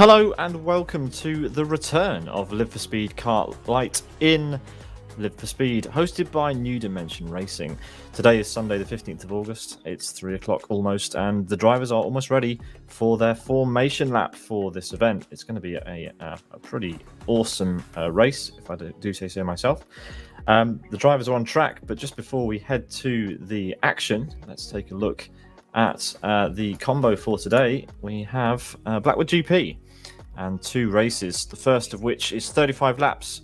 Hello and welcome to the return of Live for Speed Kart Light in Live for Speed, hosted by New Dimension Racing. Today is Sunday the 15th of August, it's 3 o'clock almost, and the drivers are almost ready for their formation lap for this event. It's going to be a pretty awesome race, if I do say so myself. The drivers are on track, but just before we head to the action, let's take a look at the combo for today. We have Blackwood GP and 2 races. The first of which is 35 laps,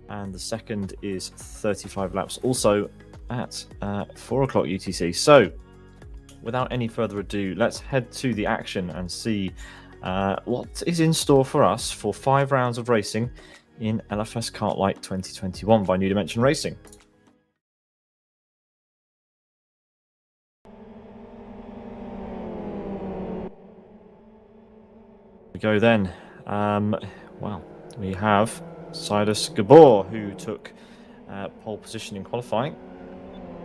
and the second is 35 laps, also at 4 o'clock UTC. So, without any further ado, let's head to the action and see what is in store for us for 5 rounds of racing in LFSCART Light 2021 by New Dimension Racing. We go then. Well, we have Silas Gabor, who took pole position in qualifying,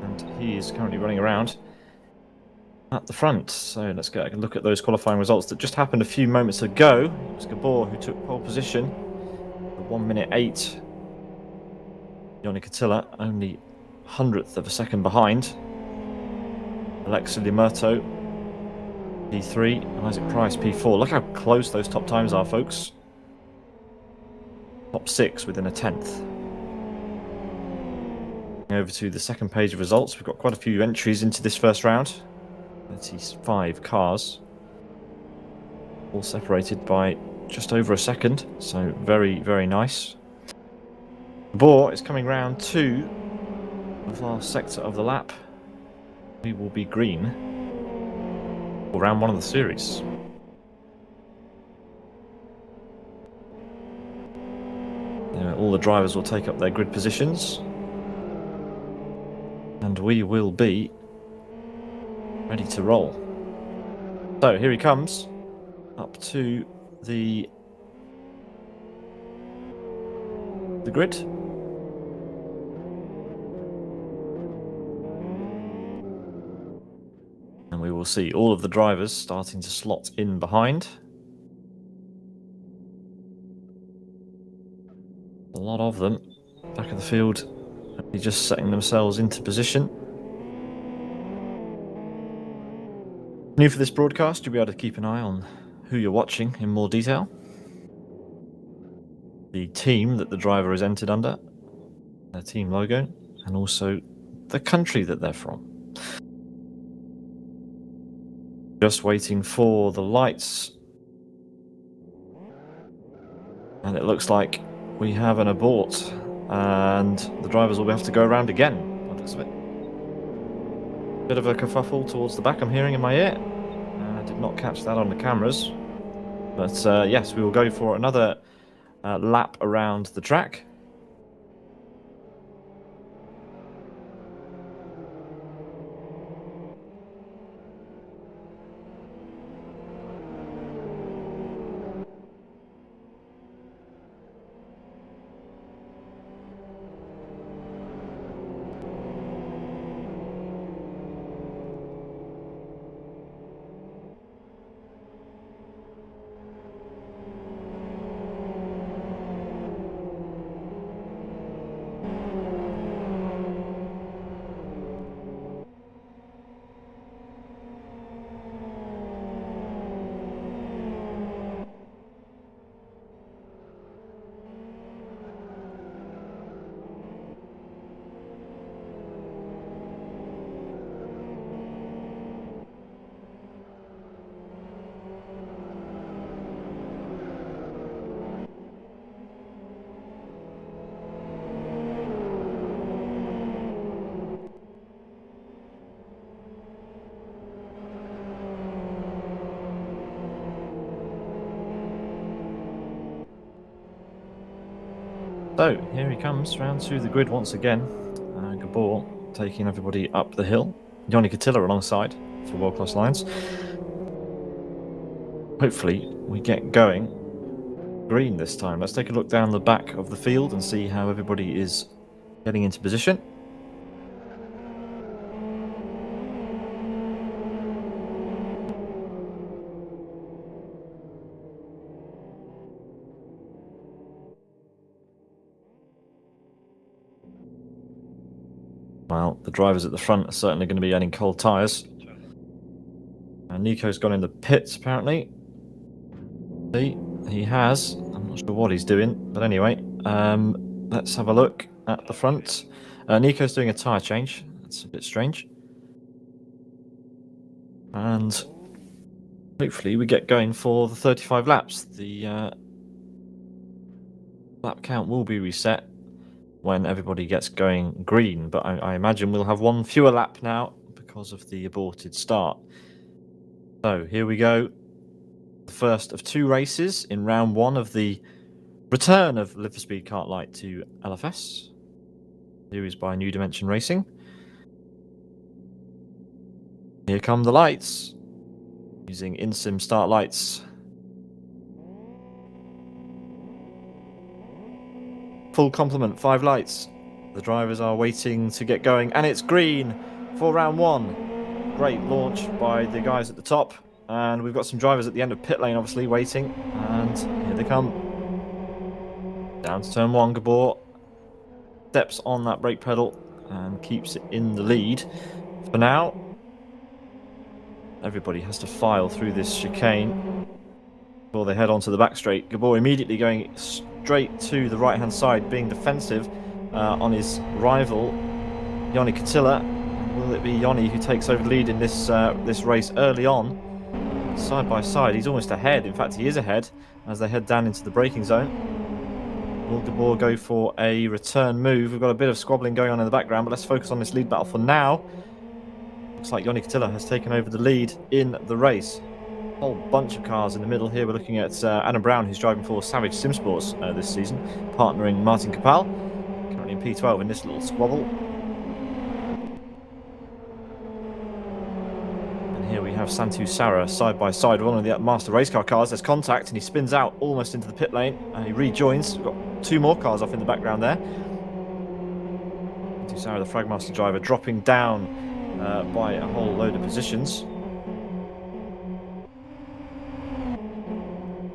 and he is currently running around at the front. So let's get a look at those qualifying results that just happened a few moments ago. It was Gabor who took pole position, the 1 minute 8. Johnny Catilla only 100th of a second behind. Alexa Limerto P3, Isaac Price P4. Look how close those top times are, folks. Top 6 within a 10th. Over to the second page of results. We've got quite a few entries into this first round. 35 cars. All separated by just over a second. So very, very nice. Gabor is coming round to the last sector of the lap. We will be green for round 1 of the series. All the drivers will take up their grid positions, and we will be ready to roll. So here he comes up to the grid. And we will see all of the drivers starting to slot in behind. A lot of them back of the field, just setting themselves into position. New for this broadcast, you'll be able to keep an eye on who you're watching in more detail, the team that the driver is entered under, their team logo, and also the country that they're from. Just waiting for the lights, and it looks like we have an abort, and the drivers will have to go around again. By the looks of it. Bit of a kerfuffle towards the back I'm hearing in my ear. I did not catch that on the cameras. But yes, we will go for another lap around the track. So here he comes round to the grid once again. Gabor taking everybody up the hill. Johnny Catilla alongside for World Class Lines. Hopefully we get going green this time. Let's take a look down the back of the field and see how everybody is getting into position. Well, the drivers at the front are certainly going to be adding cold tyres. And Nico's gone in the pits, apparently. See, he has. I'm not sure what he's doing, but anyway, let's have a look at the front. Nico's doing a tyre change. That's a bit strange. And hopefully we get going for the 35 laps. The lap count will be reset when everybody gets going green, but I imagine we'll have one fewer lap now because of the aborted start. So here we go. The first of two races in round one of the return of Live for Speed Kart Light to LFS, series by New Dimension Racing. Here come the lights, using in-sim start lights. Full complement, 5 lights. The drivers are waiting to get going, and it's green for round one. Great launch by the guys at the top, and we've got some drivers at the end of pit lane, obviously, waiting, and here they come. Down to turn one, Gabor steps on that brake pedal and keeps it in the lead. For now, everybody has to file through this chicane before they head onto the back straight. Gabor immediately going straight to the right-hand side, being defensive on his rival, Joni Katila. Will it be Joni who takes over the lead in this race early on? Side by side, he's almost ahead. In fact, he is ahead as they head down into the braking zone. Will Gabor go for a return move? We've got a bit of squabbling going on in the background, but let's focus on this lead battle for now. Looks like Joni Katila has taken over the lead in the race. A whole bunch of cars in the middle here. We're looking at Adam Brown, who's driving for Savage Sim Sports this season, partnering Martin Capal, currently in P12 in this little squabble. And here we have Santu Sara side by side, one of the Master Race Car cars. There's contact, and he spins out almost into the pit lane, and he rejoins. We've got two more cars off in the background there. Santu Sara, the Fragmaster driver, dropping down by a whole load of positions.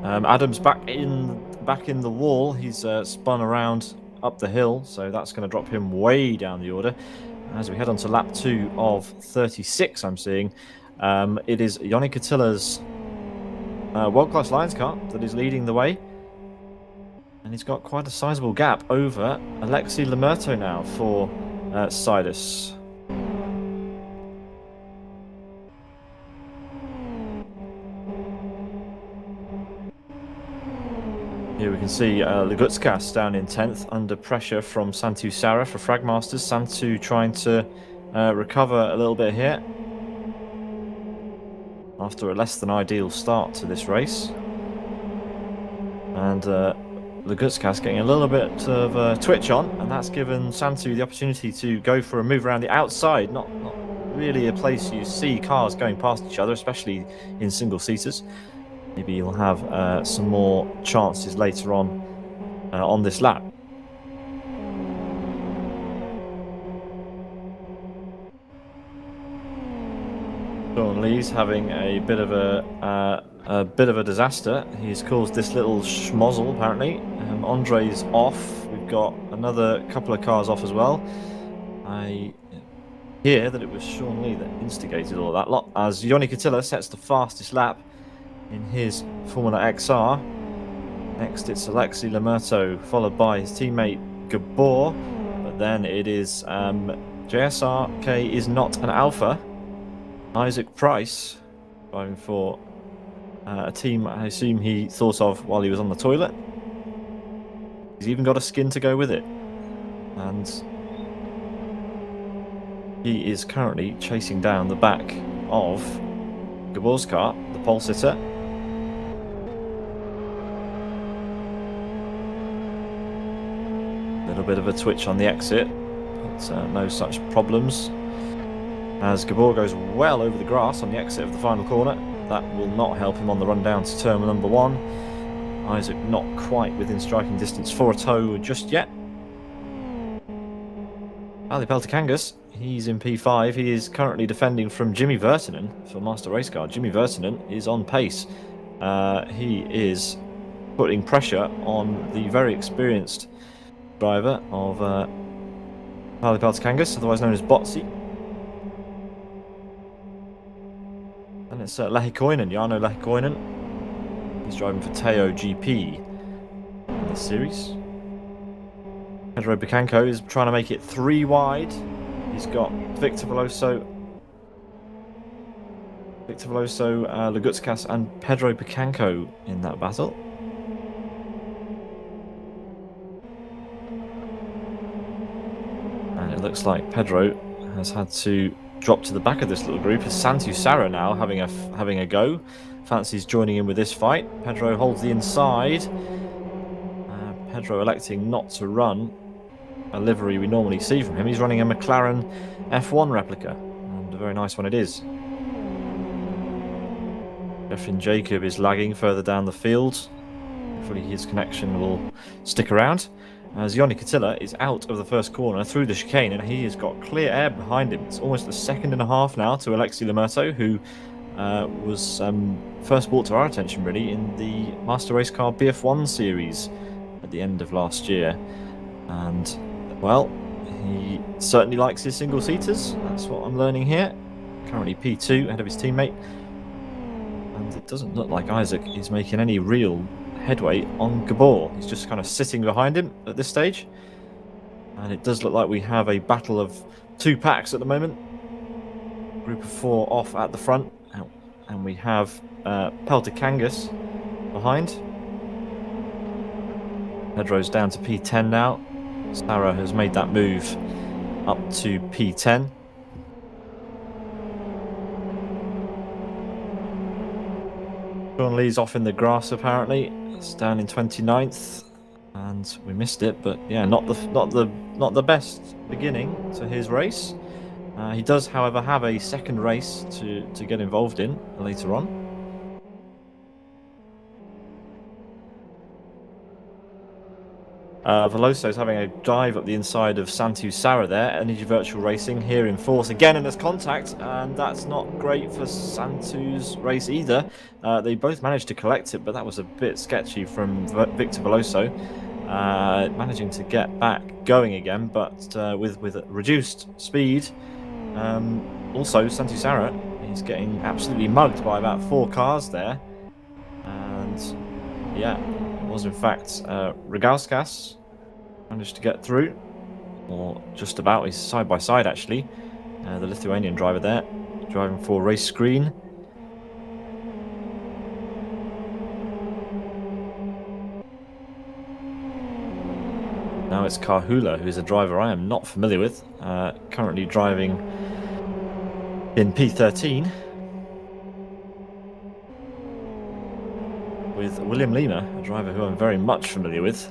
Adam's back in the wall. He's spun around up the hill, so that's going to drop him way down the order. As we head on to lap 2 of 36, I'm seeing it is Joni Katila's world-class Lions car that is leading the way, and he's got quite a sizable gap over Alexei Lemerto now for Sidus. Here we can see Lagutskas down in 10th under pressure from Santu Sara for Fragmasters. Santu trying to recover a little bit here after a less than ideal start to this race. And Lagutskas getting a little bit of a twitch on, and that's given Santu the opportunity to go for a move around the outside. Not really a place you see cars going past each other, especially in single-seaters. Maybe you'll have some more chances later on this lap. Sean Lee's having a bit of a disaster. He's caused this little schmozzle apparently. Andre's off. We've got another couple of cars off as well. I hear that it was Sean Lee that instigated all of that lot, as Joni Katila sets the fastest lap in his Formula XR. Next it's Alexei Lemerto, followed by his teammate Gabor, but then it is JSRK is not an alpha. Isaac Price driving for a team I assume he thought of while he was on the toilet. He's even got a skin to go with it, and he is currently chasing down the back of Gabor's car, the pole sitter. Little bit of a twitch on the exit, but no such problems, as Gabor goes well over the grass on the exit of the final corner. That will not help him on the run down to turn number 1. Isaac not quite within striking distance for a tow just yet. Ali Peltikangas, he's in P5. He is currently defending from Jimmy Vertinen for Master Race Car. Jimmy Vertinen is on pace. He is putting pressure on the very experienced driver of Ali Peltikangas, otherwise known as Botsi. And it's Lehikoinen, Jarno Lehikoinen. He's driving for Teo GP in this series. Pedro Bicanco is trying to make it 3 wide. He's got Victor Veloso Victor Veloso, Lagutskas, and Pedro Picanco in that battle. And it looks like Pedro has had to drop to the back of this little group. Is Santu Sara now having a go? Fancies joining in with this fight. Pedro holds the inside. Pedro electing not to run a livery we normally see from him. He's running a McLaren F1 replica, and a very nice one it is. Jeffrey Jacob is lagging further down the field. Hopefully his connection will stick around. As Yoni Katila is out of the first corner through the chicane, and he has got clear air behind him. It's almost a second and a half now to Alexei Lemurto, who was first brought to our attention really in the Master Race Car BF1 series at the end of last year. And, well, he certainly likes his single-seaters. That's what I'm learning here. Currently P2 ahead of his teammate. And it doesn't look like Isaac is making any real headway on Gabor. He's just kind of sitting behind him at this stage. And it does look like we have a battle of two packs at the moment. Group of four off at the front. And we have Peltikangas behind. Pedro's down to P10 now. Sarah has made that move up to P10. Sean Lee's off in the grass apparently. It's down in 29th, and we missed it. But yeah, not the best beginning to his race. He does, however, have a second race to get involved in later on. Veloso's having a dive up the inside of Santu Sara there. Energy Virtual Racing here in fourth again, and there's contact, and that's not great for Santu's race either. They both managed to collect it, but that was a bit sketchy from Victor Veloso. Managing to get back going again, but with reduced speed. Also, Santu Sara is getting absolutely mugged by about 4 cars there. And yeah, it was in fact Regauskas managed to get through, or just about. He's side by side actually. The Lithuanian driver there, driving for Race Screen. Now it's Kahula, who is a driver I am not familiar with, currently driving in P13 with William Lima, a driver who I'm very much familiar with.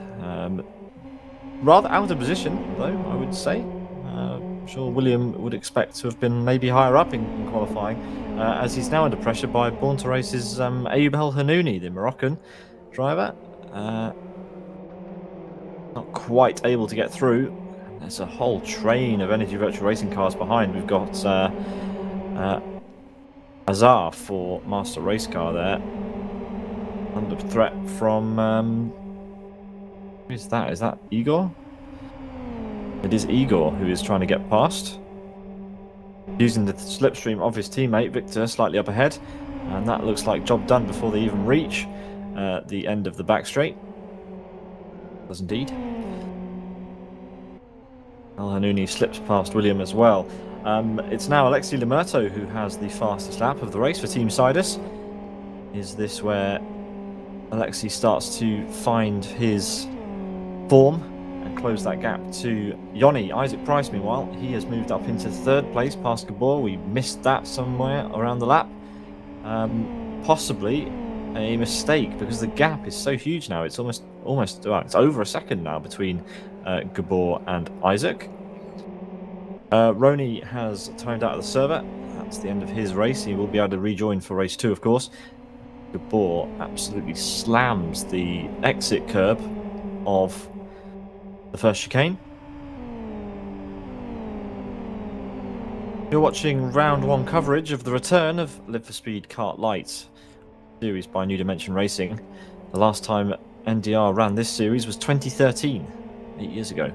Rather out of position, though, I would say. I'm sure William would expect to have been maybe higher up in qualifying, as he's now under pressure by Born to Race's Ayoub El Hanouni, the Moroccan driver. Not quite able to get through. There's a whole train of Energy Virtual Racing cars behind. We've got Azar for Master Race Car there, under threat from who is that? Is that Igor? It is Igor who is trying to get past, using the slipstream of his teammate Victor slightly up ahead, and that looks like job done before they even reach the end of the back straight. Does indeed. El Hanouni slips past William as well. It's now Alexei Lemurto who has the fastest lap of the race for Team Sidus. Is this where Alexei starts to find his form and close that gap to Yoni? Isaac Price, meanwhile, he has moved up into third place past Gabor. We missed that somewhere around the lap. Possibly a mistake, because the gap is so huge now. It's almost well, it's over a second now between Gabor and Isaac. Roni has timed out of the server. That's the end of his race. He will be able to rejoin for race 2, of course. Gabor absolutely slams the exit curb of the first chicane. You're watching round 1 coverage of the return of Live for Speed Kart Light series by New Dimension Racing. The last time NDR ran this series was 2013, 8 years ago.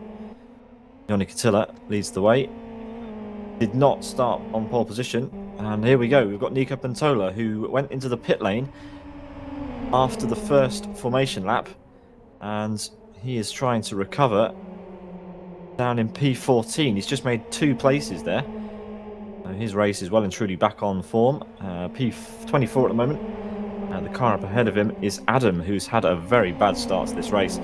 Yoni Katila leads the way. Did not start on pole position, and here we go. We've got Nika Pantola, who went into the pit lane after the first formation lap, and he is trying to recover down in P14. He's just made 2 places there. His race is well and truly back on form. P24 at the moment. The car up ahead of him is Adam, who's had a very bad start to this race.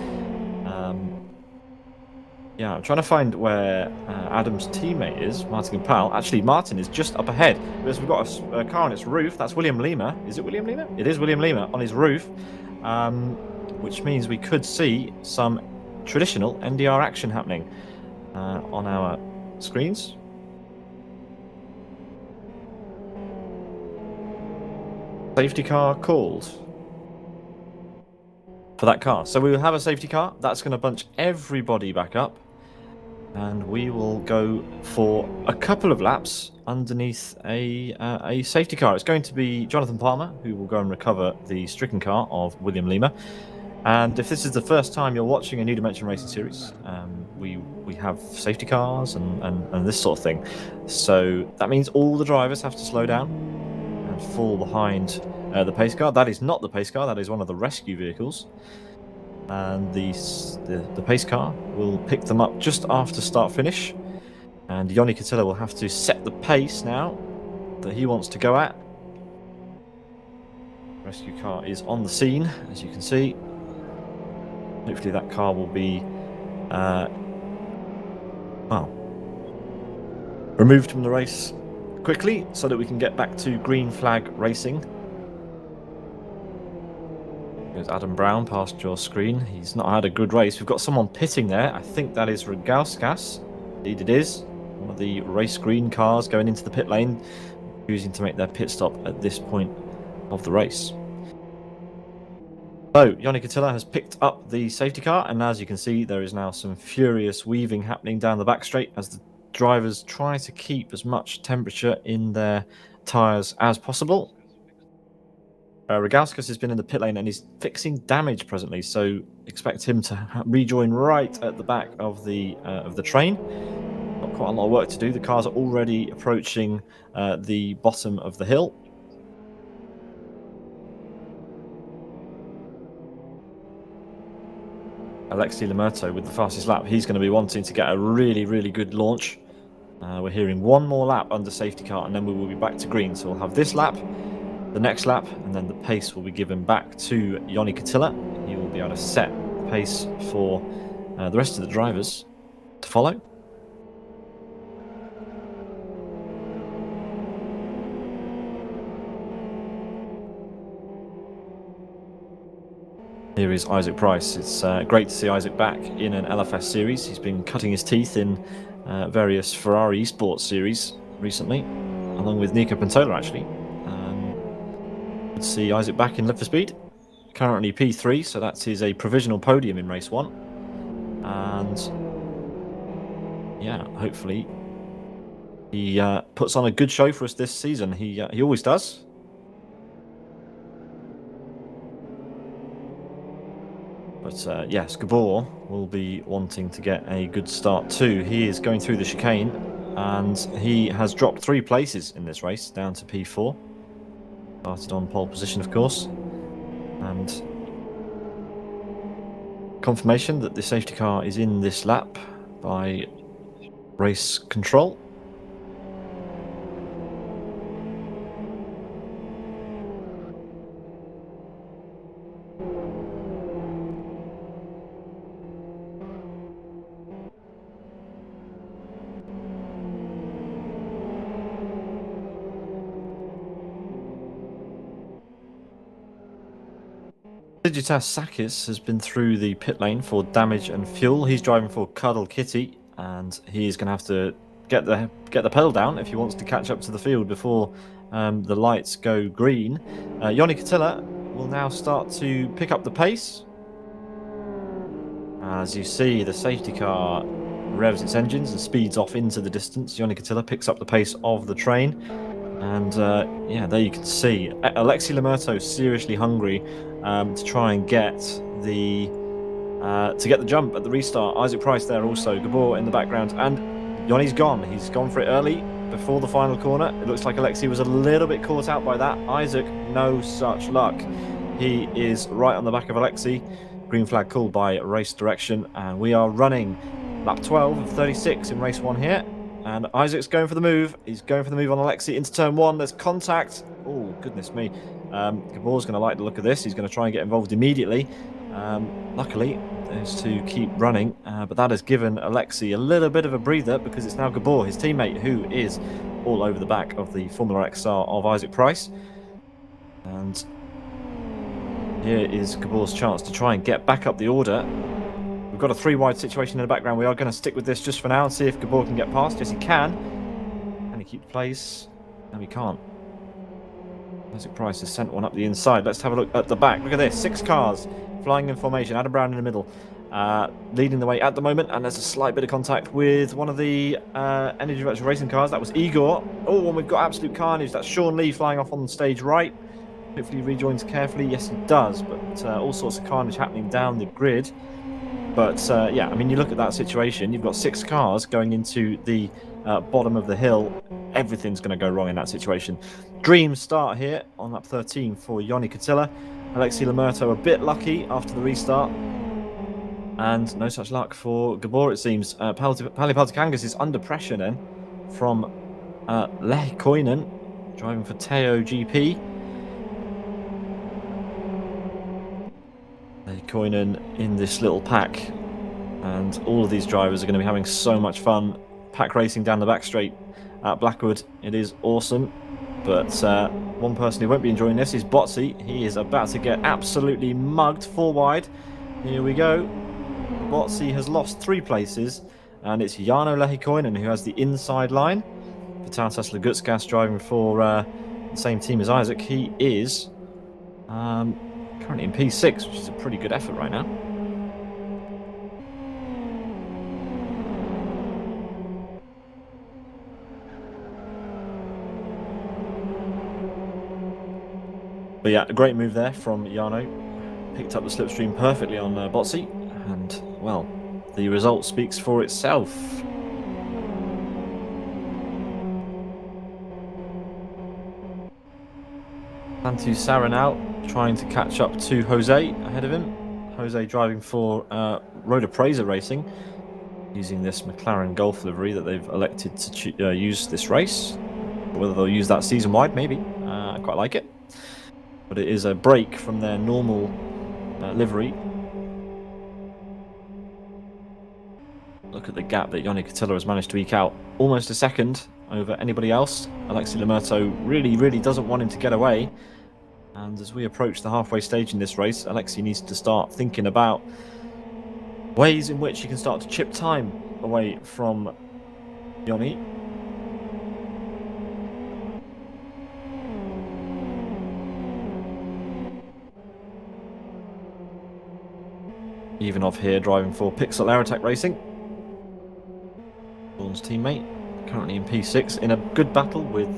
Yeah, I'm trying to find where Adam's teammate is, Martin Powell. Actually, Martin is just up ahead because we've got a car on its roof. That's William Lima. Is it William Lima? It is William Lima on his roof, which means we could see some traditional NDR action happening on our screens. Safety car called for that car. So we will have a safety car. That's going to bunch everybody back up. And we will go for a couple of laps underneath a safety car. It's going to be Jonathan Palmer, who will go and recover the stricken car of William Lima. And if this is the first time you're watching a New Dimension Racing series, we have safety cars and this sort of thing. So that means all the drivers have to slow down and fall behind the pace car. That is not the pace car. That is one of the rescue vehicles. And the pace car will pick them up just after start-finish. And Yoni Catilla will have to set the pace now that he wants to go at. Rescue car is on the scene, as you can see. Hopefully that car will be, removed from the race quickly so that we can get back to green flag racing. There's Adam Brown past your screen. He's not had a good race. We've got someone pitting there. I think that is Regauskas. Indeed it is. One of the race green cars going into the pit lane, choosing to make their pit stop at this point of the race. So, Yoni Catilla has picked up the safety car, and as you can see, there is now some furious weaving happening down the back straight as the drivers try to keep as much temperature in their tyres as possible. Regauskas has been in the pit lane and is fixing damage presently, so expect him to rejoin right at the back of the train. Got quite a lot of work to do. The cars are already approaching the bottom of the hill. Alexei Lemurto with the fastest lap. He's going to be wanting to get a really, really good launch. We're hearing one more lap under safety car and then we will be back to green. So we'll have this lap, the next lap, and then the pace will be given back to Yoni Catilla. He will be able to set the pace for the rest of the drivers to follow. Here is Isaac Price. It's great to see Isaac back in an LFS series. He's been cutting his teeth in various Ferrari esports series recently, along with Nico Pantola actually. Let's see Isaac back in Live for Speed. Currently P3, so that is a provisional podium in race 1. And yeah, hopefully he puts on a good show for us this season. He always does. But yes, Gabor will be wanting to get a good start too. He is going through the chicane and he has dropped 3 places in this race, down to P4. Started on pole position, of course. And confirmation that the safety car is in this lap by race control. Digitas Sakis has been through the pit lane for damage and fuel. He's driving for Cuddle Kitty, and he's going to have to get the pedal down if he wants to catch up to the field before the lights go green. Yoni Catilla will now start to pick up the pace. As you see, the safety car revs its engines and speeds off into the distance. Yoni Catilla picks up the pace of the train. And yeah, there you can see Alexei Lemurto seriously hungry to try and get the jump at the restart. Isaac Price there also, Gabor in the background, and Yoni's gone. He's gone for it early before the final corner. It looks like Alexei was a little bit caught out by that. Isaac, no such luck. He is right on the back of Alexei. Green flag called by race direction, and we are running lap 12 of 36 in race 1 here. And Isaac's going for the move. He's going for the move on Alexi into turn 1. There's contact. Oh, goodness me. Gabor's going to like the look of this. He's going to try and get involved immediately. Luckily, those two keep running. But that has given Alexi a little bit of a breather because it's now Gabor, his teammate, who is all over the back of the Formula X star of Isaac Price. And here is Gabor's chance to try and get back up the order. We've got a 3-wide situation in the background. We are going to stick with this just for now and see if Gabor can get past. Yes, he can. Can he keep place? No, he can't. Isaac Price has sent one up the inside. Let's have a look at the back. Look at this. 6 cars flying in formation. Adam Brown in the middle. Leading the way at the moment. And there's a slight bit of contact with one of the Energy Virtual Racing cars. That was Igor. Oh, and we've got absolute carnage. That's Sean Lee flying off on stage right. Hopefully he rejoins carefully. Yes, he does. But all sorts of carnage happening down the grid. But, yeah, I mean, you look at that situation. You've got 6 cars going into the bottom of the hill. Everything's going to go wrong in that situation. Dream start here on lap 13 for Yoni Katilla. Alexi Lamerto a bit lucky after the restart. And no such luck for Gabor, it seems. Pali Paltikangas is under pressure then from Lehi Koinen, driving for Teo GP. Koinen in this little pack, and all of these drivers are going to be having so much fun pack racing down the back straight at Blackwood. It is awesome, but one person who won't be enjoying this is Botsy. He is about to get absolutely mugged 4 wide. Here we go. Botsy has lost 3 places, and it's Jarno Lehikoinen who has the inside line. Vitatas Lagutskas driving for the same team as Isaac. He is currently in P6, which is a pretty good effort right now. But yeah, a great move there from Jarno. Picked up the slipstream perfectly on Botsy, and, well, the result speaks for itself. Santu Sara now trying to catch up to Jose ahead of him. Jose driving for Road Appraiser Racing, using this McLaren Golf livery that they've elected to use this race. Whether they'll use that season-wide, maybe. I quite like it. But it is a break from their normal livery. Look at the gap that Yoni Katilla has managed to eke out. Almost a second over anybody else. Alexi Lamerto really doesn't want him to get away. And as we approach the halfway stage in this race, Alexi needs to start thinking about ways in which he can start to chip time away from Yoni. Ivanov here driving for Pixel Aerotech Racing. Dawn's teammate, currently in P6, in a good battle with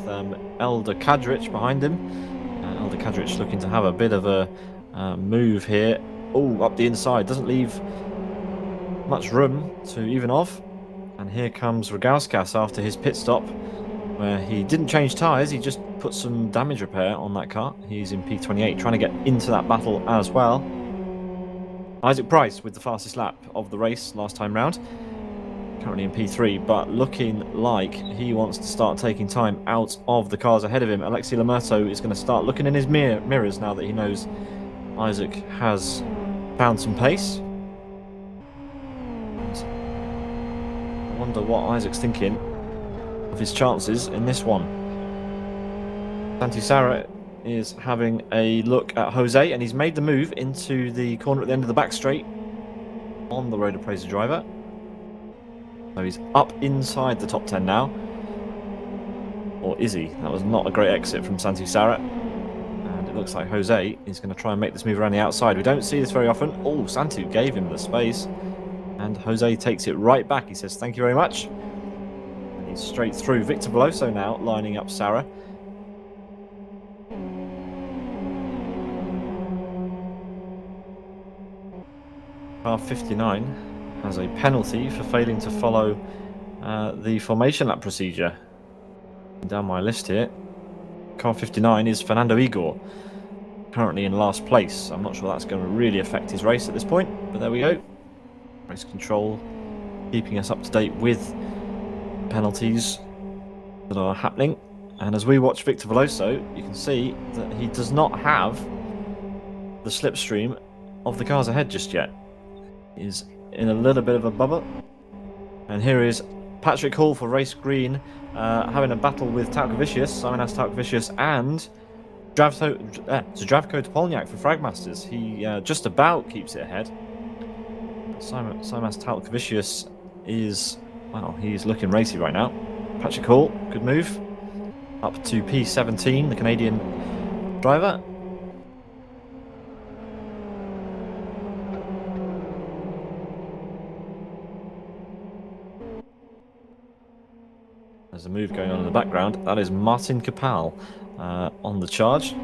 Elder Kadrich behind him. Elder Kadrich looking to have a bit of a move here. Oh, up the inside, doesn't leave much room to Ivanov. And here comes Rogauskas after his pit stop, where he didn't change tyres, he just put some damage repair on that car. He's in P28, trying to get into that battle as well. Isaac Price with the fastest lap of the race last time round, currently in P3, but looking like he wants to start taking time out of the cars ahead of him. Alexi Lamerto is going to start looking in his mirrors now that he knows Isaac has found some pace. I wonder what Isaac's thinking of his chances in this one. Santi Sara is having a look at Jose, and he's made the move into the corner at the end of the back straight on the Road Appraiser driver. So he's up inside the top 10 now. Or is he? That was not a great exit from Santi Sara. And it looks like Jose is going to try and make this move around the outside. We don't see this very often. Oh, Santu gave him the space. And Jose takes it right back. He says, thank you very much. And he's straight through. Victor Beloso now lining up Sara. Car 59 has a penalty for failing to follow the formation lap procedure. Down my list here, car 59 is Fernando Igor, currently in last place. I'm not sure that's going to really affect his race at this point, but there we go. Race control keeping us up to date with penalties that are happening. And as we watch Victor Veloso, you can see that he does not have the slipstream of the cars ahead just yet. He's in a little bit of a bubble. And here is Patrick Hall for Race Green, having a battle with Talkavicius, Simonas Talkavicius, and Zdravko Topolniak for Fragmasters. He just about keeps it ahead. Simonas Talkavicius is, well, he's looking racy right now. Patrick Hall, good move. Up to P17, the Canadian driver. There's a move going on in the background. That is Martin Kapal on the charge.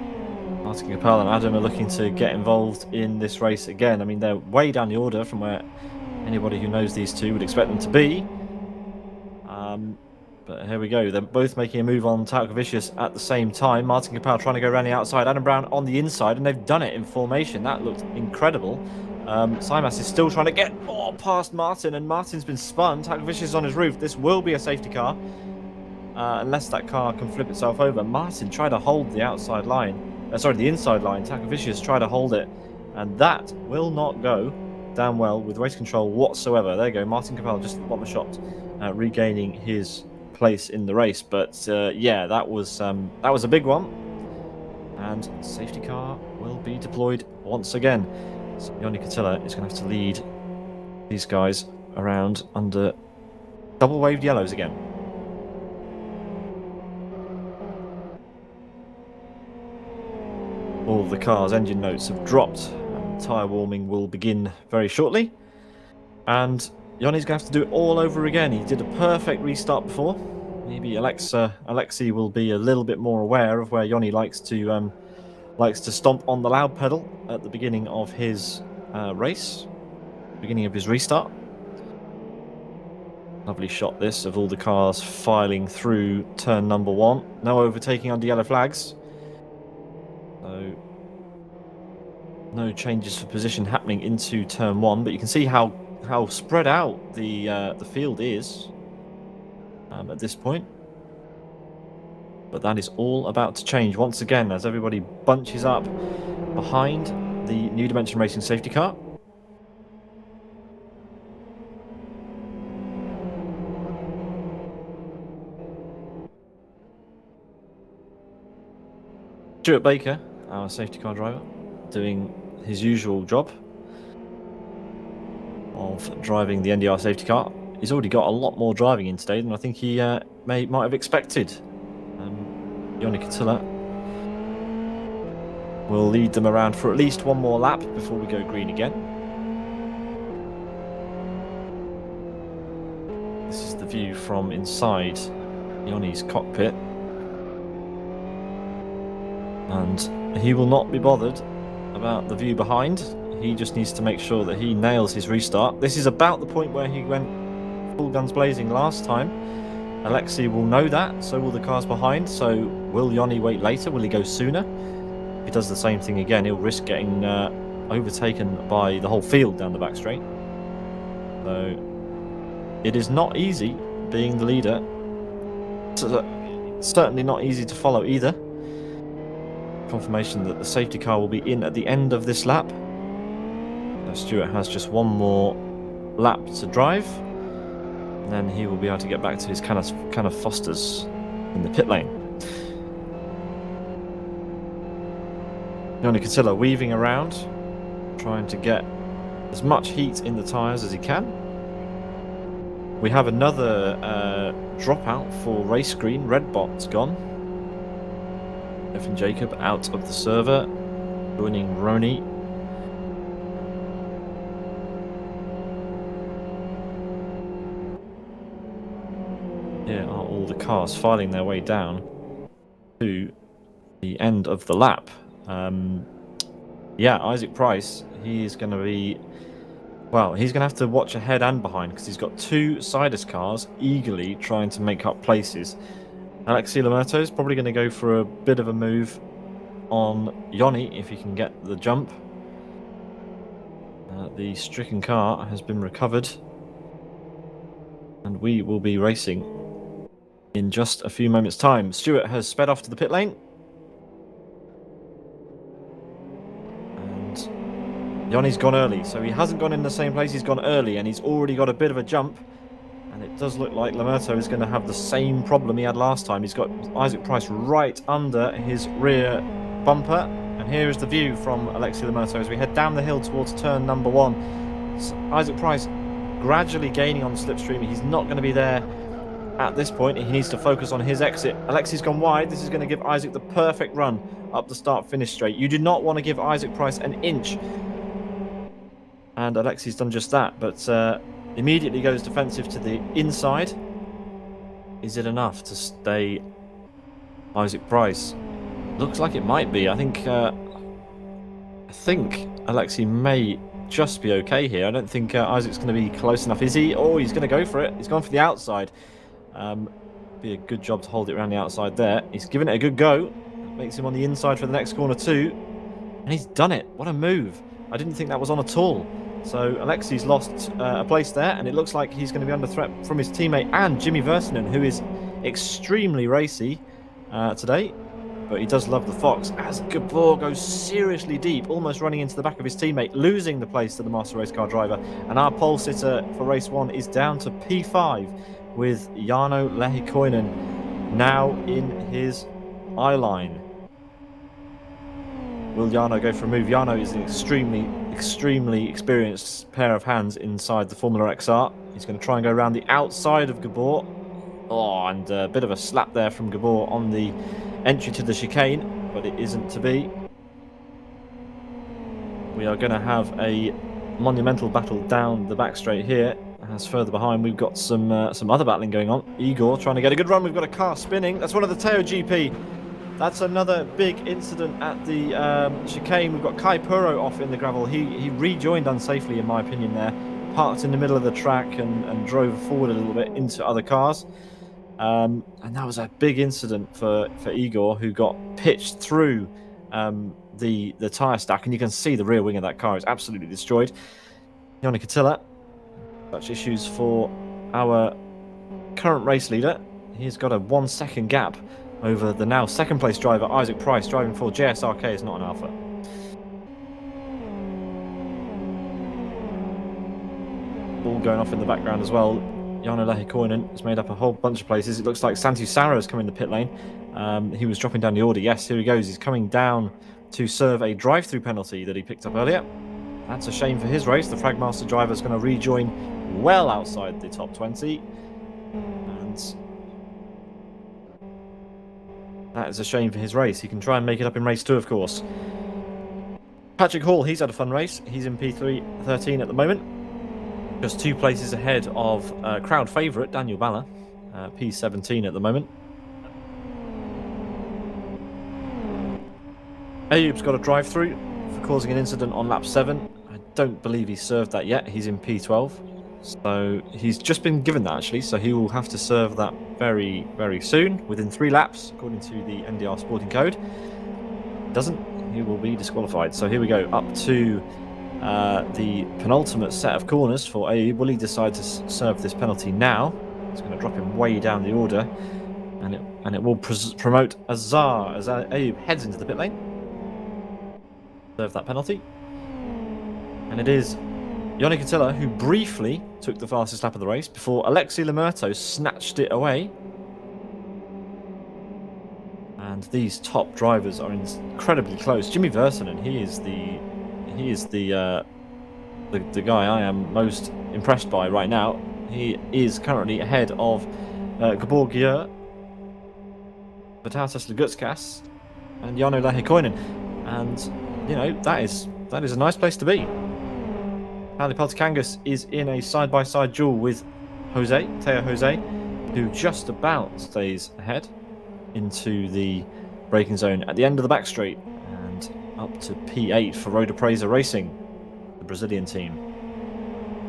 Martin Kapal and Adam are looking to get involved in this race again. I mean, they're way down the order from where anybody who knows these two would expect them to be. But here we go. They're both making a move on Talkavicius at the same time. Martin Kapal trying to go around the outside. Adam Brown on the inside, and they've done it in formation. That looked incredible. Simas is still trying to get past Martin, and Martin's been spun. Talkavicius is on his roof. This will be a safety car. Unless that car can flip itself over. Martin tried to hold the outside line. The inside line. Talkavicius tried to hold it. And that will not go down well with race control whatsoever. There you go. Martin Kapal just on the shot, regaining his place in the race. But yeah, that was a big one. And safety car will be deployed once again. So Joni Katila is going to have to lead these guys around under double waved yellows again. All of the car's engine notes have dropped, and tyre warming will begin very shortly. And Joni's going to have to do it all over again. He did a perfect restart before. Maybe Alexei will be a little bit more aware of where Joni likes to stomp on the loud pedal at the beginning of his race, beginning of his restart. Lovely shot this of all the cars filing through turn number 1. No overtaking under yellow flags. So no changes for position happening into turn 1, but you can see how spread out the field is at this point. But that is all about to change once again as everybody bunches up behind the New Dimension Racing safety car. Stuart Baker, our safety car driver, doing his usual job of driving the NDR safety car. He's already got a lot more driving in today than I think he might have expected. Joni Katila will lead them around for at least one more lap before we go green again. This is the view from inside Joni's cockpit. And he will not be bothered about the view behind. He just needs to make sure that he nails his restart. This is about the point where he went full guns blazing last time. Alexei will know that, so will the cars behind. So will Joni wait later? Will he go sooner? If he does the same thing again, he'll risk getting overtaken by the whole field down the back straight. So it is not easy being the leader. It's certainly not easy to follow either. Confirmation that the safety car will be in at the end of this lap. So Stuart has just one more lap to drive, and then he will be able to get back to his kind of Fosters in the pit lane. Joni Katila weaving around, trying to get as much heat in the tyres as he can. We have another dropout for race green. Red bot's gone. Evan Jacob out of the server, joining Roni. Here are all the cars filing their way down to the end of the lap. Yeah, Isaac Price, he's going to be... Well, he's going to have to watch ahead and behind because he's got two Sidus cars eagerly trying to make up places. Alexei Lamerto is probably going to go for a bit of a move on Joni if he can get the jump. The stricken car has been recovered, and we will be racing in just a few moments' time. Stewart has sped off to the pit lane. And Yanni's gone early, so he hasn't gone in the same place. He's gone early, and he's already got a bit of a jump. And it does look like Lamurto is going to have the same problem he had last time. He's got Isaac Price right under his rear bumper. And here is the view from Alexis Lamurto as we head down the hill towards turn number 1. So Isaac Price gradually gaining on the slipstream. He's not going to be there at this point. He needs to focus on his exit. Alexis gone wide. This is going to give Isaac the perfect run up the start-finish straight. You do not want to give Isaac Price an inch. And Alexis done just that, but immediately goes defensive to the inside. Is it enough to stay Isaac Price? Looks like it might be. I think Alexis may just be okay here. I don't think Isaac's going to be close enough, is he? Oh, he's going to go for it. He's gone for the outside. Be a good job to hold it around the outside there. He's given it a good go. Makes him on the inside for the next corner too. And he's done it. What a move. I didn't think that was on at all. So Alexis lost a place there, and it looks like he's going to be under threat from his teammate and Jimmy Versinen, who is extremely racy today. But he does love the Fox as Gabor goes seriously deep, almost running into the back of his teammate, losing the place to the Master Race Car driver. And our pole sitter for race 1 is down to P5 with Jarno Lehikoinen now in his eye line. Will Jarno go for a move? Jarno is an extremely experienced pair of hands inside the Formula XR. He's going to try and go around the outside of Gabor. Oh, and a bit of a slap there from Gabor on the entry to the chicane, but it isn't to be. We are going to have a monumental battle down the back straight here. As further behind, we've got some other battling going on. Igor trying to get a good run. We've got a car spinning. That's one of the Teo GP. That's another big incident at the chicane. We've got Kai Puro off in the gravel. He rejoined unsafely, in my opinion, there. Parked in the middle of the track and drove forward a little bit into other cars. And that was a big incident for Igor, who got pitched through the tyre stack. And you can see the rear wing of that car is absolutely destroyed. Joni Katila, such issues for our current race leader. He's got a 1 second gap over the now second place driver Isaac Price, driving for JSRK is not an Alpha. Ball going off in the background as well. Jarno Lehikoinen has made up a whole bunch of places. It looks like Santi Sara has come in the pit lane. He was dropping down the order. Yes, here he goes. He's coming down to serve a drive-through penalty that he picked up earlier. That's a shame for his race. The Fragmaster driver is going to rejoin well outside the top 20. And that is a shame for his race. He can try and make it up in race 2, of course. Patrick Hall, he's had a fun race. He's in P13 at the moment. Just 2 places ahead of crowd favourite Daniel Balla, P17 at the moment. Ayub's got a drive-through for causing an incident on lap 7. I don't believe he's served that yet. He's in P12. So he's just been given that, actually. So he will have to serve that very, very soon, within 3 laps, according to the NDR Sporting Code. Doesn't, he will be disqualified. So here we go, up to the penultimate set of corners for Ayub. Will he decide to serve this penalty now? It's going to drop him way down the order, and it will promote Azar as Ayub heads into the pit lane. Serve that penalty. And it is Joni Katila who briefly took the fastest lap of the race before Alexis Lamurto snatched it away. And these top drivers are incredibly close. Jimmy Versinen, he is the guy I am most impressed by right now. He is currently ahead of Gabor Gier, Vitatas Lagutskas, and Jarno Lehikoinen. And you know, that is a nice place to be. Ali Paltakangas is in a side-by-side duel with Teo Jose, who just about stays ahead into the braking zone at the end of the back straight, and up to P8 for Road Appraiser Racing, the Brazilian team.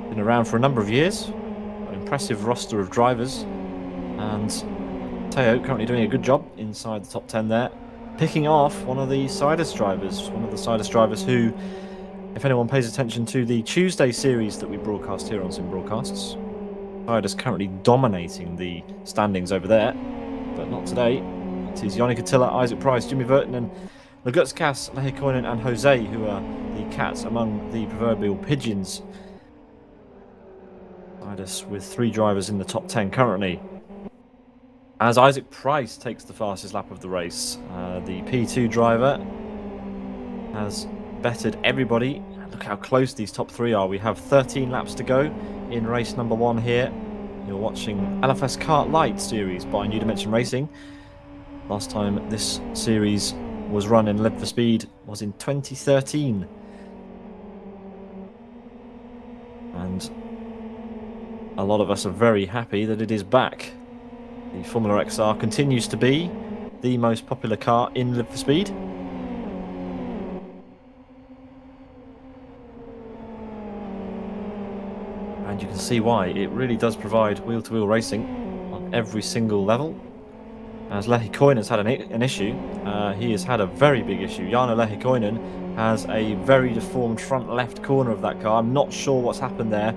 Been around for a number of years, an impressive roster of drivers, and Teo currently doing a good job inside the top 10 there, picking off one of the Sidus drivers who, if anyone pays attention to the Tuesday series that we broadcast here on Sim Broadcasts, Riders currently dominating the standings over there, but not today. It is Joni Katila, Isaac Price, Jimmy Verton, and Lagutskas, Lehikoinen, and Jose who are the cats among the proverbial pigeons. Riders with 3 drivers in the top 10 currently. As Isaac Price takes the fastest lap of the race, the P2 driver has bettered everybody. Look how close these top 3 are. We have 13 laps to go in race number 1 here. You're watching LFSCART Light series by New Dimension Racing. Last time this series was run in Live for Speed was in 2013. And a lot of us are very happy that it is back. The Formula XR continues to be the most popular car in Live for Speed. And you can see why. It really does provide wheel-to-wheel racing on every single level. As Lehikoinen has had an issue, he has had a very big issue. Jarno Lehikoinen has a very deformed front left corner of that car. I'm not sure what's happened there.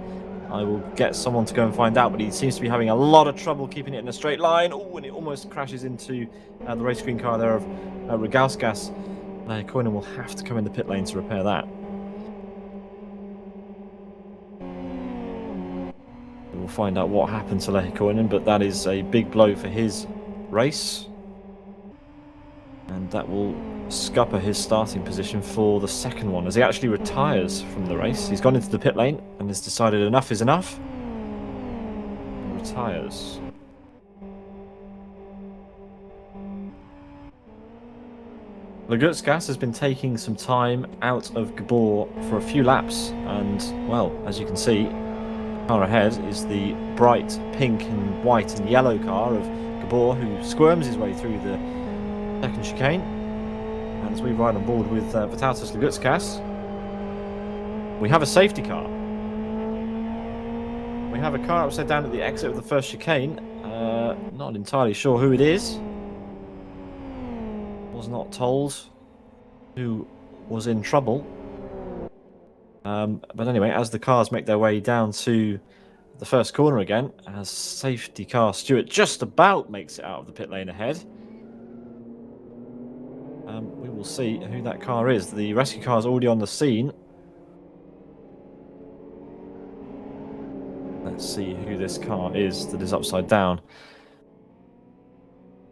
I will get someone to go and find out, but he seems to be having a lot of trouble keeping it in a straight line. Oh, and it almost crashes into the race screen car there of Ragauskas. Lehikoinen will have to come in the pit lane to repair that. We'll find out what happened to Lehikoinen, but that is a big blow for his race. And that will scupper his starting position for the second one as he actually retires from the race. He's gone into the pit lane and has decided enough is enough. And retires. Lagutskas has been taking some time out of Gabor for a few laps, and well, as you can see, the car ahead is the bright pink and white and yellow car of Gabor, who squirms his way through the second chicane. And as we ride on board with Vitautas Lagutskas, we have a safety car. We have a car upside down at the exit of the first chicane. Not entirely sure who it is. Was not told who was in trouble. But anyway, as the cars make their way down to the first corner again, as safety car Stewart just about makes it out of the pit lane ahead, we will see who that car is. The rescue car is already on the scene. Let's see who this car is that is upside down.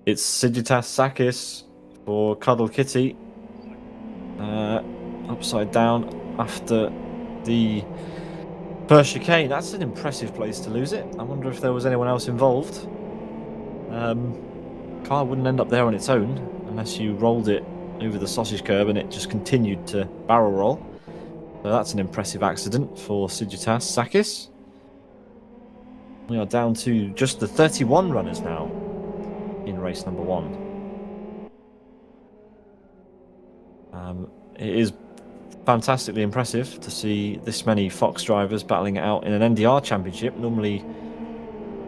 It's Sigitas Sakis for Cuddle Kitty. Upside down after the first chicane. That's an impressive place to lose it. I wonder if there was anyone else involved. Car wouldn't end up there on its own unless you rolled it over the sausage curb and it just continued to barrel roll. So that's an impressive accident for Sigitas Sakis. We are down to just the 31 runners now in race number 1. It is fantastically impressive to see this many Fox drivers battling it out in an NDR championship. Normally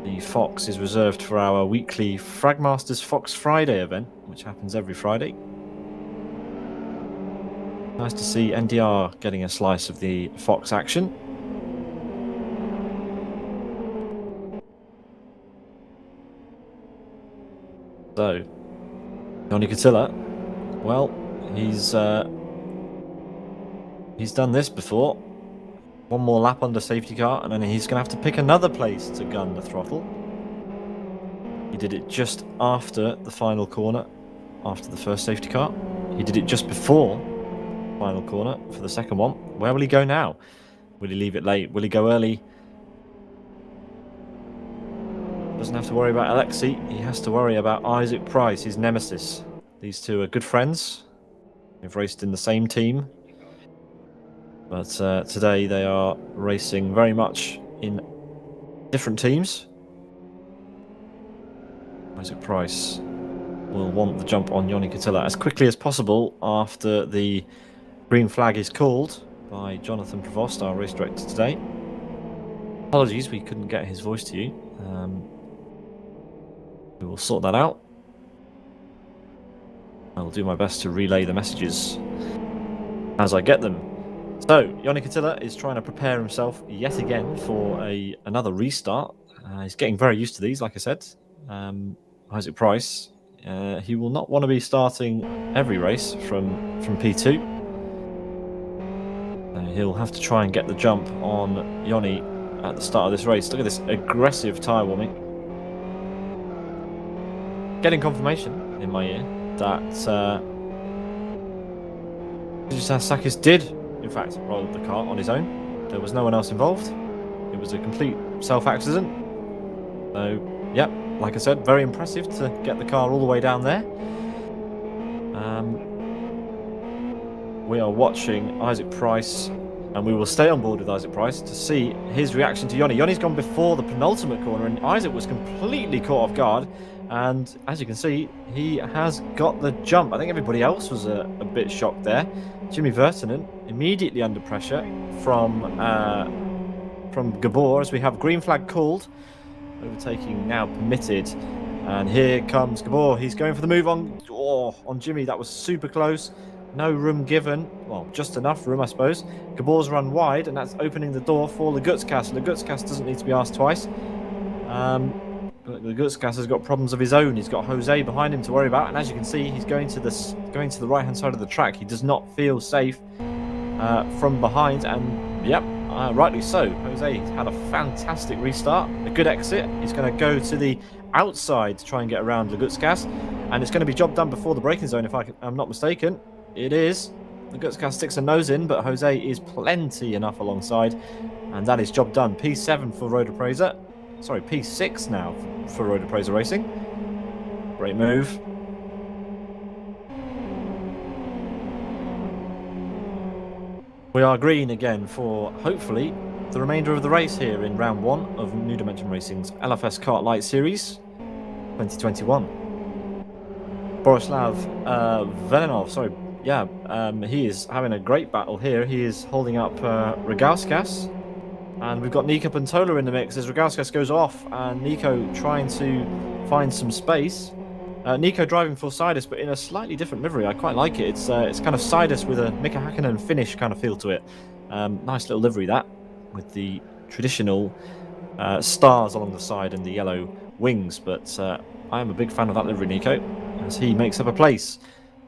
the Fox is reserved for our weekly Fragmasters Fox Friday event, which happens every Friday. Nice to see NDR getting a slice of the Fox action. So, Joni Katila, well, he's done this before. One more lap under safety car, and then he's going to have to pick another place to gun the throttle. He did it just after the final corner, after the first safety car. He did it just before the final corner for the second one. Where will he go now? Will he leave it late? Will he go early? Doesn't have to worry about Alexei. He has to worry about Isaac Price, his nemesis. These two are good friends. They've raced in the same team. But today they are racing very much in different teams. Isaac Price will want the jump on Joni Katila as quickly as possible after the green flag is called by Jonathan Prevost, our race director today. Apologies, we couldn't get his voice to you. We will sort that out. I will do my best to relay the messages as I get them. So, Joni Katila is trying to prepare himself yet again for another restart. He's getting very used to these, like I said. Isaac Price, he will not want to be starting every race from P2. He'll have to try and get the jump on Yoni at the start of this race. Look at this aggressive tyre warming. Getting confirmation in my ear that Sakis did, in fact, roll the car on his own. There was no one else involved. It was a complete self-accident. So, yeah, like I said, very impressive to get the car all the way down there. We are watching Isaac Price, and we will stay on board with Isaac Price to see his reaction to Yoni. Yoni's gone before the penultimate corner, and Isaac was completely caught off guard. And as you can see, he has got the jump. I think everybody else was a bit shocked there. Jimmy Vertanen immediately under pressure from Gabor as we have green flag called. Overtaking now permitted. And here comes Gabor. He's going for the move on Jimmy. That was super close. No room given. Well, just enough room, I suppose. Gabor's run wide, and that's opening the door for Lagutskas. Lagutskas doesn't need to be asked twice. But Lagutskas has got problems of his own. He's got Jose behind him to worry about, and as you can see, he's going to the right-hand side of the track. He does not feel safe from behind, and yep, rightly so. Jose has had a fantastic restart, a good exit. He's going to go to the outside to try and get around Lagutskas, and it's going to be job done before the braking zone, if I'm not mistaken. It is. Lagutskas sticks a nose in, but Jose is plenty enough alongside, and that is job done. P7 for Road Appraiser. Sorry, P6 now for Road Appraiser Racing. Great move. We are green again for, hopefully, the remainder of the race here in round 1 of New Dimension Racing's LFSCART Light Series 2021. Borislav Velenov, sorry, yeah, he is having a great battle here. He is holding up Ragauskas. And we've got Nico Pantola in the mix as Ragauskas goes off, and Nico trying to find some space. Nico driving for Sidus, but in a slightly different livery. I quite like it. It's kind of Sidus with a Mika Hakkinen finish kind of feel to it. Nice little livery that, with the traditional stars along the side and the yellow wings. But I am a big fan of that livery, Nico, as he makes up a place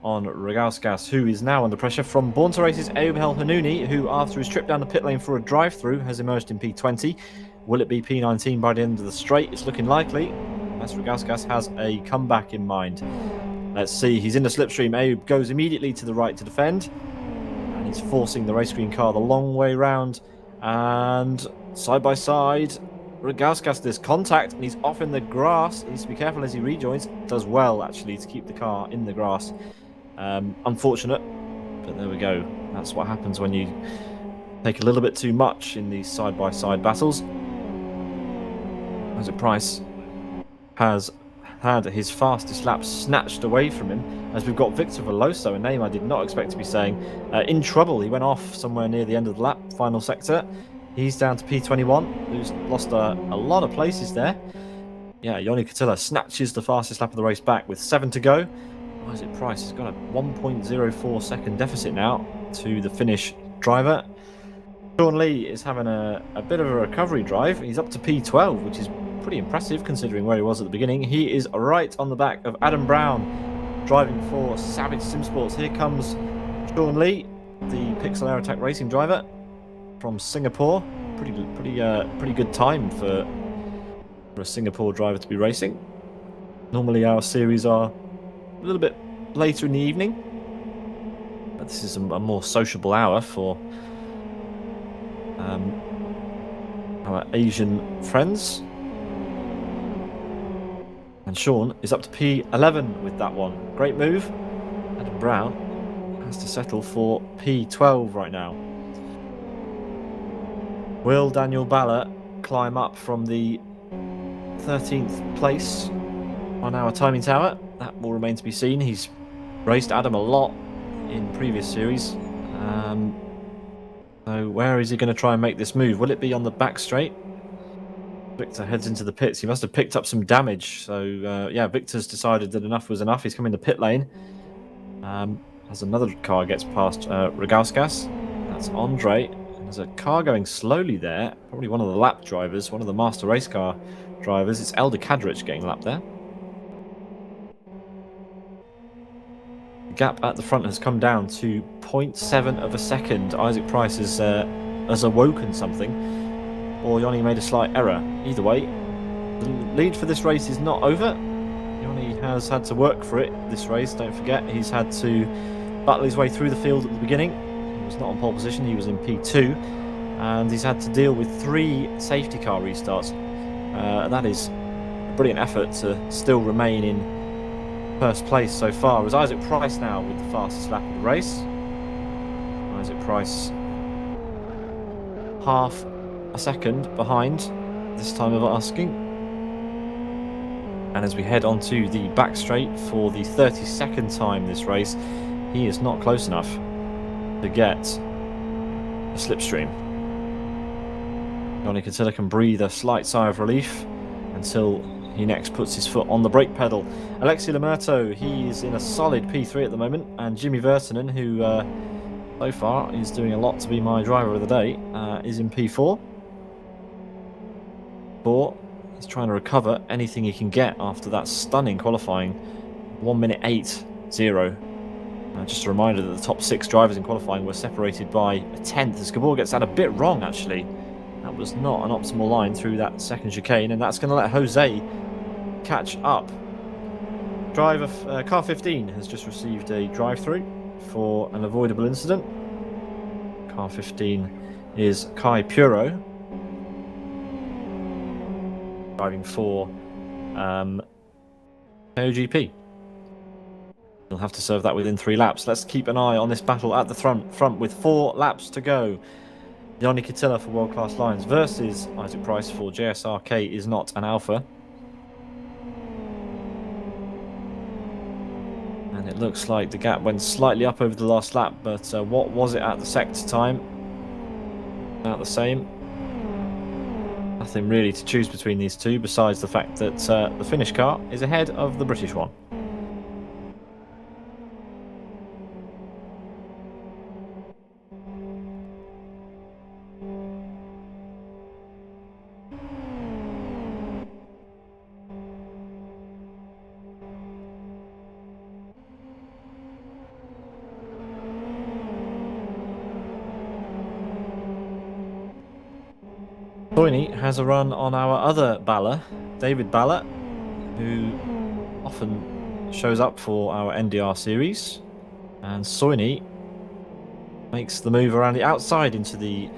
on Ragauskas, who is now under pressure from Born to Race's Eubhel Hanuni, who after his trip down the pit lane for a drive-through has emerged in P20. Will it be P19 by the end of the straight? It's looking likely, unless Ragauskas has a comeback in mind. Let's see, he's in the slipstream. Aube goes immediately to the right to defend, and he's forcing the race green car the long way round, and side by side, Ragauskas, there's contact, and he's off in the grass. He needs to be careful as he rejoins. Does well, actually, to keep the car in the grass. Unfortunate, but there we go. That's what happens when you take a little bit too much in these side-by-side battles. Isaac Price has had his fastest lap snatched away from him, as we've got Victor Veloso, a name I did not expect to be saying, in trouble. He went off somewhere near the end of the lap, final sector. He's down to P21, who's lost a lot of places there. Yeah, Yoni Katila snatches the fastest lap of the race back with 7 to go. Isaac Price has got a 1.04 second deficit now to the Finnish driver. Sean Lee is having a bit of a recovery drive. He's up to P12, which is pretty impressive considering where he was at the beginning. He is right on the back of Adam Brown, driving for Savage Sim Sports. Here comes Sean Lee, the Pixel Air Attack Racing driver from Singapore. Pretty good time for a Singapore driver to be racing. Normally our series are a little bit later in the evening, but this is a more sociable hour for our Asian friends. And Sean is up to P11 with that one. Great move. Adam Brown has to settle for P12 right now. Will Daniel Balla climb up from the 13th place on our timing tower? That will remain to be seen. He's raced Adam a lot in previous series. So where is he going to try and make this move? Will it be on the back straight? Victor heads into the pits. He must have picked up some damage. So yeah, Victor's decided that enough was enough. He's coming to pit lane. As another car gets past Ragauskas. That's Andre. And there's a car going slowly there. Probably one of the lap drivers, one of the master race car drivers. It's Elder Kadrich getting lapped there. The gap at the front has come down to 0.7 of a second. Isaac Price has awoken something, or Yoni made a slight error. Either way, the lead for this race is not over. Yoni has had to work for it this race. Don't forget, he's had to battle his way through the field at the beginning. He was not on pole position, he was in P2, and he's had to deal with 3 safety car restarts. That is a brilliant effort to still remain in first place so far. As Isaac Price now with the fastest lap of the race. Isaac Price half a second behind this time of asking. And as we head onto the back straight for the 32nd time this race, he is not close enough to get a slipstream. Johnny Catilla can breathe a slight sigh of relief until he next puts his foot on the brake pedal. Alexi Lamerto, he is in a solid P3 at the moment, and Jimmy Vertinen, who so far is doing a lot to be my driver of the day, is in P4. He's trying to recover anything he can get after that stunning qualifying 1 minute 8.0. Just a reminder that the top 6 drivers in qualifying were separated by a tenth, as Gabor gets that a bit wrong actually. That was not an optimal line through that second chicane, and that's going to let Jose catch up. Car 15 has just received a drive-through for an avoidable incident. Car 15 is Kai Puro, driving for KOGP. He'll have to serve that within 3 laps. Let's keep an eye on this battle at the front with 4 laps to go. Yoni Catilla for World Class Lines versus Isaac Price for JSRK is not an alpha. And it looks like the gap went slightly up over the last lap, but what was it at the sector time? About the same. Nothing really to choose between these two besides the fact that the Finnish car is ahead of the British one. Soini has a run on our other baller, David Ballard, who often shows up for our NDR series. And Soini makes the move around the outside into the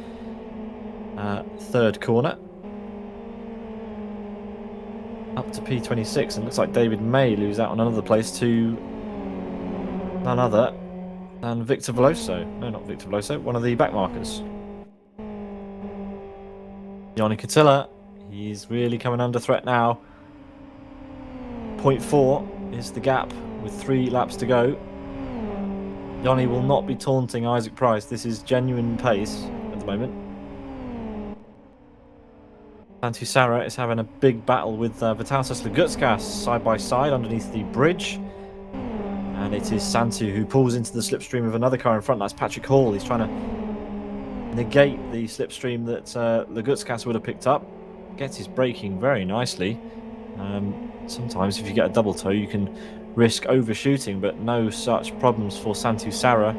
3rd corner. Up to P26, and looks like David may lose out on another place to none other than Victor Veloso. No, not Victor Veloso, one of the backmarkers. Yoni Catilla, he's really coming under threat now. 0.4 is the gap with 3 laps to go. Yoni will not be taunting Isaac Price. This is genuine pace at the moment. Santu Sara is having a big battle with Vitalsas Lagutskas side by side underneath the bridge. And it is Santu who pulls into the slipstream of another car in front. That's Patrick Hall. He's trying to negate the slipstream that Lagutskas would have picked up. Gets his braking very nicely. Sometimes if you get a double toe you can risk overshooting, but no such problems for Santu Sara.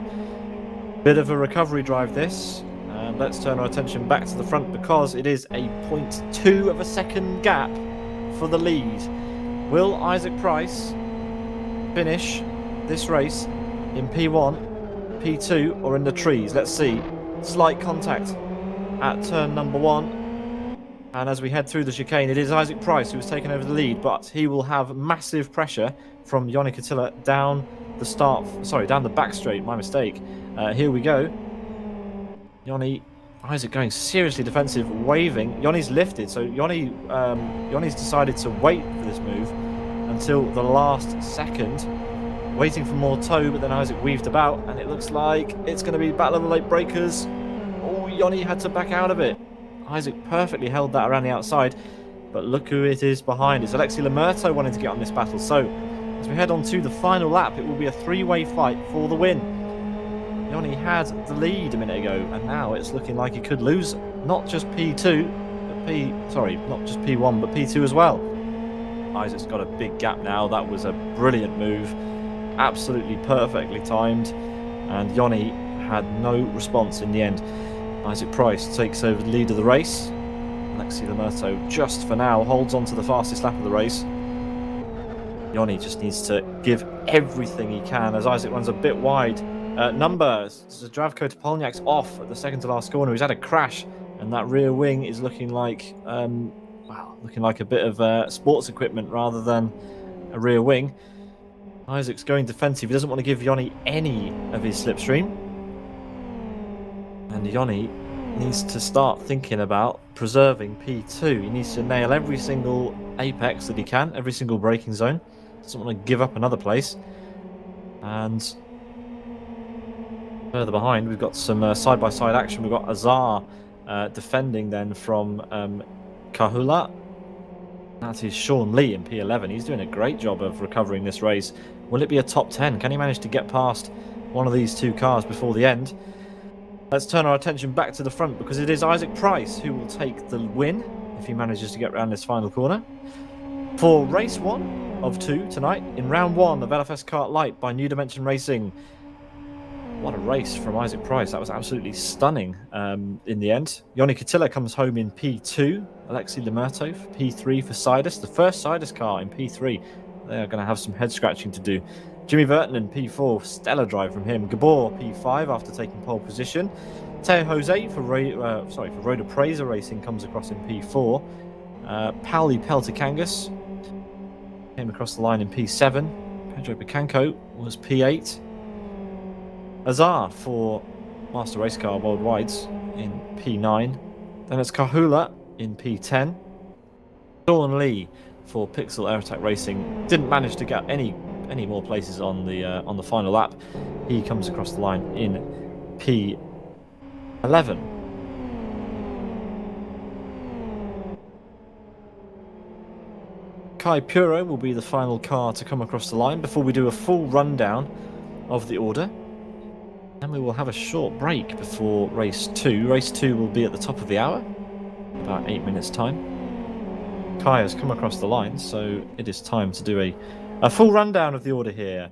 Bit of a recovery drive this, and let's turn our attention back to the front because it is a 0.2 of a second gap for the lead. Will Isaac Price finish this race in P1, P2 or in the trees? Let's see. Slight contact at turn number 1, and as we head through the chicane it is Isaac Price who has taken over the lead, but he will have massive pressure from Yoni Catilla down the back straight. My mistake. Here we go. Isaac going seriously defensive, waving. Yoni's lifted, so Yoni's decided to wait for this move until the last second, waiting for more toe, but then Isaac weaved about, and it looks like it's going to be battle of the late breakers. Oh, Yoni had to back out of it. Isaac perfectly held that around the outside, but look who it is behind. It's Alexi Lamerto wanting to get on this battle. So as we head on to the final lap, it will be a 3-way fight for the win. Yoni had the lead a minute ago, and now it's looking like he could lose not just P2, but Sorry, not just P1, but P2 as well. Isaac's got a big gap now. That was a brilliant move. Absolutely perfectly timed. And Yoni had no response in the end. Isaac Price takes over the lead of the race. Alexi Lamerto, just for now, holds on to the fastest lap of the race. Yoni just needs to give everything he can as Isaac runs a bit wide. Numbers, Zdravko Topolniak's off at the second to last corner. He's had a crash, and that rear wing is looking like looking like a bit of sports equipment rather than a rear wing. Isaac's going defensive. He doesn't want to give Yoni any of his slipstream. And Yoni needs to start thinking about preserving P2. He needs to nail every single apex that he can, every single braking zone. Doesn't want to give up another place. And further behind, we've got some side-by-side action. We've got Azar defending then from Kahula. That is Sean Lee in P11. He's doing a great job of recovering this race. Will it be a top 10? Can he manage to get past one of these two cars before the end? Let's turn our attention back to the front because it is Isaac Price who will take the win if he manages to get around this final corner. For race 1 of 2 tonight, in round 1 of LFSCART Light by New Dimension Racing. What a race from Isaac Price. That was absolutely stunning in the end. Yoni Katila comes home in P2. Alexi Lamerto for P3 for Sidus. The first Sidus car in P3. They are going to have some head scratching to do. Jimmy Verton in P4. Stellar drive from him. Gabor P5 after taking pole position. Teo Jose for Road Appraiser Racing comes across in P4. Pauli Peltikangas came across the line in P7. Pedro Picanco was P8. Azar for Master Race Car Worldwides in P9. Then it's Kahula in P10. Sean Lee for Pixel Air Attack Racing didn't manage to get any more places on the final lap. He comes across the line in P11. Kai Puro will be the final car to come across the line before we do a full rundown of the order. And we will have a short break before race 2. Race 2 will be at the top of the hour, about 8 minutes' time. Kai has come across the line, so it is time to do a full rundown of the order here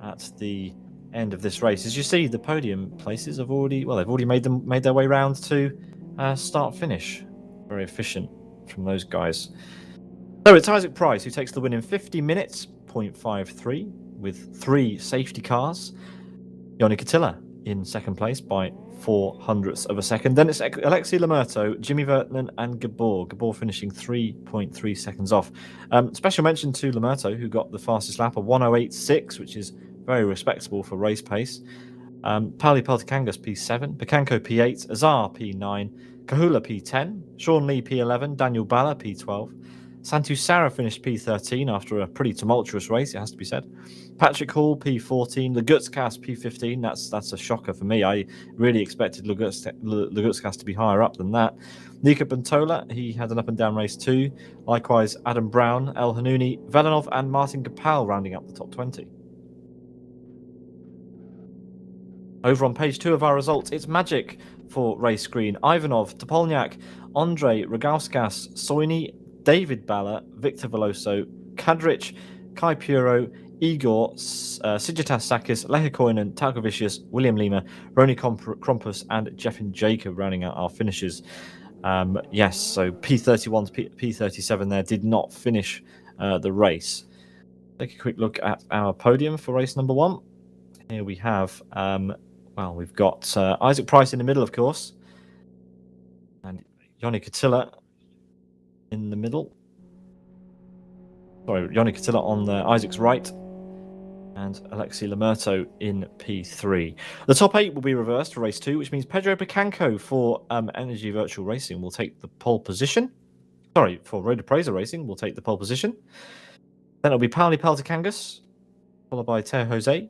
at the end of this race. As you see, the podium places have already made their way round to start finish. Very efficient from those guys. So it's Isaac Price who takes the win in 50 minutes, 0.53, with 3 safety cars. Yoni Katila in second place by 0.04 of a second. Then it's Alexi Lamerto, Jimmy Vertman, and Gabor. Gabor finishing 3.3 seconds off. Special mention to Lamerto, who got the fastest lap, a 1:08.6, which is very respectable for race pace. Pauli Peltikangas P7, Picanco P8, Azar P9, Kahula P10, Sean Lee P11, Daniel Balla P12. Santu Sarah finished P13 after a pretty tumultuous race, it has to be said. Patrick Hall P14, Lagutskas P15. That's a shocker for me. I really expected Lagutskas to be higher up than that. Nika Bentola, he had an up and down race too. Likewise, Adam Brown, El Hanouni, Velanov, and Martin Kapal rounding up the top 20. Over on page 2 of our results, it's magic for race green. Ivanov, Topolniak, Andre Rogauskas, Soini, David Balla, Victor Veloso, Kadrich, Kai Puro, Igor, Sigitas Sakis, Lehikoinen, Talkovicius, William Lima, Roni Krompus, and Jeffin Jacob rounding out our finishes. Yes, so P31 to P37 there did not finish the race. Take a quick look at our podium for race number 1. Here we have, we've got Isaac Price in the middle, of course, and Yoni Katila in the middle. Sorry, Yoni Katila on Isaac's right, and Alexi Lamerto in P3. The top 8 will be reversed for race 2, which means Pedro Picanco for Energy Virtual Racing will take the pole position. Sorry, for Road Appraiser Racing will take the pole position. Then it'll be Pauli Peltikangas, followed by Teo Jose,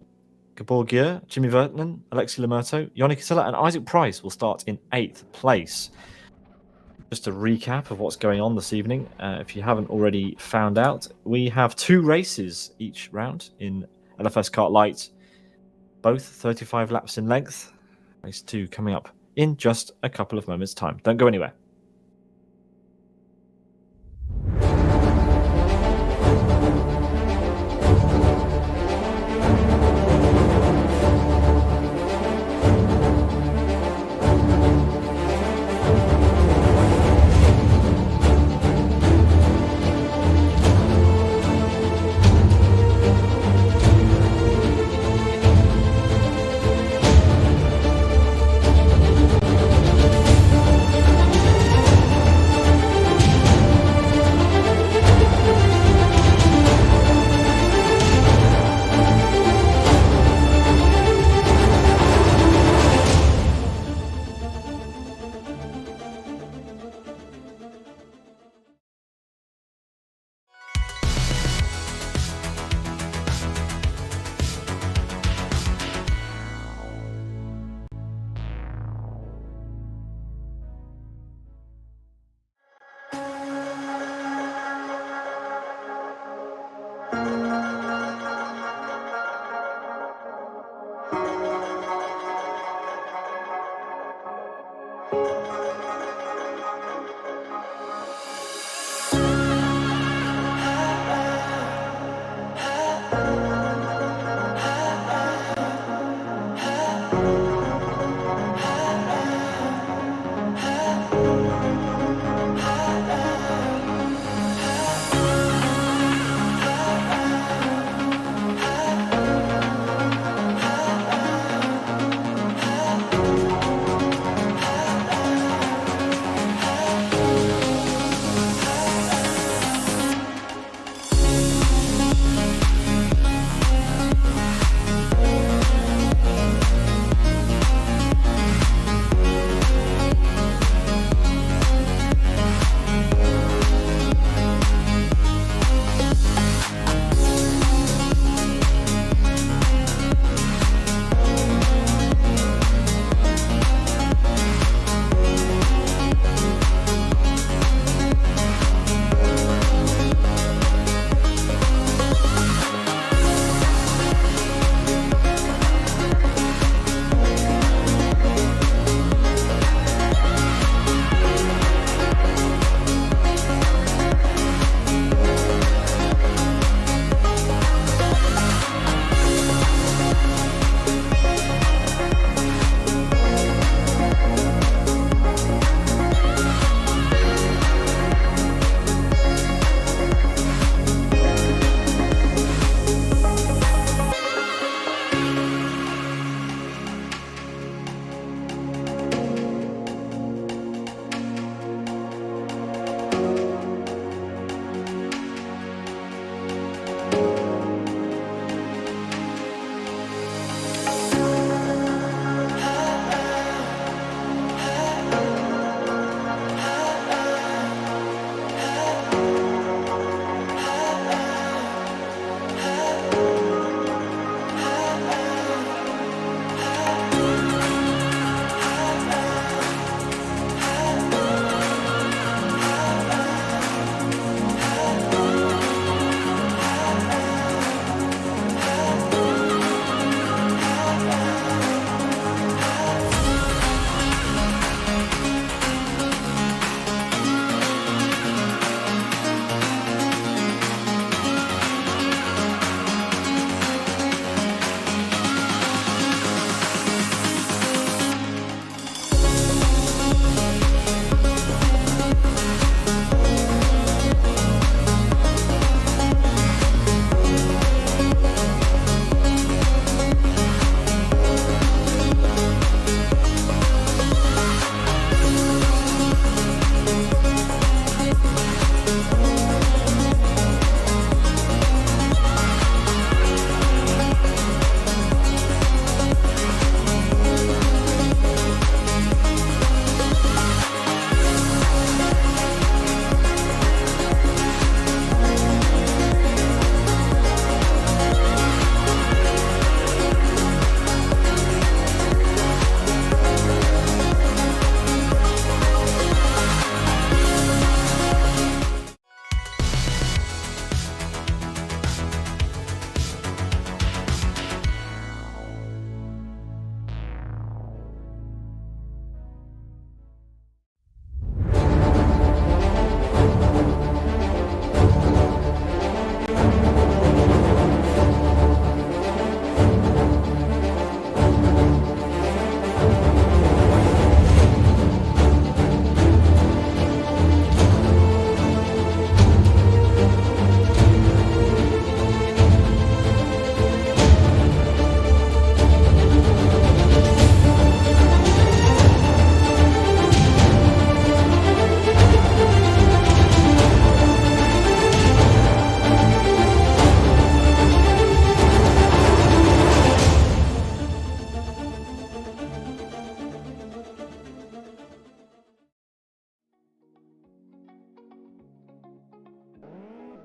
Gabor Gier, Jimmy Vertman, Alexi Lamerto, Yoni Katila, and Isaac Price will start in 8th place. Just a recap of what's going on this evening. If you haven't already found out, we have 2 races each round in LFSCART Light, both 35 laps in length. Race 2 coming up in just a couple of moments' time. Don't go anywhere.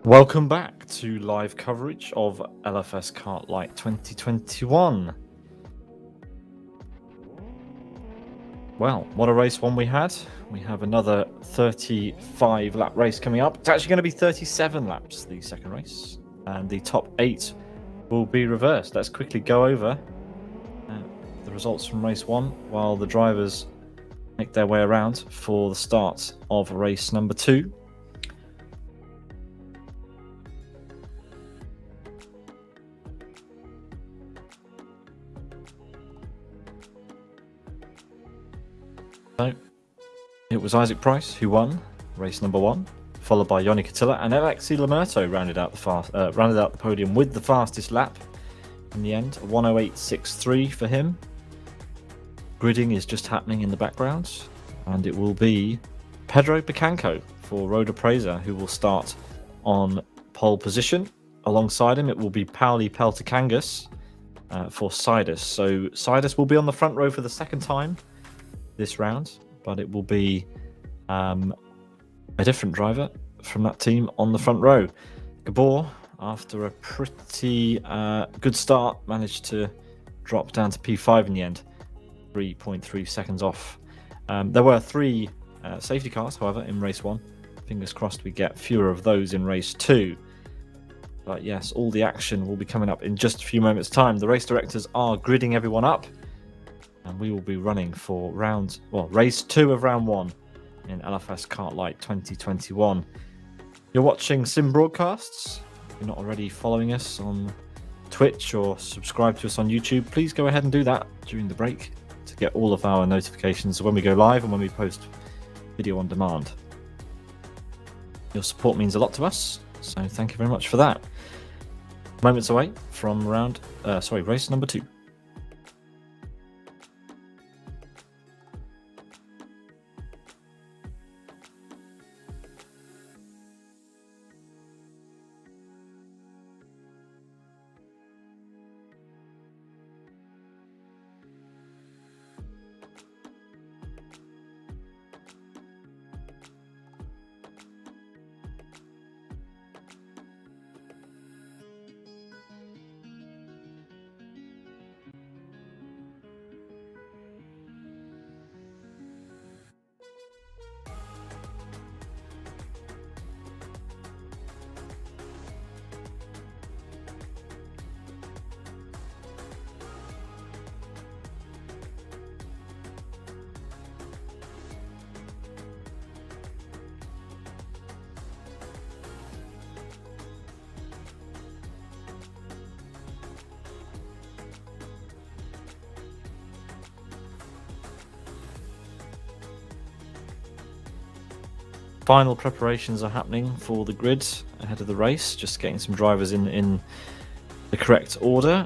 Welcome back to live coverage of LFSCART Light 2021. Well, what a race one we had. We have another 35 lap race coming up. It's actually going to be 37 laps, the second race, and the top 8 will be reversed. Let's quickly go over the results from race 1 while the drivers make their way around for the start of race number 2. So, it was Isaac Price who won race number 1, followed by Yoni Catilla, and Alexi Lamerto rounded out the podium with the fastest lap. In the end, 1:08.63 for him. Gridding is just happening in the background, and it will be Pedro Picanco for Road Appraiser who will start on pole position. Alongside him, it will be Pauli Peltakangas for Sidus. So Sidus will be on the front row for the second time this round, but it will be a different driver from that team on the front row. Gabor, after a pretty good start, managed to drop down to P5 in the end, 3.3 seconds off. There were 3 safety cars, however, in race 1. Fingers crossed we get fewer of those in race 2. But yes, all the action will be coming up in just a few moments' time. The race directors are gridding everyone up, and we will be running for race 2 of round 1 in LFSCART Light 2021. You're watching Sim Broadcasts. If you're not already following us on Twitch or subscribe to us on YouTube, please go ahead and do that during the break to get all of our notifications when we go live and when we post video on demand. Your support means a lot to us, so thank you very much for that. Moments away from race number 2. Final preparations are happening for the grid ahead of the race, just getting some drivers in the correct order.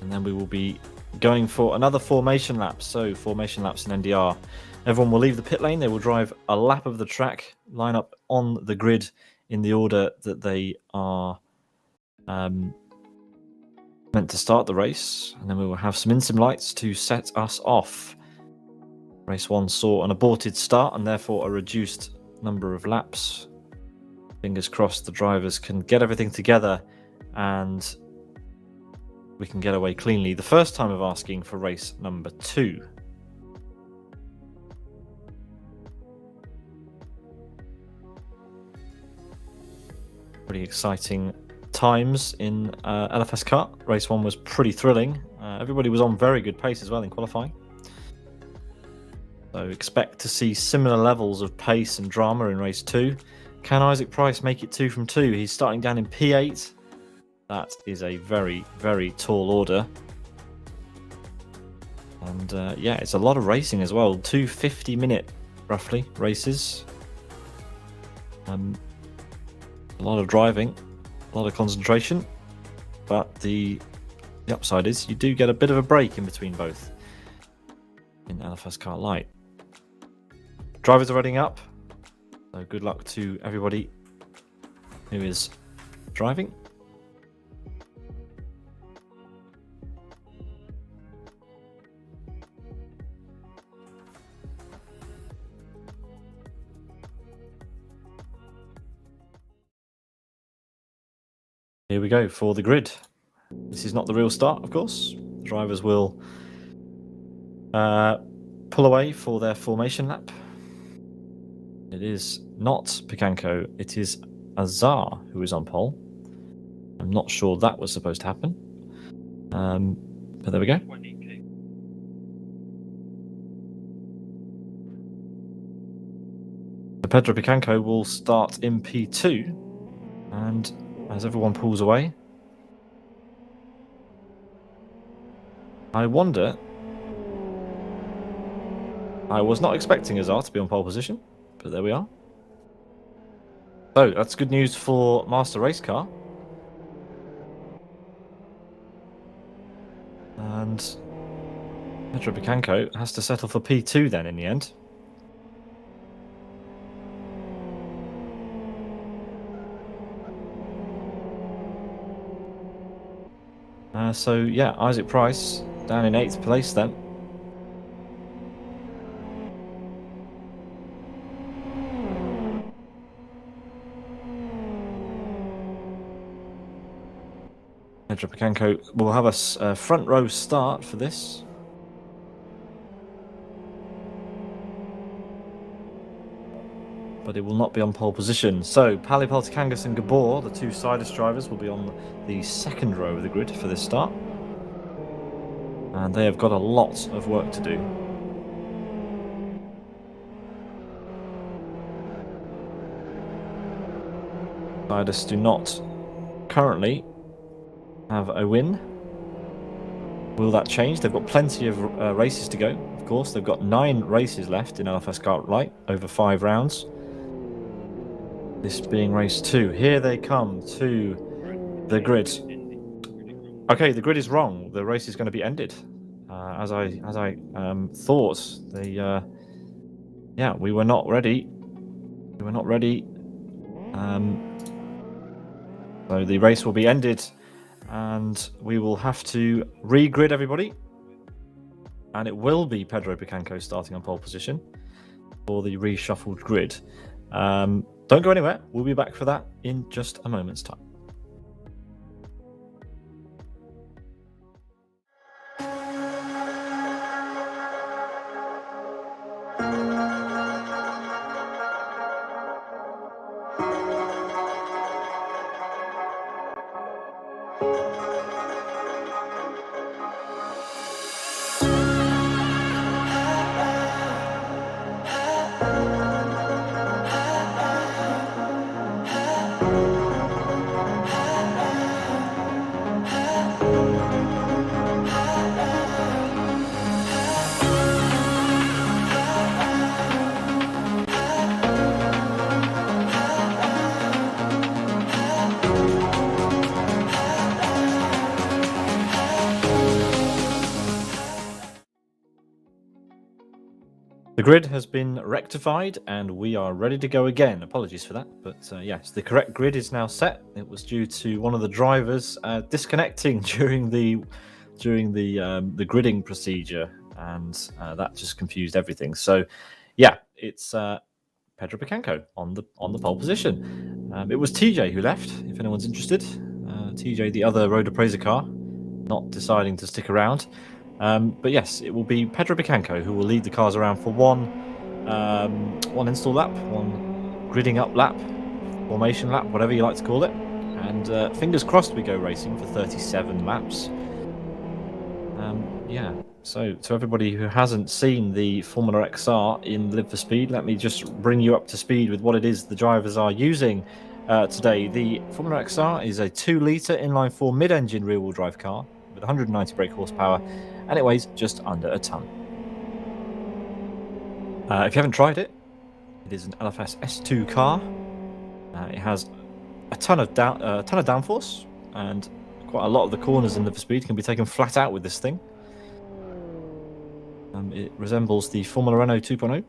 And then we will be going for another formation lap. So formation laps in NDR. Everyone will leave the pit lane. They will drive a lap of the track, line up on the grid in the order that they are meant to start the race. And then we will have some in-sim lights to set us off. Race 1 saw an aborted start and therefore a reduced number of laps. Fingers crossed the drivers can get everything together and we can get away cleanly. The first time of asking for race number 2. Pretty exciting times in LFSCART. Race 1 was pretty thrilling. Everybody was on very good pace as well in qualifying. So expect to see similar levels of pace and drama in race 2. Can Isaac Price make it 2 from 2? He's starting down in P8. That is a very, very tall order. And yeah, it's a lot of racing as well. 2 50-minute, roughly, races. A lot of driving, a lot of concentration. But the upside is you do get a bit of a break in between both in LFSCART Light. Drivers are running up, so good luck to everybody who is driving. Here we go for the grid. This is not the real start, of course. Drivers will pull away for their formation lap. It is not Picanco, it is Azar who is on pole. I'm not sure that was supposed to happen. But there we go. Pedro Picanco will start in P2, and as everyone pulls away, I wonder. I was not expecting Azar to be on pole position, but there we are. So that's good news for Master Race Car. And Pedro Picanco has to settle for P2 then in the end. So yeah, Isaac Price down in 8th place then. Pedro Picanco will have a front row start for this. But it will not be on pole position. So Pali Poltikangas and Gabor, the two Sidus drivers, will be on the second row of the grid for this start. And they have got a lot of work to do. Sidus do not currently have a win. Will that change? They've got plenty of races to go. Of course, they've got 9 races left in LFSCART Light over 5 rounds. This being race 2. Here they come to the grid. Okay, the grid is wrong. The race is going to be ended. As I thought. Yeah, we were not ready. We were not ready. So the race will be ended, and we will have to re-grid everybody. And it will be Pedro Picanco starting on pole position for the reshuffled grid. Don't go anywhere. We'll be back for that in just a moment's time. The grid has been rectified and we are ready to go again. Apologies for that, but yes, the correct grid is now set. It was due to one of the drivers disconnecting during the gridding procedure, and that just confused everything. So, yeah, it's Pedro Picanco on the pole position. It was TJ who left, if anyone's interested. TJ, the other road appraiser car, not deciding to stick around. But yes, it will be Pedro Picanco who will lead the cars around for one install lap, one gridding up lap, formation lap, whatever you like to call it. And fingers crossed we go racing for 37 laps. Yeah, so to everybody who hasn't seen the Formula XR in Live for Speed, let me just bring you up to speed with what it is the drivers are using today. The Formula XR is a 2-litre inline-4 mid-engine rear-wheel drive car with 190 brake horsepower, and it weighs just under a ton. If you haven't tried it, it is an LFS S2 car. It has a ton of downforce, and quite a lot of the corners in Live for Speed can be taken flat out with this thing. It resembles the Formula Renault 2.0,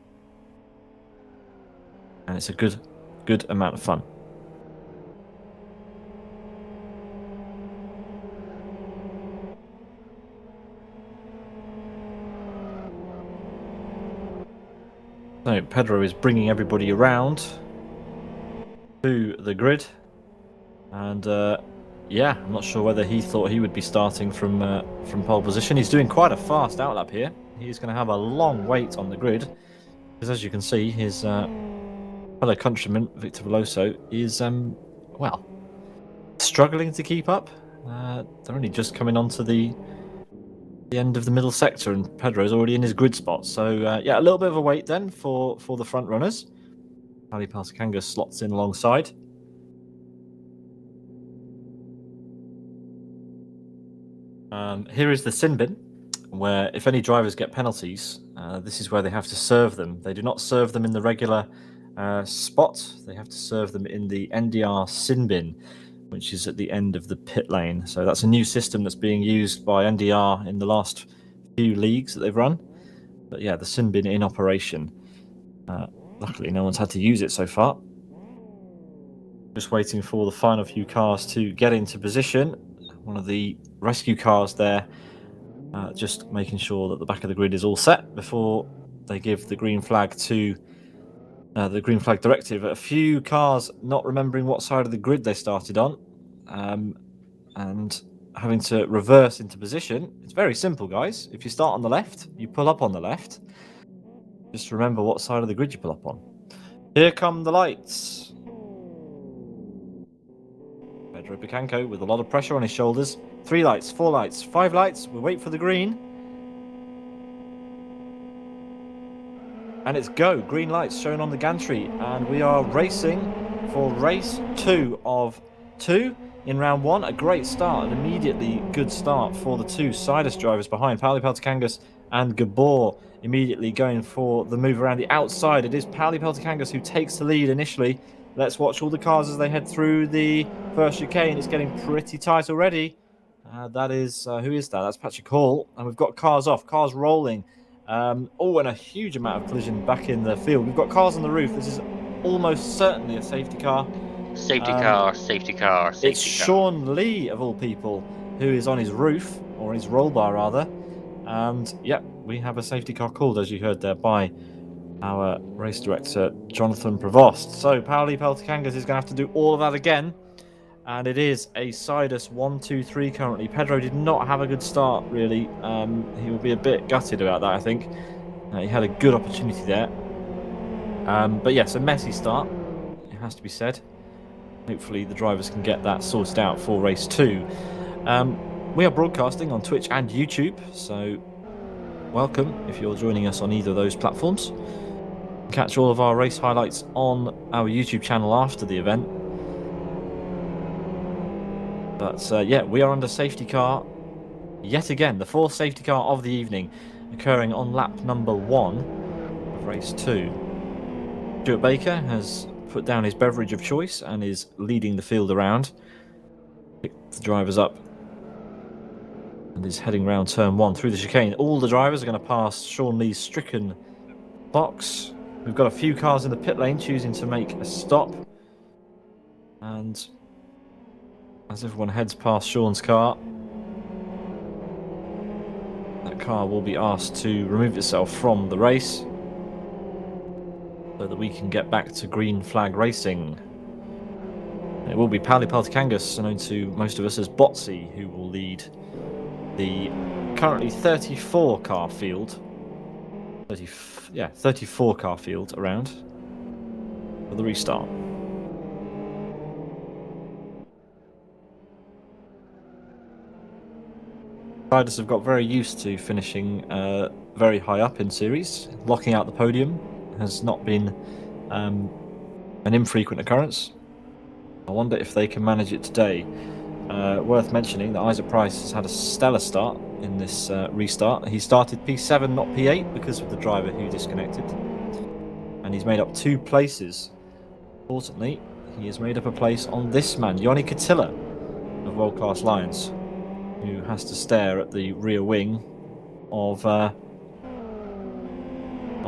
and it's a good amount of fun. So Pedro is bringing everybody around to the grid, and Yeah, I'm not sure whether he thought he would be starting from pole position. He's doing quite a fast outlap here. He's going to have a long wait on the grid because, as you can see, his fellow countryman Victor Veloso is well, struggling to keep up. They're only just coming onto the end of the middle sector, and Pedro's already in his grid spot. So yeah, a little bit of a wait then for the front runners. Ali Pascanga slots in alongside. Here is the sin bin, where if any drivers get penalties, this is where they have to serve them. They do not serve them in the regular spot. They have to serve them in the NDR sin bin, which is at the end of the pit lane. So that's a new system that's being used by NDR in the last few leagues that they've run. But yeah, the sin bin in operation. Luckily, no one's had to use it so far. Just waiting for the final few cars to get into position. One of the rescue cars there, just making sure that the back of the grid is all set before they give the green flag to the green flag directive. A few cars not remembering what side of the grid they started on, and having to reverse into position. It's very simple, guys. If you start on the left, you pull up on the left. Just remember what side of the grid you pull up on. Here come the lights. Pedro Picanco with a lot of pressure on his shoulders. 3 lights, 4 lights, 5 lights. We wait for the green. And it's go. Green lights shown on the gantry. And we are racing for race 2 of 2 in round 1. A great start, an immediately good start for the 2 Sidus drivers behind. Pauli Peltikangas and Gabor immediately going for the move around the outside. It is Pauli Peltikangas who takes the lead initially. Let's watch all the cars as they head through the first chicane. It's getting pretty tight already. That is, who is that? That's Patrick Hall. And we've got cars off, cars rolling. And a huge amount of collision back in the field. We've got cars on the roof. This is almost certainly a safety car. Safety car. It's Sean Lee, of all people, who is on his roof, or his roll bar rather. And yeah, we have a safety car called, as you heard there, by our race director, Jonathan Prevost. So Pauli Peltikangas is going to have to do all of that again. And it is a Sidus 1-2-3 currently. Pedro did not have a good start, really. He will be a bit gutted about that, I think. He had a good opportunity there. But yes, a messy start, it has to be said. Hopefully the drivers can get that sorted out for race 2. We are broadcasting on Twitch and YouTube, so welcome if you're joining us on either of those platforms. Catch all of our race highlights on our YouTube channel after the event. But yeah, we are under safety car yet again. The 4th safety car of the evening, occurring on lap number 1 of race 2. Stuart Baker has put down his beverage of choice and is leading the field around. Picked the drivers up and is heading round turn 1 through the chicane. All the drivers are going to pass Sean Lee's stricken box. We've got a few cars in the pit lane choosing to make a stop. And as everyone heads past Sean's car, that car will be asked to remove itself from the race so that we can get back to green flag racing. It will be Pauli Peltikangas, known to most of us as Botsy, who will lead the currently 34 car field. 34 car field around for the restart. Riders have got very used to finishing very high up in series. Locking out the podium has not been an infrequent occurrence. I wonder if they can manage it today. Worth mentioning that Isaac Price has had a stellar start in this restart. He started P7, not P8, because of the driver who disconnected. And he's made up 2 places. Importantly, he has made up a place on this man, Yoni Katilla of World Class Lions, who has to stare at the rear wing of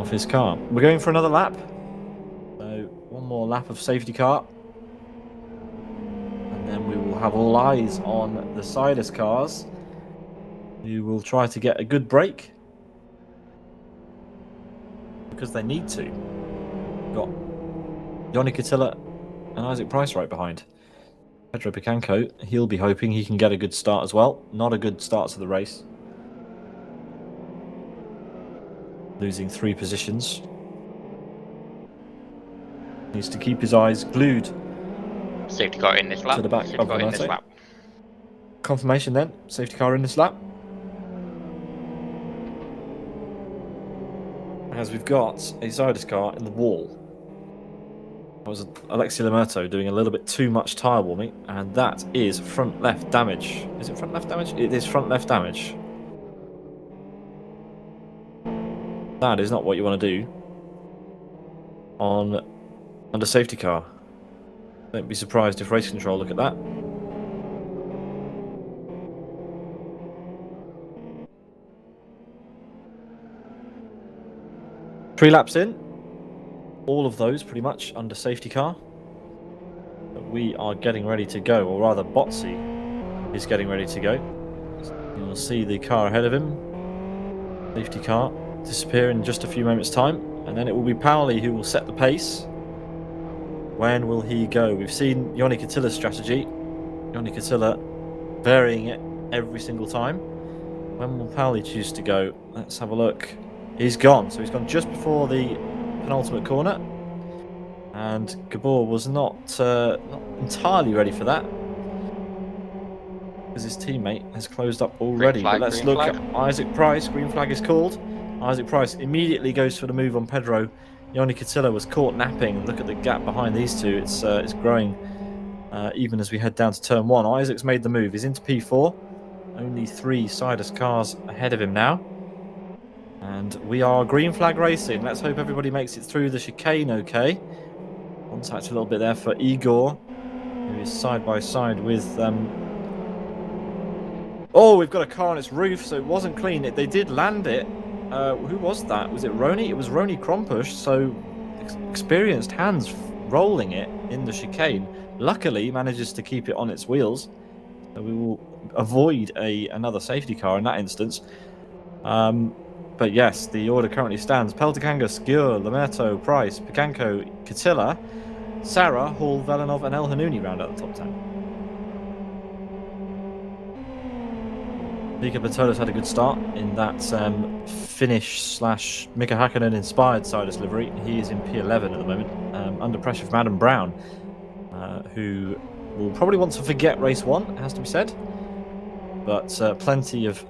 his car. We're going for another lap. So 1 more lap of safety car. And then we will have all eyes on the Sidus cars, who will try to get a good break. Because they need to. We've got Yoni Katilla and Isaac Price right behind. Pedro Picanco, he'll be hoping he can get a good start as well. Not a good start to the race. Losing 3 positions. Needs to keep his eyes glued. Safety car in this lap. To the back Safety of car the in this Mate. lap. Confirmation then. Safety car in this lap. As we've got a Zydus car in the wall. That was Alexi Lamerto doing a little bit too much tyre warming, and that is front left damage. Is it front left damage? It is front left damage. That is not what you want to do under safety car. Don't be surprised if race control look at that. Three laps in. All of those pretty much under safety car. But we are getting ready to go, or rather Botsy is getting ready to go. You'll see the car ahead of him. Safety car disappear in just a few moments time, and then it will be Pauli who will set the pace. When will he go? We've seen Joni Katilla's strategy. Joni Katilla varying it every single time. When will Pauli choose to go? Let's have a look. He's gone. So he's gone just before the penultimate corner. And Gabor was not entirely ready for that, because his teammate has closed up already. Flag, but let's look at Isaac Price. Green flag is called. Isaac Price immediately goes for the move on Pedro. Joni Katilla was caught napping. Look at the gap behind these two. It's growing even as we head down to turn 1. Isaac's made the move. He's into P4. Only 3 Sidus cars ahead of him now. And we are green flag racing. Let's hope everybody makes it through the chicane okay. Contact a little bit there for Igor, who is side by side with... Oh, we've got a car on its roof, so it wasn't clean. They did land it. Who was that? Was it Roni? It was Roni Krompush, so experienced hands rolling it in the chicane. Luckily, manages to keep it on its wheels. So we will avoid another safety car in that instance. But yes, the order currently stands. Peltikanga, Skjur, Lamerto, Price, Picanco, Katilla, Sarah, Hall, Velenov, and El Hanouni round out the top 10. Mika Bertola's had a good start in that Finnish / Mika Hakkinen inspired Sidus livery. He is in P11 at the moment, under pressure from Adam Brown, who will probably want to forget race 1, it has to be said. But plenty of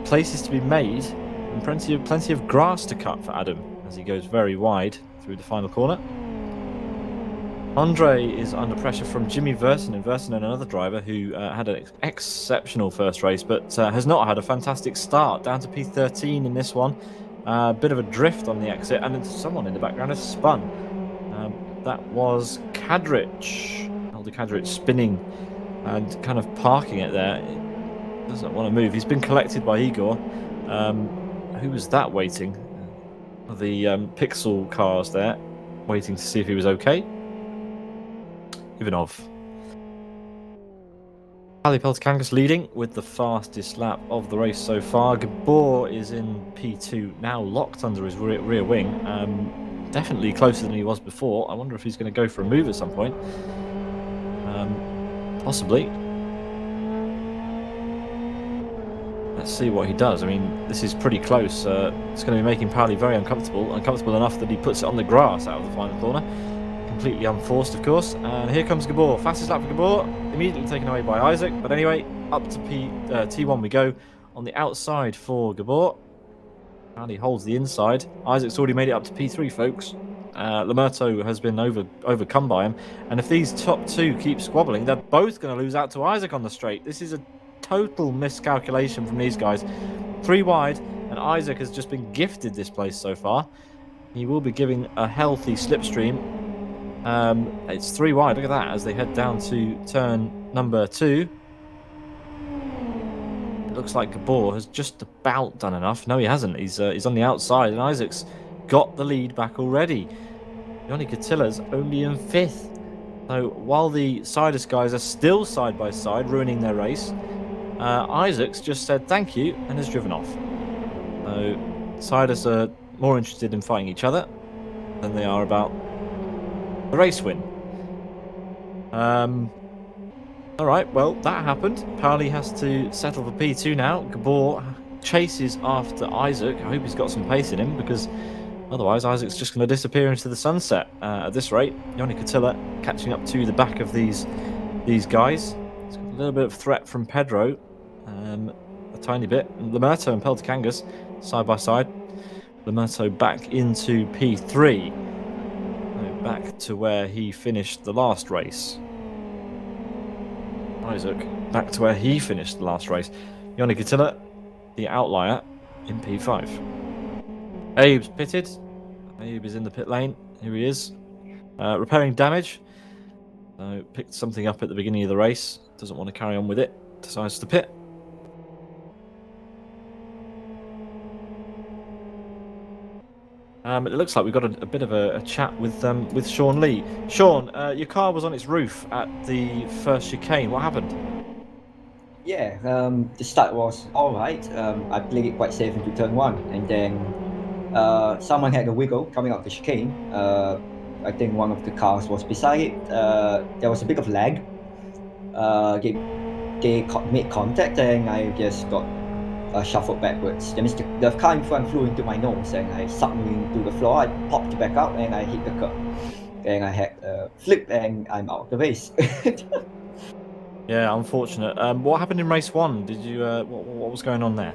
places to be made, and plenty of grass to cut for Adam as he goes very wide through the final corner. Andre is under pressure from Jimmy Versonen. Versonen, another driver who had an exceptional first race, but has not had a fantastic start. Down to P13 in this one. Bit of a drift on the exit, and someone in the background has spun. That was Kadrich. Alder Kadrich spinning and kind of parking it there. He doesn't want to move. He's been collected by Igor. Who was that waiting? The Pixel cars there, waiting to see if he was okay. Ivanov. Ali Peltikangas leading with the fastest lap of the race so far. Gabor is in P2, now locked under his rear wing. Definitely closer than he was before. I wonder if he's going to go for a move at some point. Possibly. Let's see what he does. I mean, this is pretty close. It's going to be making Pauli very uncomfortable enough that he puts it on the grass out of the final corner. Completely unforced, of course. And here comes Gabor. Fastest lap for Gabor. Immediately taken away by Isaac. But anyway, up to T1 we go. On the outside for Gabor. And he holds the inside. Isaac's already made it up to P3, folks. Lamerto has been overcome by him. And if these top 2 keep squabbling, they're both going to lose out to Isaac on the straight. This is a total miscalculation from these guys. 3 wide, and Isaac has just been gifted this place so far. He will be giving a healthy slipstream. It's 3 wide, look at that, as they head down to turn number 2. It looks like Gabor has just about done enough. No, he hasn't. He's on the outside, and Isaac's got the lead back already. Joni Katilla's only in 5th. So while the Sidus guys are still side by side, ruining their race, Isaac's just said thank you and has driven off. So Sidus are more interested in fighting each other than they are about the race win. All right, well, that happened. Pauli has to settle for P2 now. Gabor chases after Isaac. I hope he's got some pace in him, because otherwise Isaac's just going to disappear into the sunset at this rate. Yoni Katilla catching up to the back of these guys. It's got a little bit of threat from Pedro, a tiny bit. Lamerto and Peltikangas side by side. Lamerto back into P3. Back to where he finished the last race. Isaac back to where he finished the last race. Yoni Katilla, the outlier, in P5. Abe's pitted. Abe is in the pit lane. Here he is. Repairing damage. So picked something up at the beginning of the race. Doesn't want to carry on with it. Decides to pit. It looks like we've got a bit of a chat with Sean Lee. Sean, your car was on its roof at the first chicane. What happened? Yeah, the start was all right. I played it quite safe into turn one, and then someone had a wiggle coming out the chicane. I think one of the cars was beside it. There was a bit of lag. They made contact, and I just got shuffled backwards. That means the car in front flew into my nose, and I sucked me into the floor. I popped back out, and I hit the curb. And I had a flip, and I'm out of the race. Yeah, unfortunate. What happened in race one? Did you what was going on there?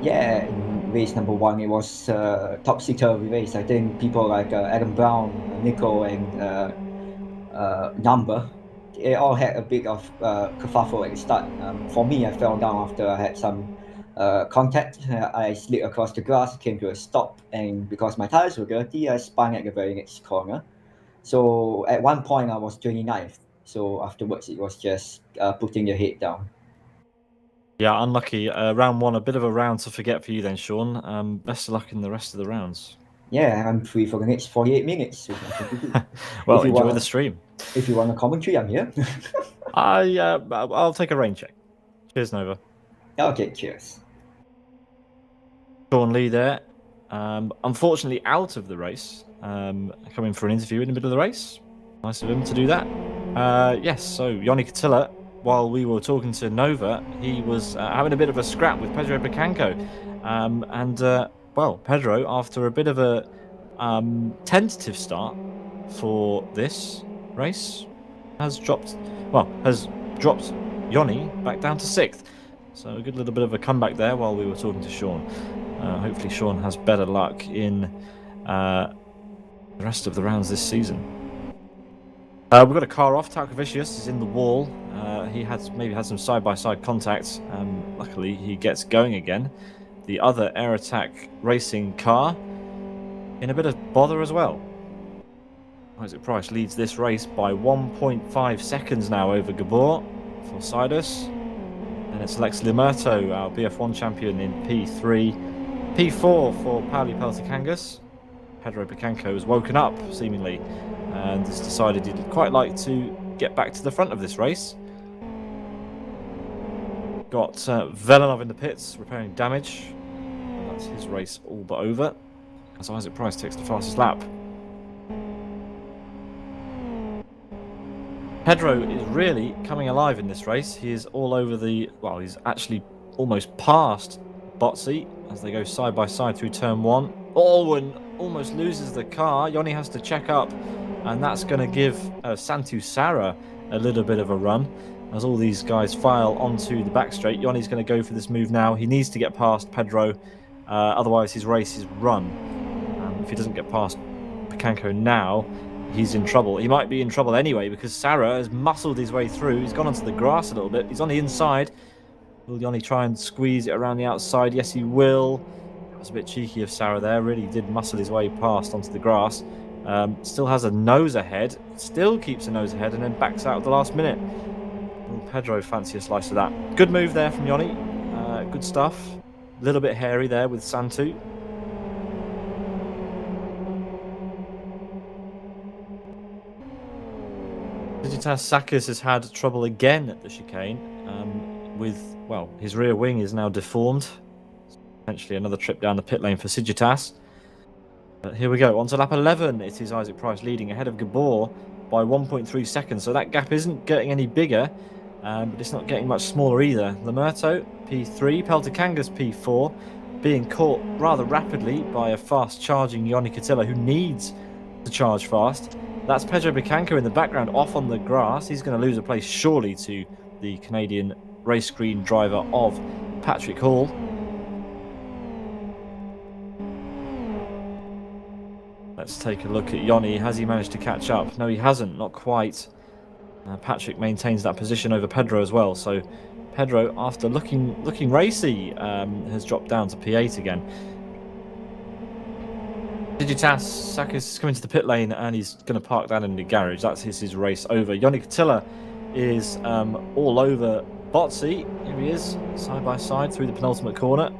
Yeah, in race number one, it was topsy-turvy race. I think people like Adam Brown, Nico, and Number, they all had a bit of kerfuffle at the start. For me, I fell down after I had some contact. I slid across the grass, came to a stop, and because my tires were dirty, I spun at the very next corner. So at one point, I was 29th. So afterwards, it was just putting your head down. Yeah, unlucky. Round one, a bit of a round to forget for you then, Sean. Best of luck in the rest of the rounds. Yeah, I'm free for the next 48 minutes. Well, enjoy the stream. If you want a commentary, I'm here. I'll take a rain check. Cheers, Nova. Okay, cheers. Sean Lee there. Unfortunately, out of the race. Coming for an interview in the middle of the race. Nice of him to do that. Yes, so Yoni Katilla, while we were talking to Nova, he was having a bit of a scrap with Pedro Picanco. Well, Pedro, after a bit of a tentative start for this race, has dropped Yoni back down to 6th. So a good little bit of a comeback there while we were talking to Sean. Hopefully Sean has better luck in the rest of the rounds this season. We've got a car off. Tarkovicius is in the wall. He maybe had some side-by-side contact. Luckily, he gets going again. The other Air Attack racing car in a bit of bother as well. Isaac Price leads this race by 1.5 seconds now over Gabor for Sidus. And it's Lex Limerto, our BF1 champion, in P3. P4 for Pauli Peltikangas. Pedro Picanco has woken up, seemingly, and has decided he'd quite like to get back to the front of this race. Got Velenov in the pits, repairing damage. And that's his race all but over, as Isaac Price takes the fastest lap. Pedro is really coming alive in this race. He is all over he's actually almost past Botsy as they go side by side through turn one. Alwyn almost loses the car. Yoni has to check up, and that's going to give Santu Sara a little bit of a run as all these guys file onto the back straight. Yoni's going to go for this move now. He needs to get past Pedro, otherwise his race is run. If he doesn't get past Picanco now, he's in trouble. He might be in trouble anyway because Sara has muscled his way through. He's gone onto the grass a little bit. He's on the inside. Will Yoni try and squeeze it around the outside? Yes, he will. That was a bit cheeky of Sara there. Really did muscle his way past onto the grass. Still has a nose ahead. Still keeps a nose ahead and then backs out at the last minute. Will Pedro fancy a slice of that? Good move there from Yoni. Good stuff. A little bit hairy there with Santu. Digitas Sakis has had trouble again at the chicane with, his rear wing is now deformed. Potentially another trip down the pit lane for Sigitas. But here we go, on to lap 11. It is Isaac Price leading ahead of Gabor. by 1.3 seconds. So that gap isn't getting any bigger, but it's not getting much smaller either. Lamurto, P3, Peltikangas, P4, being caught rather rapidly by a fast-charging Yoni Katila, who needs to charge fast. That's Pedro Bicanco in the background, off on the grass. He's going to lose a place surely to the Canadian race green driver of Patrick Hall. Let's take a look at Yoni. Has he managed to catch up? No, he hasn't. Not quite. Patrick maintains that position over Pedro as well. So Pedro, after looking racy, has dropped down to P8 again. Digitas Sakis is coming to the pit lane and he's going to park down in the garage. That's his race over. Yoni Katila is all over Botsy. Here he is, side by side through the penultimate corner.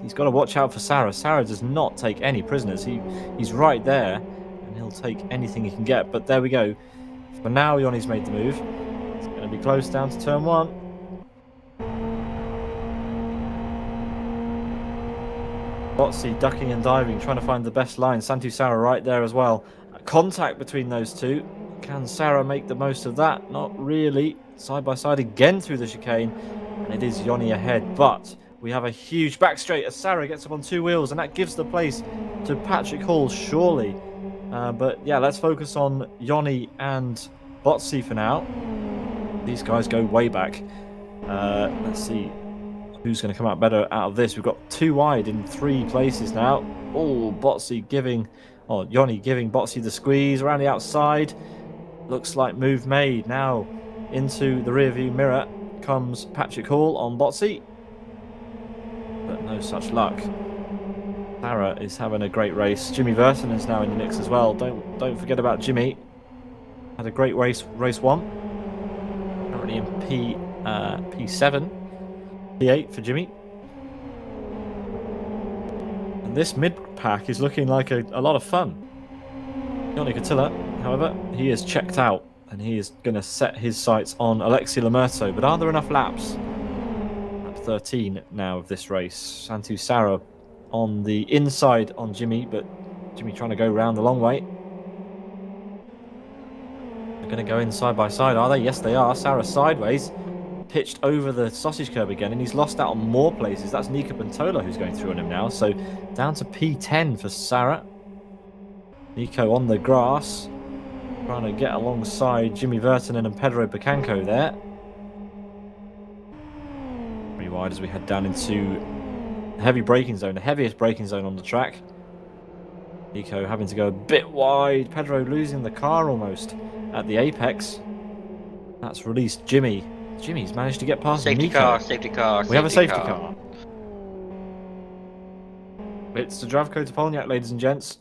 He's got to watch out for Sarah. Sarah does not take any prisoners. He's right there, and he'll take anything he can get. But there we go. For now, Yoni's made the move. It's going to be close down to turn 1. Botsy ducking and diving, trying to find the best line. Santu Sarah right there as well. Contact between those two. Can Sarah make the most of that? Not really. Side by side again through the chicane, and it is Yoni ahead. But we have a huge back straight as Sarah gets up on 2 wheels, and that gives the place to Patrick Hall, surely. But yeah, let's focus on Yoni and Botsy for now. These guys go way back. Let's see who's going to come out better out of this. We've got 2 wide in 3 places now. Oh, Yoni giving Botsy the squeeze around the outside. Looks like move made. Now into the rear view mirror comes Patrick Hall on Botsy. But no such luck. Sarah is having a great race. Jimmy Verton is now in the mix as well. Don't forget about Jimmy. Had a great race 1. Currently in P7. P8 for Jimmy. And this mid-pack is looking like a lot of fun. Yoni Katila, however, he is checked out. And he is going to set his sights on Alexi Lamurto. But are there enough laps? 13 now of this race. Santu Sarah on the inside on Jimmy, but Jimmy trying to go round the long way. They're going to go in side by side, are they? Yes, they are. Sarah sideways, pitched over the sausage curb again, and he's lost out on more places. That's Nika Pantola who's going through on him now. So down to P10 for Sarah. Nico on the grass, trying to get alongside Jimmy Vertonen and Pedro Bicanco there. Wide as we head down into the heavy braking zone, the heaviest braking zone on the track. Nico having to go a bit wide. Pedro losing the car almost at the apex. That's released Jimmy. Jimmy's managed to get past Nico. Safety car. We have a safety car. It's the Zdravko Topolniak, ladies and gents.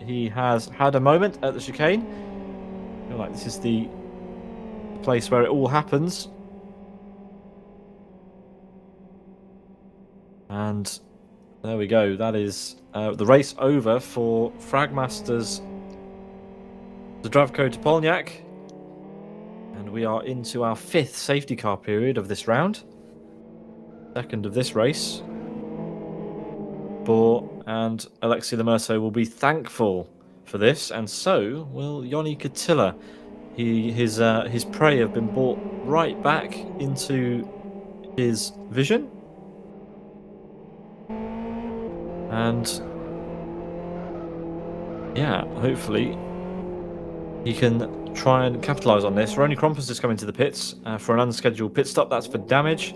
He has had a moment at the chicane. I feel like this is the place where it all happens. And there we go. That is the race over for Fragmasters Zdravko Topolniak. And we are into our 5th safety car period of this round. 2nd of this race. Bohr and Alexi Lamurto will be thankful for this, and so will Yoni Katila. His prey have been brought right back into his vision. And yeah, hopefully he can try and capitalise on this. Ronnie Krompus is coming to the pits for an unscheduled pit stop. That's for damage.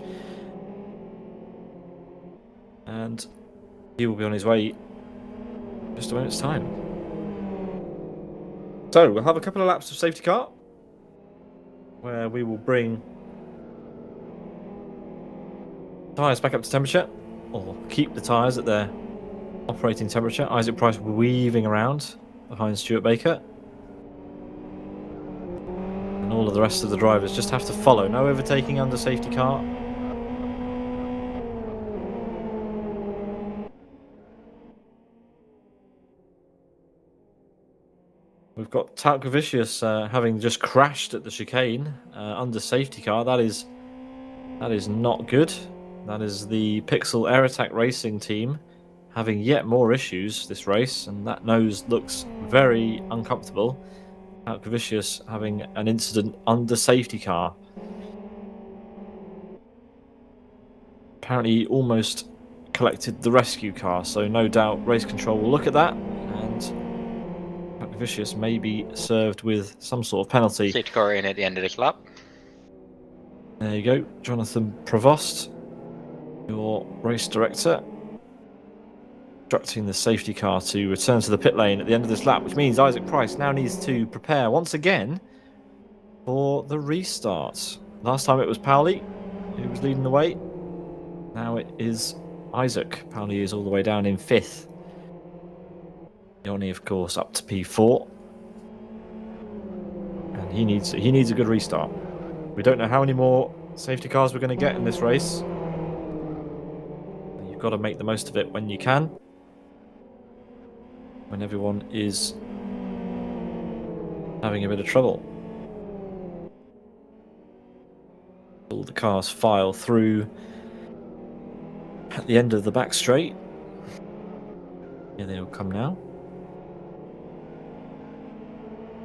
And he will be on his way in just a moment's time. So we'll have a couple of laps of safety car where we will bring tyres back up to temperature, or keep the tyres at their operating temperature. Isaac Price weaving around behind Stuart Baker. And all of the rest of the drivers just have to follow. No overtaking under safety car. We've got Talkovicius having just crashed at the chicane under safety car. That is not good. That is the Pixel Air Attack Racing team having yet more issues this race, and that nose looks very uncomfortable. Alcavicius having an incident under safety car. Apparently he almost collected the rescue car, so no doubt race control will look at that, and Alcavicius may be served with some sort of penalty. Safety car in at the end of this lap. There you go, Jonathan Provost, your race director, instructing the safety car to return to the pit lane at the end of this lap, which means Isaac Price now needs to prepare once again for the restart. Last time it was Pauli who was leading the way. Now it is Isaac. Pauli is all the way down in 5th. Yoni, of course, up to P4. And he needs a good restart. We don't know how many more safety cars we're going to get in this race. You've got to make the most of it when you can. When everyone is having a bit of trouble. All the cars file through at the end of the back straight. Here they will come now.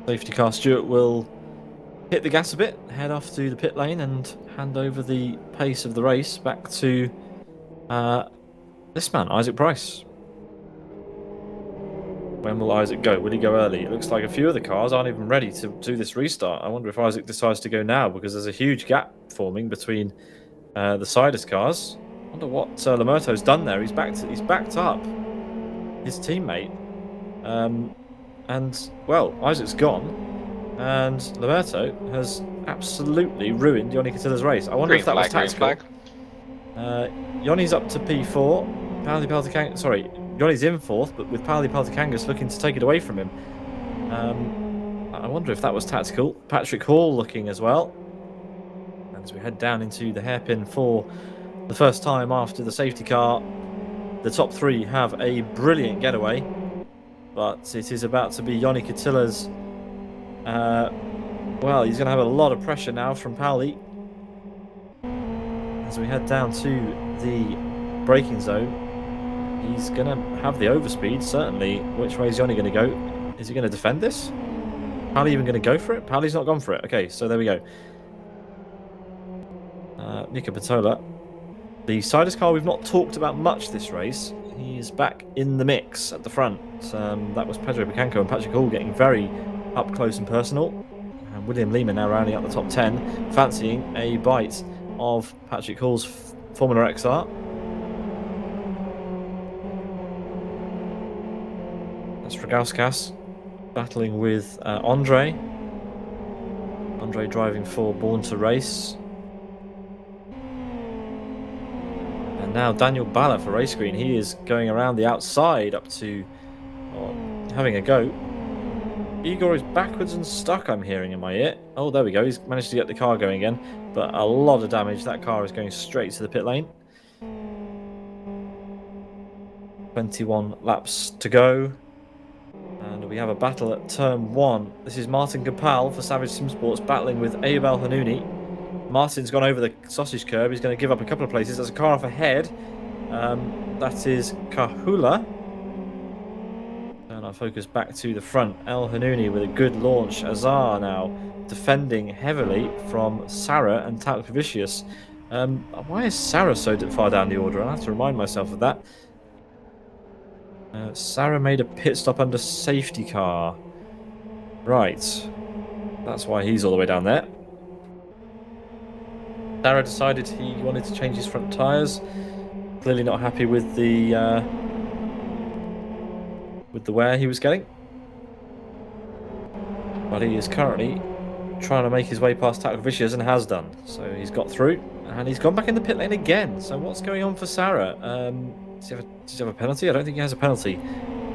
Safety car Stuart will hit the gas a bit, head off to the pit lane and hand over the pace of the race back to this man, Isaac Price. When will Isaac go? Will he go early? It looks like a few of the cars aren't even ready to do this restart. I wonder if Isaac decides to go now, because there's a huge gap forming between the Sidus cars. I wonder what Lamurto's done there. He's backed up his teammate. And, well, Isaac's gone. And Lamurto has absolutely ruined Yoni Catilla's race. I wonder if that was tactical. Yoni's up to P4. Pauli Peltikangas, sorry, Yoni's in 4th, but with Pauli Peltikangas looking to take it away from him. I wonder if that was tactical. Patrick Hall looking as well. And as we head down into the hairpin for the first time after the safety car, the top 3 have a brilliant getaway. But it is about to be Yoni Catilla's. Well, he's going to have a lot of pressure now from Pauli. As we head down to the braking zone, he's going to have the overspeed, certainly. Which way is Yoni going to go? Is he going to defend this? Pauli even going to go for it? Pauli's not gone for it. Okay, so there we go. Nico Patola. The Sidus car we've not talked about much this race. He's back in the mix at the front. That was Pedro Picanco and Patrick Hall getting very up close and personal. And William Lehman now rounding up the top 10, fancying a bite of Patrick Hall's Formula XR. That's Ragauskas battling with Andre. Andre driving for Born to Race. And now Daniel Balla for Race Green. He is going around the outside up to having a go. Igor is backwards and stuck, I'm hearing in my ear. Oh, there we go. He's managed to get the car going again. But a lot of damage. That car is going straight to the pit lane. 21 laps to go. And we have a battle at turn 1. This is Martin Kapal for Savage Sim Sports battling with Ayub El Hanouni. Martin's gone over the sausage curb. He's going to give up a couple of places. There's a car off ahead. That is Kahula. And I'll focus back to the front. El Hanouni with a good launch. Azar now defending heavily from Sarah and Talcavicius. Why is Sarah so far down the order? I have to remind myself of that. Sarah made a pit stop under safety car. Right. That's why he's all the way down there. Sarah decided he wanted to change his front tyres. Clearly not happy with the wear he was getting. But he is currently trying to make his way past Talcavicius and has done. So he's got through and he's gone back in the pit lane again. So what's going on for Sarah? Does he have a penalty? I don't think he has a penalty.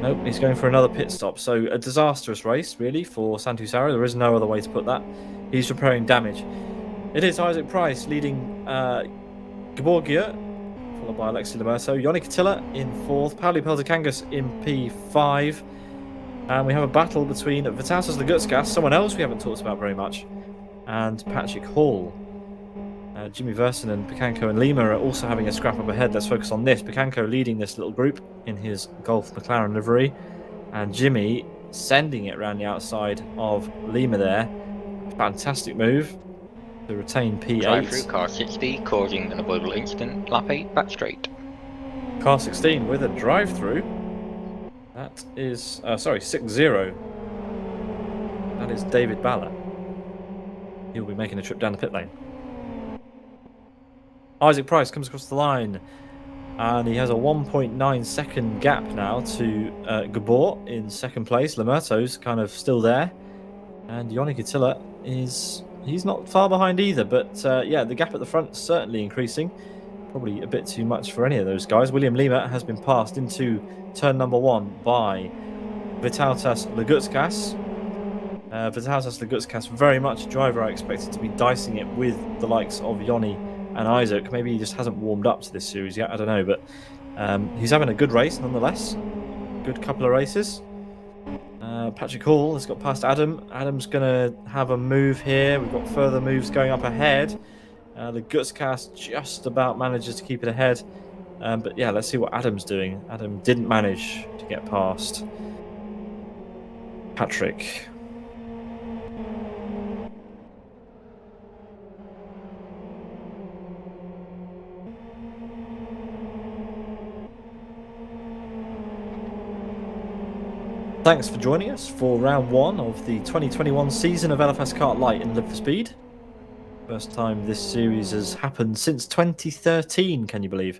Nope, he's going for another pit stop. So a disastrous race, really, for Santu Sarah. There is no other way to put that. He's repairing damage. It is Isaac Price leading Geborgia, followed by Alexi Lamurto. Yoni Catilla in 4th. Pauli Peltikangas in P5. And we have a battle between Vitasis Lagutskas, someone else we haven't talked about very much, and Patrick Hall. Jimmy Verson and Picanco and Lima are also having a scrap up ahead. Let's focus on this. Picanco leading this little group in his Golf McLaren livery. And Jimmy sending it around the outside of Lima there. Fantastic move to retain P8. Drive through car 60, causing an avoidable incident. Lap 8, back straight. Car 16 with a drive-through. That is, 6-0. That is David Ballard. He'll be making a trip down the pit lane. Isaac Price comes across the line, and he has a 1.9 second gap now to Gabor in second place. Lamurto's kind of still there, and Yannick Attila he's not far behind either. But yeah, the gap at the front certainly increasing. Probably a bit too much for any of those guys. William Lima has been passed into turn number 1 by Vytautas Lagutskas. Vytautas Lagutskas, very much a driver I expected to be dicing it with the likes of Yoni and Isaac. Maybe he just hasn't warmed up to this series yet, I don't know. But he's having a good race nonetheless. Good couple of races. Patrick Hall has got past Adam. Adam's going to have a move here. We've got further moves going up ahead. The Gutscast just about manages to keep it ahead. But yeah, let's see what Adam's doing. Adam didn't manage to get past Patrick. Thanks for joining us for round 1 of the 2021 season of LFSCART Light in Live for Speed. First time this series has happened since 2013, can you believe?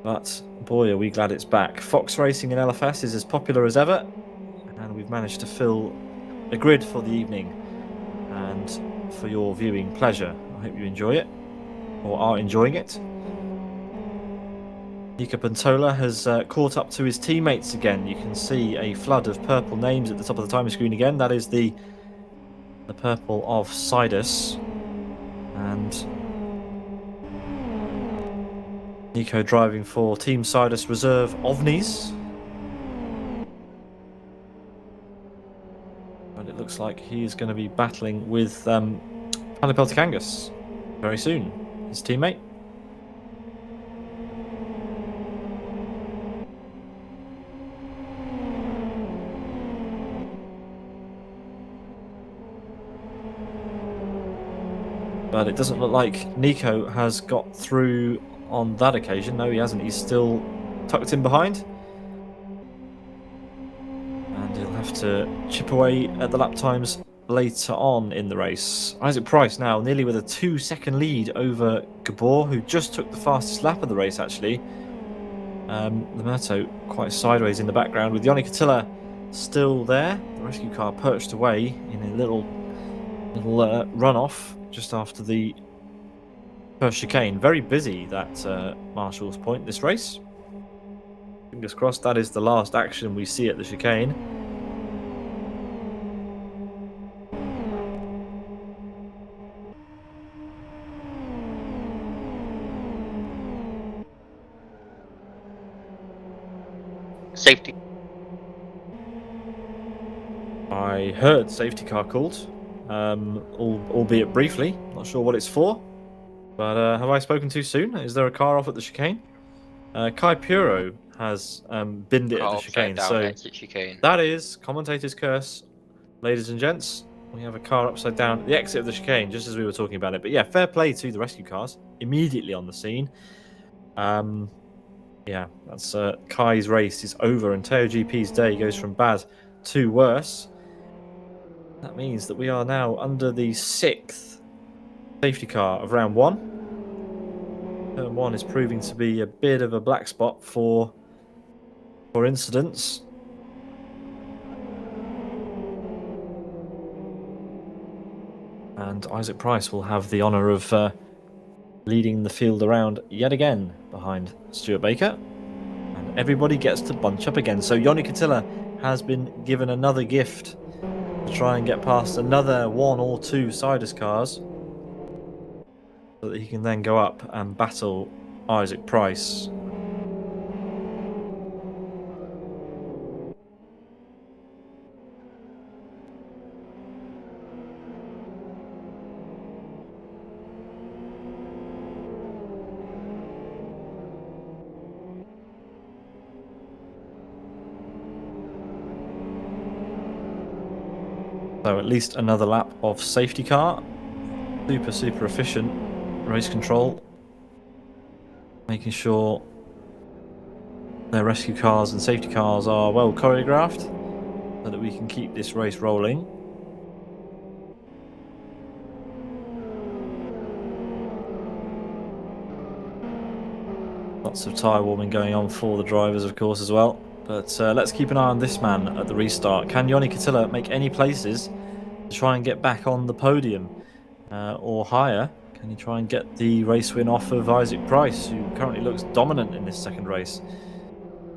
But boy, are we glad it's back. Fox Racing in LFS is as popular as ever, and we've managed to fill a grid for the evening and for your viewing pleasure. I hope you enjoy it, or are enjoying it. Nico Pantola has caught up to his teammates again. You can see a flood of purple names at the top of the timer screen again. That is the purple of Sidus. And Nico driving for Team Sidus Reserve OVNIs. But it looks like he is going to be battling with Panipeltikangas very soon, his teammate. But it doesn't look like Nico has got through on that occasion. No, he hasn't. He's still tucked in behind. And he'll have to chip away at the lap times later on in the race. Isaac Price now nearly with a 2-second lead over Gabor, who just took the fastest lap of the race, actually. Lamurto quite sideways in the background, with Yannick Attila still there. The rescue car perched away in a little runoff just after the first chicane. Very busy, that Marshall's Point, this race. Fingers crossed that is the last action we see at the chicane. Safety. I heard safety car called, albeit briefly. Not sure what it's for. But have I spoken too soon? Is there a car off at the chicane? Kai Puro has binned it at the chicane. So chicane. that is commentator's curse, ladies and gents. We have a car upside down at the exit of the chicane, just as we were talking about it. But yeah, fair play to the rescue cars immediately on the scene. Yeah, that's Kai's race is over, and Teo GP's day goes from bad to worse. That means that we are now under the 6th safety car of round 1. Turn 1 is proving to be a bit of a black spot for incidents. And Isaac Price will have the honour of leading the field around yet again behind Stuart Baker. And everybody gets to bunch up again. So Yannick Attila has been given another gift to try and get past another 1 or 2 Sidus cars, so that he can then go up and battle Isaac Price. So at least another lap of safety car. Super efficient race control. Making sure their rescue cars and safety cars are well choreographed so that we can keep this race rolling. Lots of tyre warming going on for the drivers, of course, as well. But let's keep an eye on this man at the restart. Can Yoni Katila make any places to try and get back on the podium or higher? Can he try and get the race win off of Isaac Price, who currently looks dominant in this second race?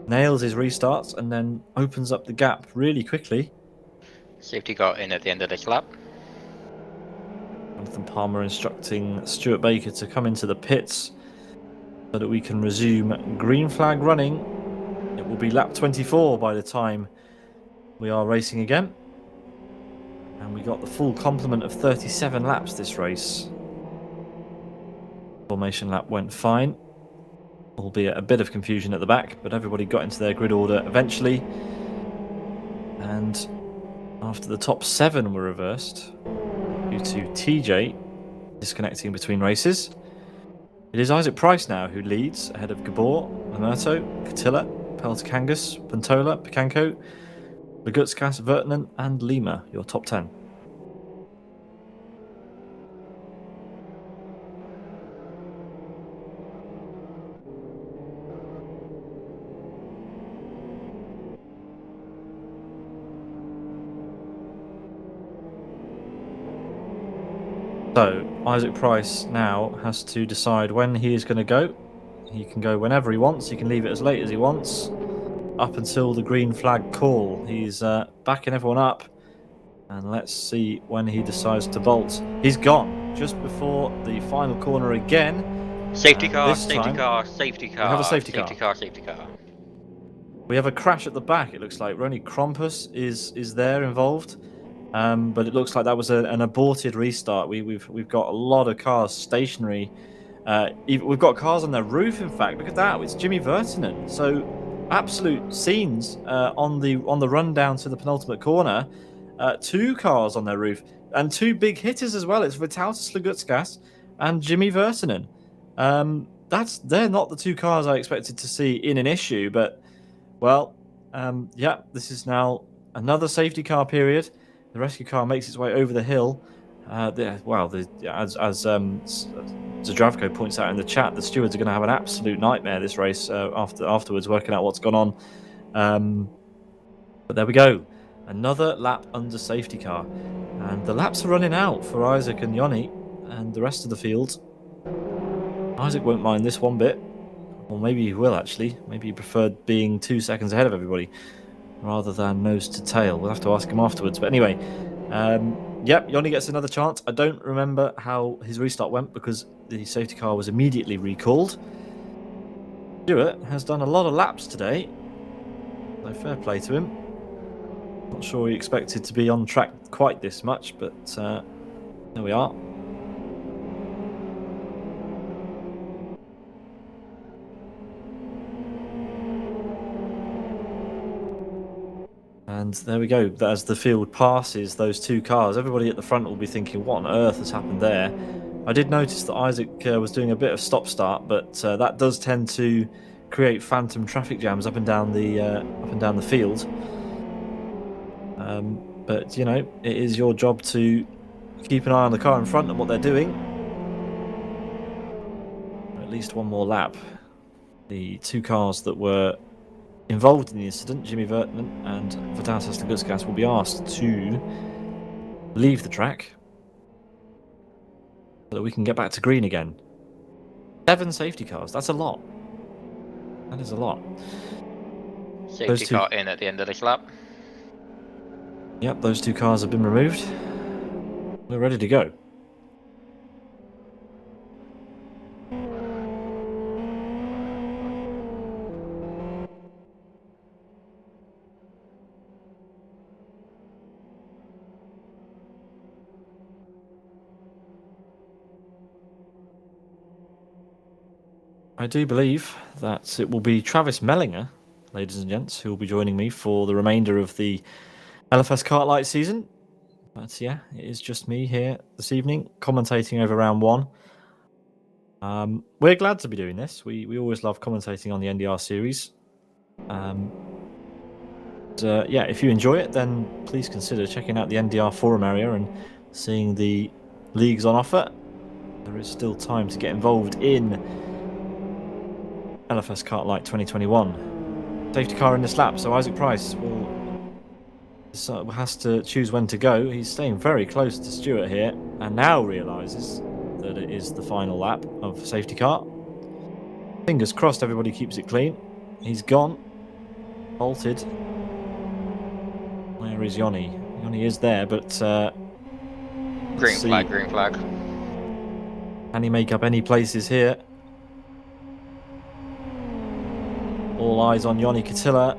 Nails his restarts and then opens up the gap really quickly. Safety car in at the end of this lap. Jonathan Palmer instructing Stuart Baker to come into the pits so that we can resume green flag running. It will be lap 24 by the time we are racing again. And we got the full complement of 37 laps this race. Formation lap went fine, albeit a bit of confusion at the back, but everybody got into their grid order eventually. And after the top 7 were reversed due to TJ disconnecting between races, it is Isaac Price now who leads ahead of Gabor, Lamerto, Katila, Peltakangas, Pantola, Picanco, Lagutskas, Vertinen and Lima, your top 10. So Isaac Price now has to decide when he is going to go. He can go whenever he wants. He can leave it as late as he wants, up until the green flag call. He's backing everyone up, and let's see when he decides to bolt. He's gone just before the final corner again. Safety car, this safety time, car, safety car. we have a safety safety car. car, safety car. We have a crash at the back. It looks like Ronnie Krompus is there involved. But it looks like that was an aborted restart. We've got a lot of cars stationary. We've got cars on their roof. In fact, look at that. It's Jimmy Vertinen. So absolute scenes on the run down to the penultimate corner. 2 cars on their roof and 2 big hitters as well. It's Vitautas Lagutskas and Jimmy Vertinen. They're not the 2 cars I expected to see in an issue. But well, yeah, this is now another safety car period. The rescue car makes its way over the hill. As Zdravko points out in the chat, the stewards are going to have an absolute nightmare this race afterwards, working out what's gone on. But there we go. Another lap under safety car. And the laps are running out for Isaac and Yoni and the rest of the field. Isaac won't mind this one bit. Or maybe he will, actually. Maybe he preferred being 2 seconds ahead of everybody rather than nose to tail. We'll have to ask him afterwards. But anyway, yep, Yoni gets another chance. I don't remember how his restart went because the safety car was immediately recalled. Stewart has done a lot of laps today, so fair play to him. Not sure he expected to be on track quite this much, but there we are. And there we go. As the field passes those 2 cars, everybody at the front will be thinking, what on earth has happened there? I did notice that Isaac was doing a bit of stop-start, but that does tend to create phantom traffic jams up and down the field. But, you know, it is your job to keep an eye on the car in front and what they're doing. At least one more lap. The 2 cars that were involved in the incident, Jimmy Vertinen and Vitautas Lagutskas, will be asked to leave the track so that we can get back to green again. 7 safety cars, that's a lot. That is a lot. Safety car in at the end of this lap. Yep, those 2 cars have been removed. We're ready to go. I do believe that it will be Travis Mellinger, ladies and gents, who will be joining me for the remainder of the LFSCART Light season. But yeah, it is just me here this evening, commentating over round 1. We're glad to be doing this. We always love commentating on the NDR series. Yeah, if you enjoy it, then please consider checking out the NDR forum area and seeing the leagues on offer. There is still time to get involved in LFSCART Light 2021. Safety car in this lap, so Isaac Price has to choose when to go. He's staying very close to Stuart here, and now realises that it is the final lap of safety car. Fingers crossed everybody keeps it clean. He's gone. Bolted. Where is Yoni? Yoni is there, but... Green flag, green flag. Can he make up any places here? All eyes on Yoni Katila.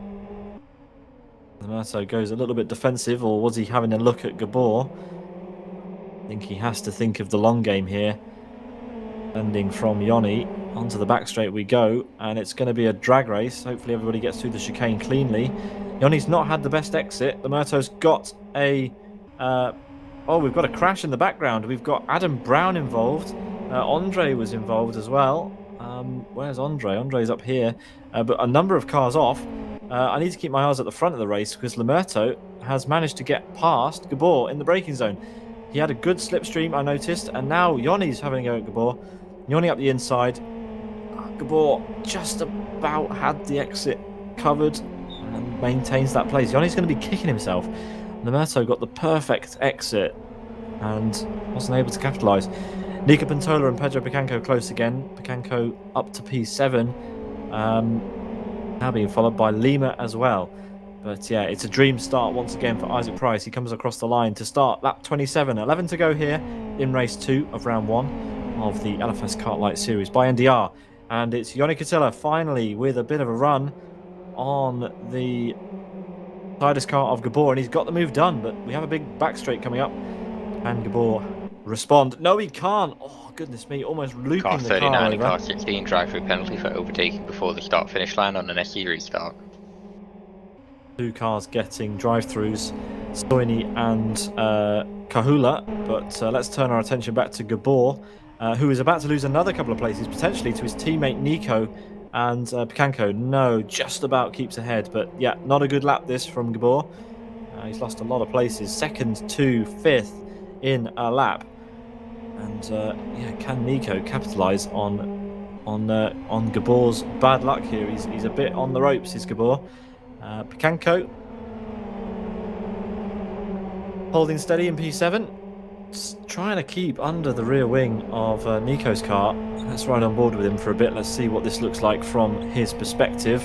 Lemurto goes a little bit defensive, or was he having a look at Gabor? I think he has to think of the long game here. Ending from Yoni. Onto the back straight we go, and it's going to be a drag race. Hopefully everybody gets through the chicane cleanly. Yoni's not had the best exit. Lemurto's got a... oh, we've got a crash in the background. We've got Adam Brown involved. Andre was involved as well. Where's Andre? Andre's up here. But a number of cars off. I need to keep my eyes at the front of the race because Lemurto has managed to get past Gabor in the braking zone. He had a good slipstream, I noticed, and now Yoni's having a go at Gabor. Yoni up the inside. Gabor just about had the exit covered and maintains that place. Yoni's going to be kicking himself. Lemurto got the perfect exit and wasn't able to capitalise. Nika Pantola and Pedro Picanco close again. Picanco up to P7. Now being followed by Lima as well. But yeah, it's a dream start once again for Isaac Price. He comes across the line to start lap 27. 11 to go here in race 2 of round 1 of the LFSCART Light Series by NDR. And it's Yoni Katila finally with a bit of a run on the Tidus car of Gabor. And he's got the move done, but we have a big back straight coming up. And Gabor respond. No, he can't. Oh, goodness me. Almost looping Car the 39 car and over. car 16 drive-through penalty for overtaking before the start-finish line on an SE restart. 2 cars getting drive-throughs, Stoini and Kahula. But let's turn our attention back to Gabor, who is about to lose another couple of places, potentially to his teammate Nico and Picanco. No, just about keeps ahead. But yeah, not a good lap this from Gabor. He's lost a lot of places. 2nd to 5th in a lap. And yeah, can Nico capitalise on Gabor's bad luck here? He's a bit on the ropes, is Gabor. Picanco holding steady in P7, trying to keep under the rear wing of Nico's car. Let's ride on board with him for a bit. Let's see what this looks like from his perspective.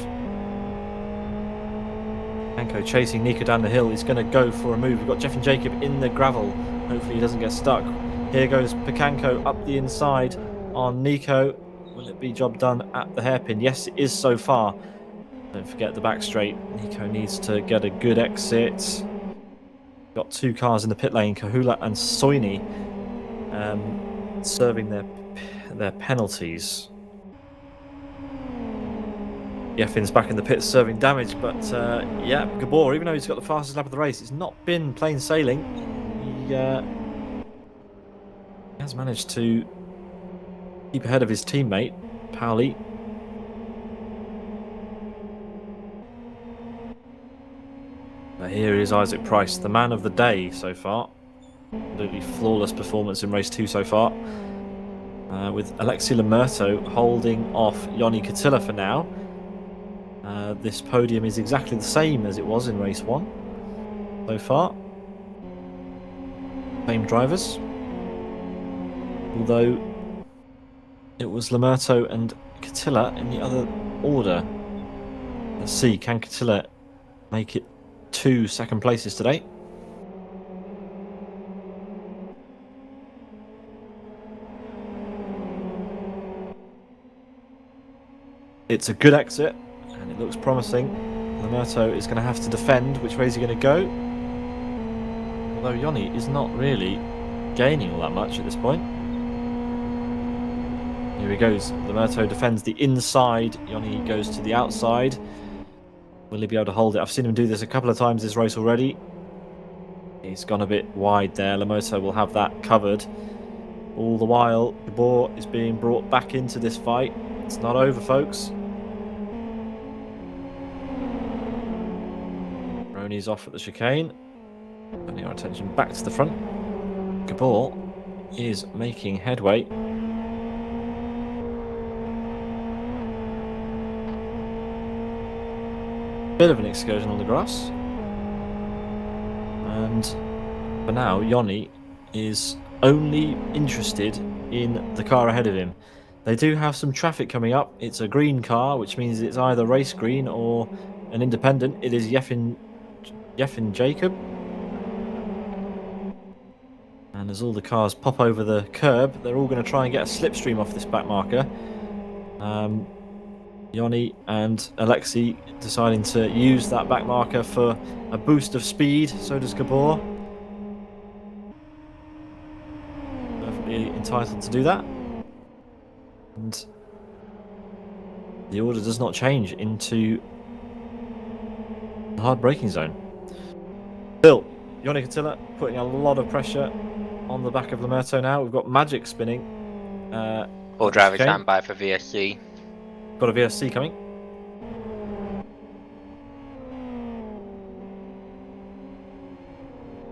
Picanco chasing Nico down the hill. He's going to go for a move. We've got Jeff and Jacob in the gravel. Hopefully he doesn't get stuck. Here goes Picanco up the inside on Nico. Will it be job done at the hairpin? Yes, it is so far. Don't forget the back straight. Nico needs to get a good exit. Got 2 cars in the pit lane, Kahula and Soini, serving their penalties. Yeffin's back in the pits serving damage, but yeah, Gabor, even though he's got the fastest lap of the race, it's not been plain sailing. He has managed to keep ahead of his teammate, Pauli. Here is Isaac Price, the man of the day so far. Absolutely flawless performance in race 2 so far. With Alexi Lemurto holding off Yoni Katila for now. This podium is exactly the same as it was in race 1 so far. Same drivers. Although it was Lemurto and Katila in the other order. Let's see, can Katila make it 2 second places today? It's a good exit and it looks promising. Lemurto is going to have to defend. Which way is he going to go? Although Yoni is not really gaining all that much at this point. Here he goes. Lemurto defends the inside. Yoni goes to the outside. Will he be able to hold it? I've seen him do this a couple of times this race already. He's gone a bit wide there. Lamoto will have that covered. All the while, Gabor is being brought back into this fight. It's not over, folks. Roni's off at the chicane. Turning our attention back to the front. Gabor is making headway. Bit of an excursion on the grass. And for now, Yoni is only interested in the car ahead of him. They do have some traffic coming up. It's a green car, which means it's either race green or an independent. It is Yeffin Jacob. And as all the cars pop over the curb, they're all going to try and get a slipstream off this back marker. Yoni and Alexei deciding to use that back marker for a boost of speed. So does Gabor. Perfectly entitled to do that. And the order does not change into the hard braking zone. Still, Yoni Catilla putting a lot of pressure on the back of Lamerto now. We've got Magic spinning. All drivers stand by for VSC. Got a VSC coming.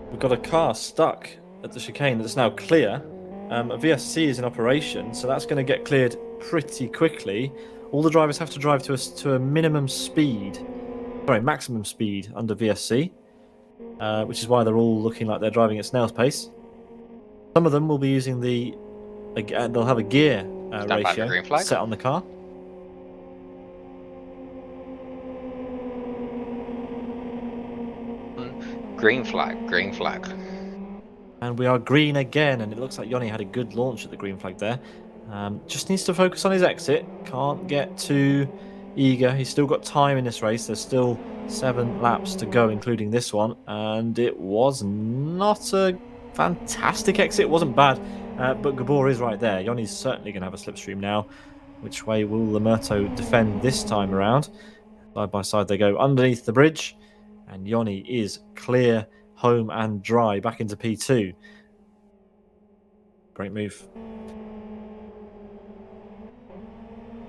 We've got a car stuck at the chicane that's now clear. A VSC is in operation, so that's going to get cleared pretty quickly. All the drivers have to drive to a minimum speed, maximum speed under VSC, which is why they're all looking like they're driving at snail's pace. Some of them will be using they'll have a gear ratio set on the car. Green flag, green flag. And we are green again, and it looks like Yoni had a good launch at the green flag there. Just needs to focus on his exit. Can't get too eager. He's still got time in this race. There's still 7 laps to go, including this one. And it was not a fantastic exit. It wasn't bad, but Gabor is right there. Yoni's certainly going to have a slipstream now. Which way will Lamerto defend this time around? Side by side they go underneath the bridge. And Yoni is clear, home and dry, back into P2. Great move.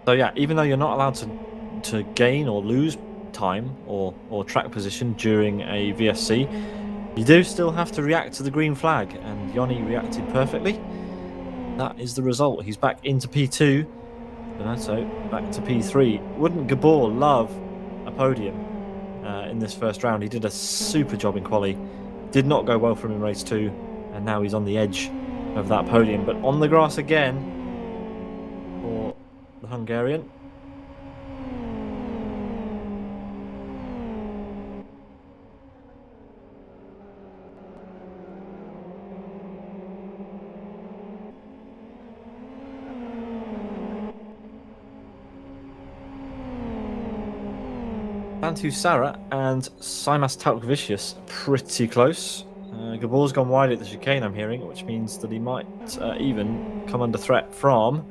So yeah, even though you're not allowed to gain or lose time or track position during a VSC, you do still have to react to the green flag, and Yoni reacted perfectly. That is the result. He's back into P2. Lamerto back to P3. Wouldn't Gabor love a podium in this first round? He did a super job in quali. Did not go well for him in race 2, and now he's on the edge of that podium. But on the grass again for the Hungarian. Bantu Sara and Simas Talkvicius pretty close. Gabor's gone wide at the chicane, I'm hearing, which means that he might even come under threat from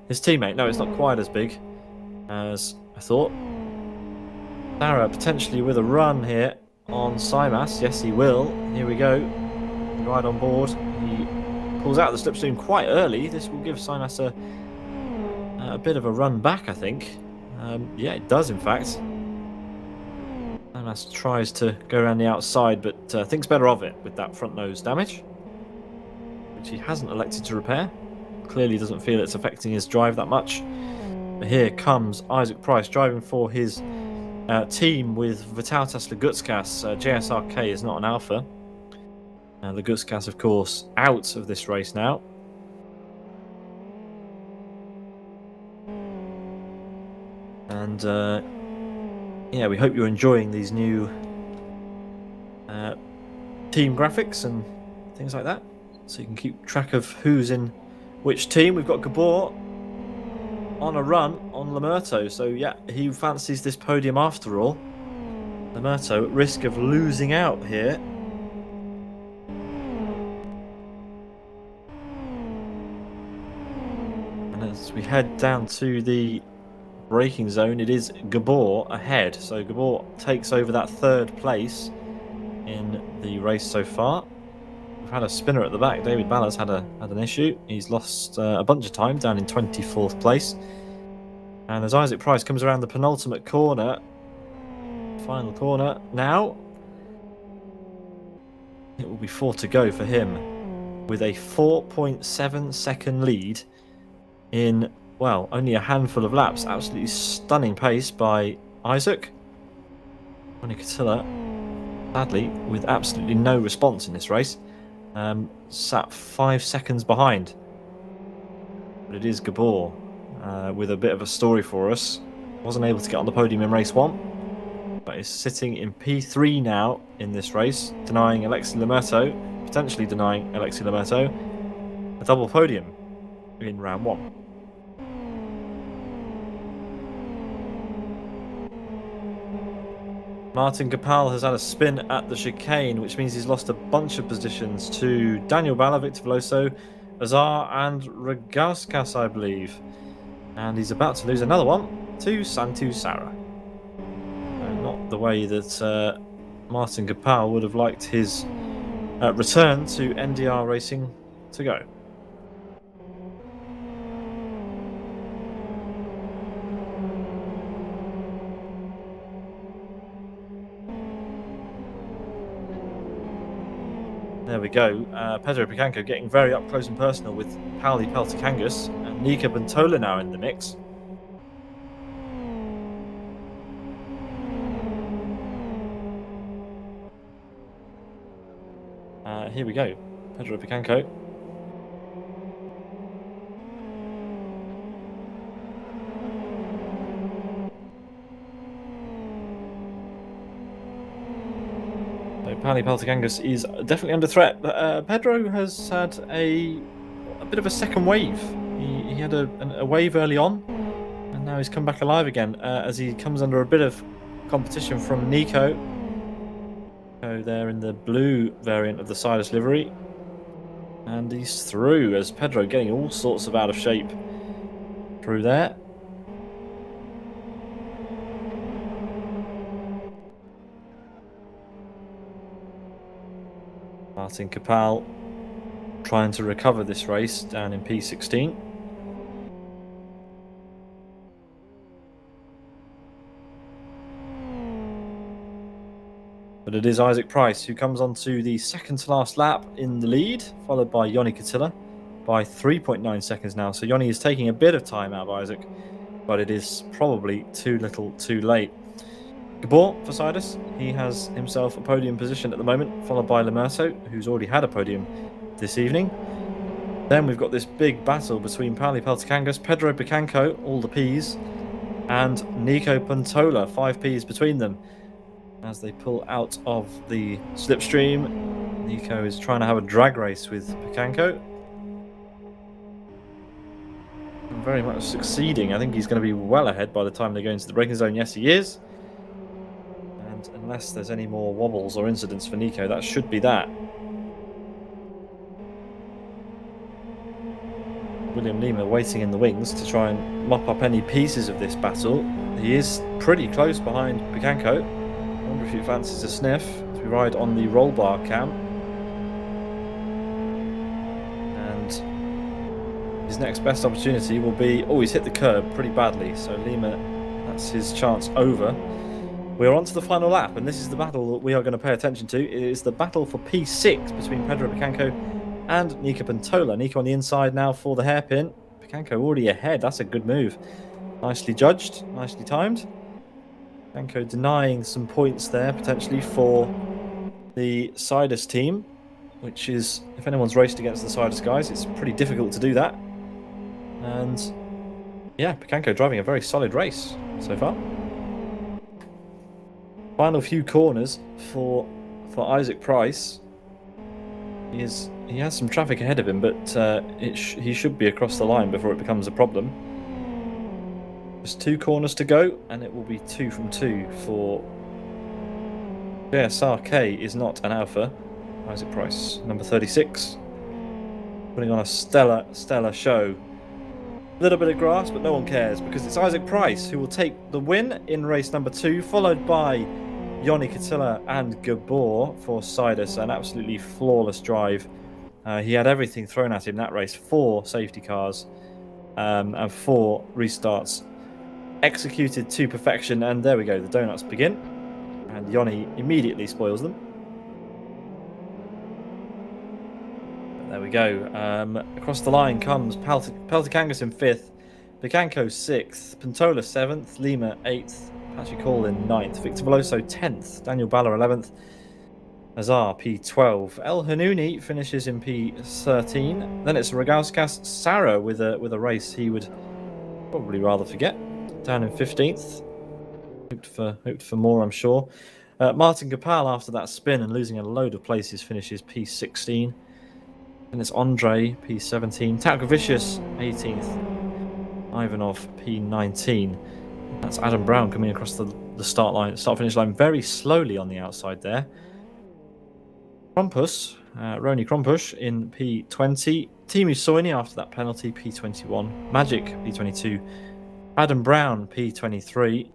his teammate. No, it's not quite as big as I thought. Sara potentially with a run here on Simas. Yes, he will. Here we go. Right on board. He pulls out the slipstream quite early. This will give Simas a bit of a run back, I think. Yeah, it does, in fact. Simas tries to go around the outside, but thinks better of it with that front nose damage, which he hasn't elected to repair. Clearly doesn't feel it's affecting his drive that much. But here comes Isaac Price driving for his team with Vitautas Lagutskas. JSRK is not an alpha. Lagutskas, of course, out of this race now. And yeah, we hope you're enjoying these new team graphics and things like that, so you can keep track of who's in which team. We've got Gabor on a run on Lamerto, so yeah, he fancies this podium after all. Lamerto at risk of losing out here. And as we head down to the braking zone, it is Gabor ahead, so Gabor takes over that 3rd place in the race so far. We've had a spinner at the back. David Ballas had an issue. He's lost a bunch of time, down in 24th place. And as Isaac Price comes around the penultimate corner, final corner now, it will be 4 to go for him, with a 4.7 second lead in, well, only a handful of laps. Absolutely stunning pace by Isaac. Johnny Catilla, sadly, with absolutely no response in this race, sat 5 seconds behind. But it is Gabor with a bit of a story for us. Wasn't able to get on the podium in race 1, but is sitting in P3 now in this race, denying Alexis Lamurto, potentially denying Alexis Lamurto, a double podium in round 1. Martin Gopal has had a spin at the chicane, which means he's lost a bunch of positions to Daniel Balla, Victor Veloso, Azar and Ragauskas, I believe. And he's about to lose another one to Santu Sara. Not the way that Martin Gopal would have liked his return to NDR Racing to go. There we go. Pedro Picanco getting very up close and personal with Pauli Peltikangas, and Nika Bentola now in the mix. Here we go. Pedro Picanco. Pauli Peltikangas is definitely under threat, but Pedro has had a bit of a second wave. He had a wave early on, and now he's come back alive again as he comes under a bit of competition from Nico. So they're in the blue variant of the Sidus livery, and he's through as Pedro getting all sorts of out of shape through there. Martin Gopal trying to recover this race down in P16. But it is Isaac Price who comes on to the second to last lap in the lead, followed by Johnny Catilla by 3.9 seconds now. So Johnny is taking a bit of time out of Isaac, but it is probably too little too late. Gabor for Sidus, he has himself a podium position at the moment, followed by Lamurto, who's already had a podium this evening. Then we've got this big battle between Pauli Peltikangas, Pedro Picanco, all the P's, and Nico Bentola, 5 P's between them. As they pull out of the slipstream, Nico is trying to have a drag race with Picanco. And very much succeeding. I think he's going to be well ahead by the time they go into the braking zone. Yes, he is. Unless there's any more wobbles or incidents for Nico, that should be that. William Lima waiting in the wings to try and mop up any pieces of this battle. He is pretty close behind Picanco. I wonder if he fancies a sniff as we ride on the roll bar cam. And his next best opportunity will be... Oh, he's hit the curb pretty badly, so Lima, that's his chance over. We're on to the final lap, and this is the battle that we are going to pay attention to. It is the battle for P6 between Pedro Picanco and Nika Bentola. Nico on the inside now for the hairpin. Picanco already ahead. That's a good move. Nicely judged, nicely timed. Picanco denying some points there, potentially, for the Sidus team, which is, if anyone's raced against the Sidus guys, it's pretty difficult to do that. And, yeah, Picanco driving a very solid race so far. Final few corners for Isaac Price. He has some traffic ahead of him, but he should be across the line before it becomes a problem. Just 2 corners to go, and it will be 2 from 2 for JSRK is not an alpha. Isaac Price, number 36, putting on a stellar show. A little bit of grass, but no one cares because it's Isaac Price who will take the win in race number 2, followed by Yoni Katilla and Gabor for Sidus. An absolutely flawless drive. He had everything thrown at him that race. 4 safety cars and 4 restarts executed to perfection. And there we go. The donuts begin. And Yoni immediately spoils them. There we go. Across the line comes Peltikangas in 5th, Bicanco 6th, Pantola 7th, Lima 8th, Patrick Hall in 9th, Victor Veloso 10th, Daniel Balla 11th, Azar P12, El Hanouni finishes in P13. Then it's Ragauskas Sarah with a race he would probably rather forget, down in 15th. Hoped for more, I'm sure. Martin Gopal, after that spin and losing a load of places, finishes P16. And it's Andre, P17. Talkovicius, 18th. Ivanov, P19. That's Adam Brown coming across the start-finish line very slowly on the outside there. Krompus, Roni Krompus in P20. Timu Soini after that penalty, P21. Magic, P22. Adam Brown, P23.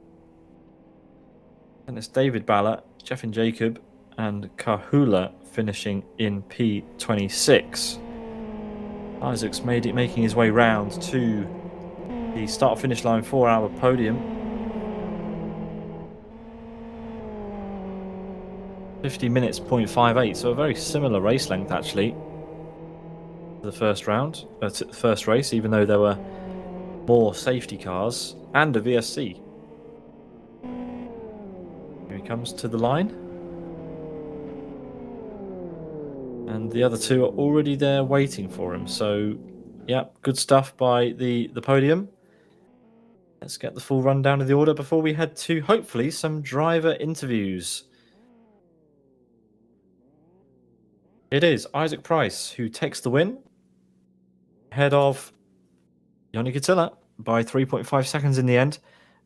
And it's David Balla, Jeffin Jacob, and Kahula finishing in P26. Isaac's making his way round to the start-finish line 4-hour podium. 50 minutes, 0.58, so a very similar race length actually to the first round, to the first race, even though there were more safety cars and a VSC. Here he comes to the line. And the other two are already there waiting for him. So, yeah, good stuff by the podium. Let's get the full rundown of the order before we head to, hopefully, some driver interviews. It is Isaac Price who takes the win, ahead of Yoni Katilla by 3.5 seconds in the end.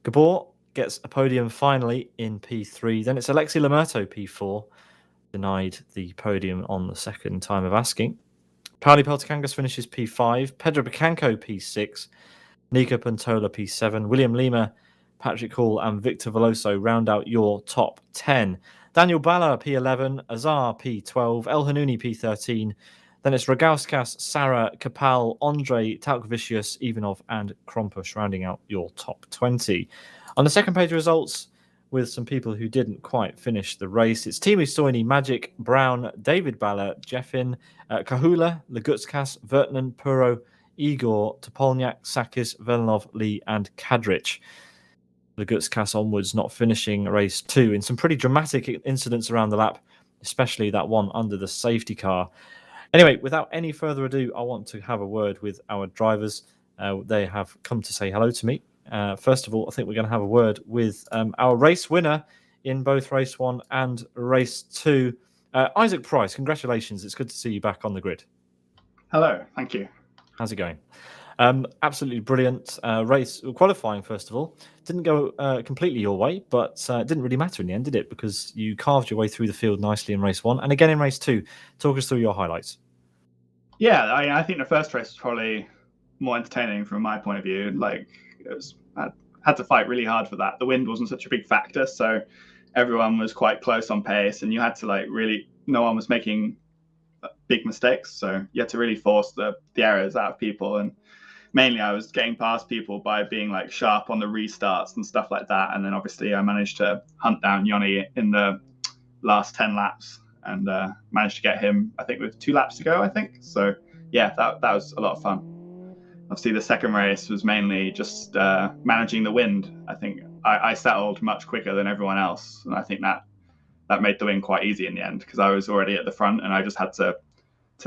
Gabor gets a podium finally in P3. Then it's Alexei Lamerto, P4. Denied the podium on the second time of asking. Pauli Peltikangas finishes P5. Pedro Bicanco, P6. Nico Pantola, P7. William Lima, Patrick Hall, and Victor Veloso round out your top 10. Daniel Balla, P11. Azar, P12. El Hanouni, P13. Then it's Ragauskas, Sarah, Kapal, Andre, Talkovicius, Ivanov, and Krompus rounding out your top 20. On the second page of results, with some people who didn't quite finish the race, it's Timu Soini, Magic, Brown, David Balla, Jeffin, Kahula, Lagutskas, Vertnen, Puro, Igor, Topolnyak, Sakis, Velinov, Lee, and Kadrich. Lagutskas onwards, not finishing race 2 in some pretty dramatic incidents around the lap, especially that one under the safety car. Anyway, without any further ado, I want to have a word with our drivers. They have come to say hello to me. First of all, I think we're going to have a word with our race winner in both race 1 and race 2. Isaac Price, congratulations. It's good to see you back on the grid. Hello, thank you. How's it going? Absolutely brilliant race. Qualifying, first of all, didn't go completely your way, but it didn't really matter in the end, did it? Because you carved your way through the field nicely in race 1 and again in race 2. Talk us through your highlights. Yeah, I think the first race was probably more entertaining from my point of view. Like, I had to fight really hard for that. The wind wasn't such a big factor, so everyone was quite close on pace, and you had to no one was making big mistakes, so you had to really force the errors out of people. And mainly I was getting past people by being sharp on the restarts and stuff like that. And then obviously I managed to hunt down Yoni in the last 10 laps and managed to get him, I think, with 2 laps to go, I think. So yeah, that was a lot of fun. Obviously the second race was mainly just managing the wind. I think I settled much quicker than everyone else, and I think that made the win quite easy in the end because I was already at the front and I just had to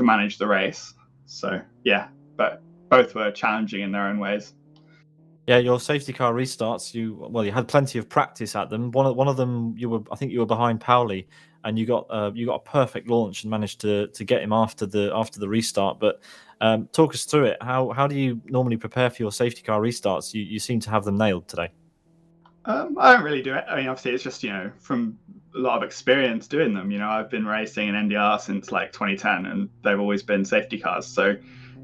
manage the race. So yeah, but both were challenging in their own ways. Yeah, your safety car restarts. You had plenty of practice at them. One of them, I think you were behind Pauli, and you got a perfect launch and managed to get him after the restart. But talk us through it. How do you normally prepare for your safety car restarts? You seem to have them nailed today. I don't really do it. I mean, obviously, it's just from a lot of experience doing them. I've been racing in NDR since 2010, and they've always been safety cars. So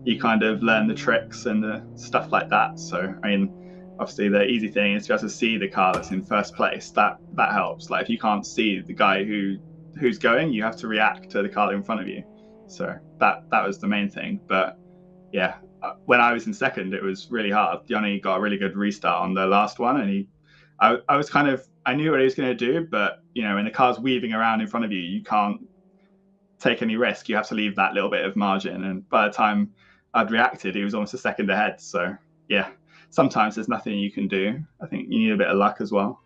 you kind of learn the tricks and the stuff like that. So I mean, obviously the easy thing is to be able to see the car that's in first place. That helps. Like if you can't see the guy who's going, you have to react to the car in front of you. So that was the main thing. But yeah, when I was in second, it was really hard. Johnny got a really good restart on the last one, and I was kind of, I knew what he was going to do, but when the car's weaving around in front of you, you can't take any risk. You have to leave that little bit of margin. And by the time I'd reacted, he was almost a second ahead. So yeah, sometimes there's nothing you can do. I think you need a bit of luck as well.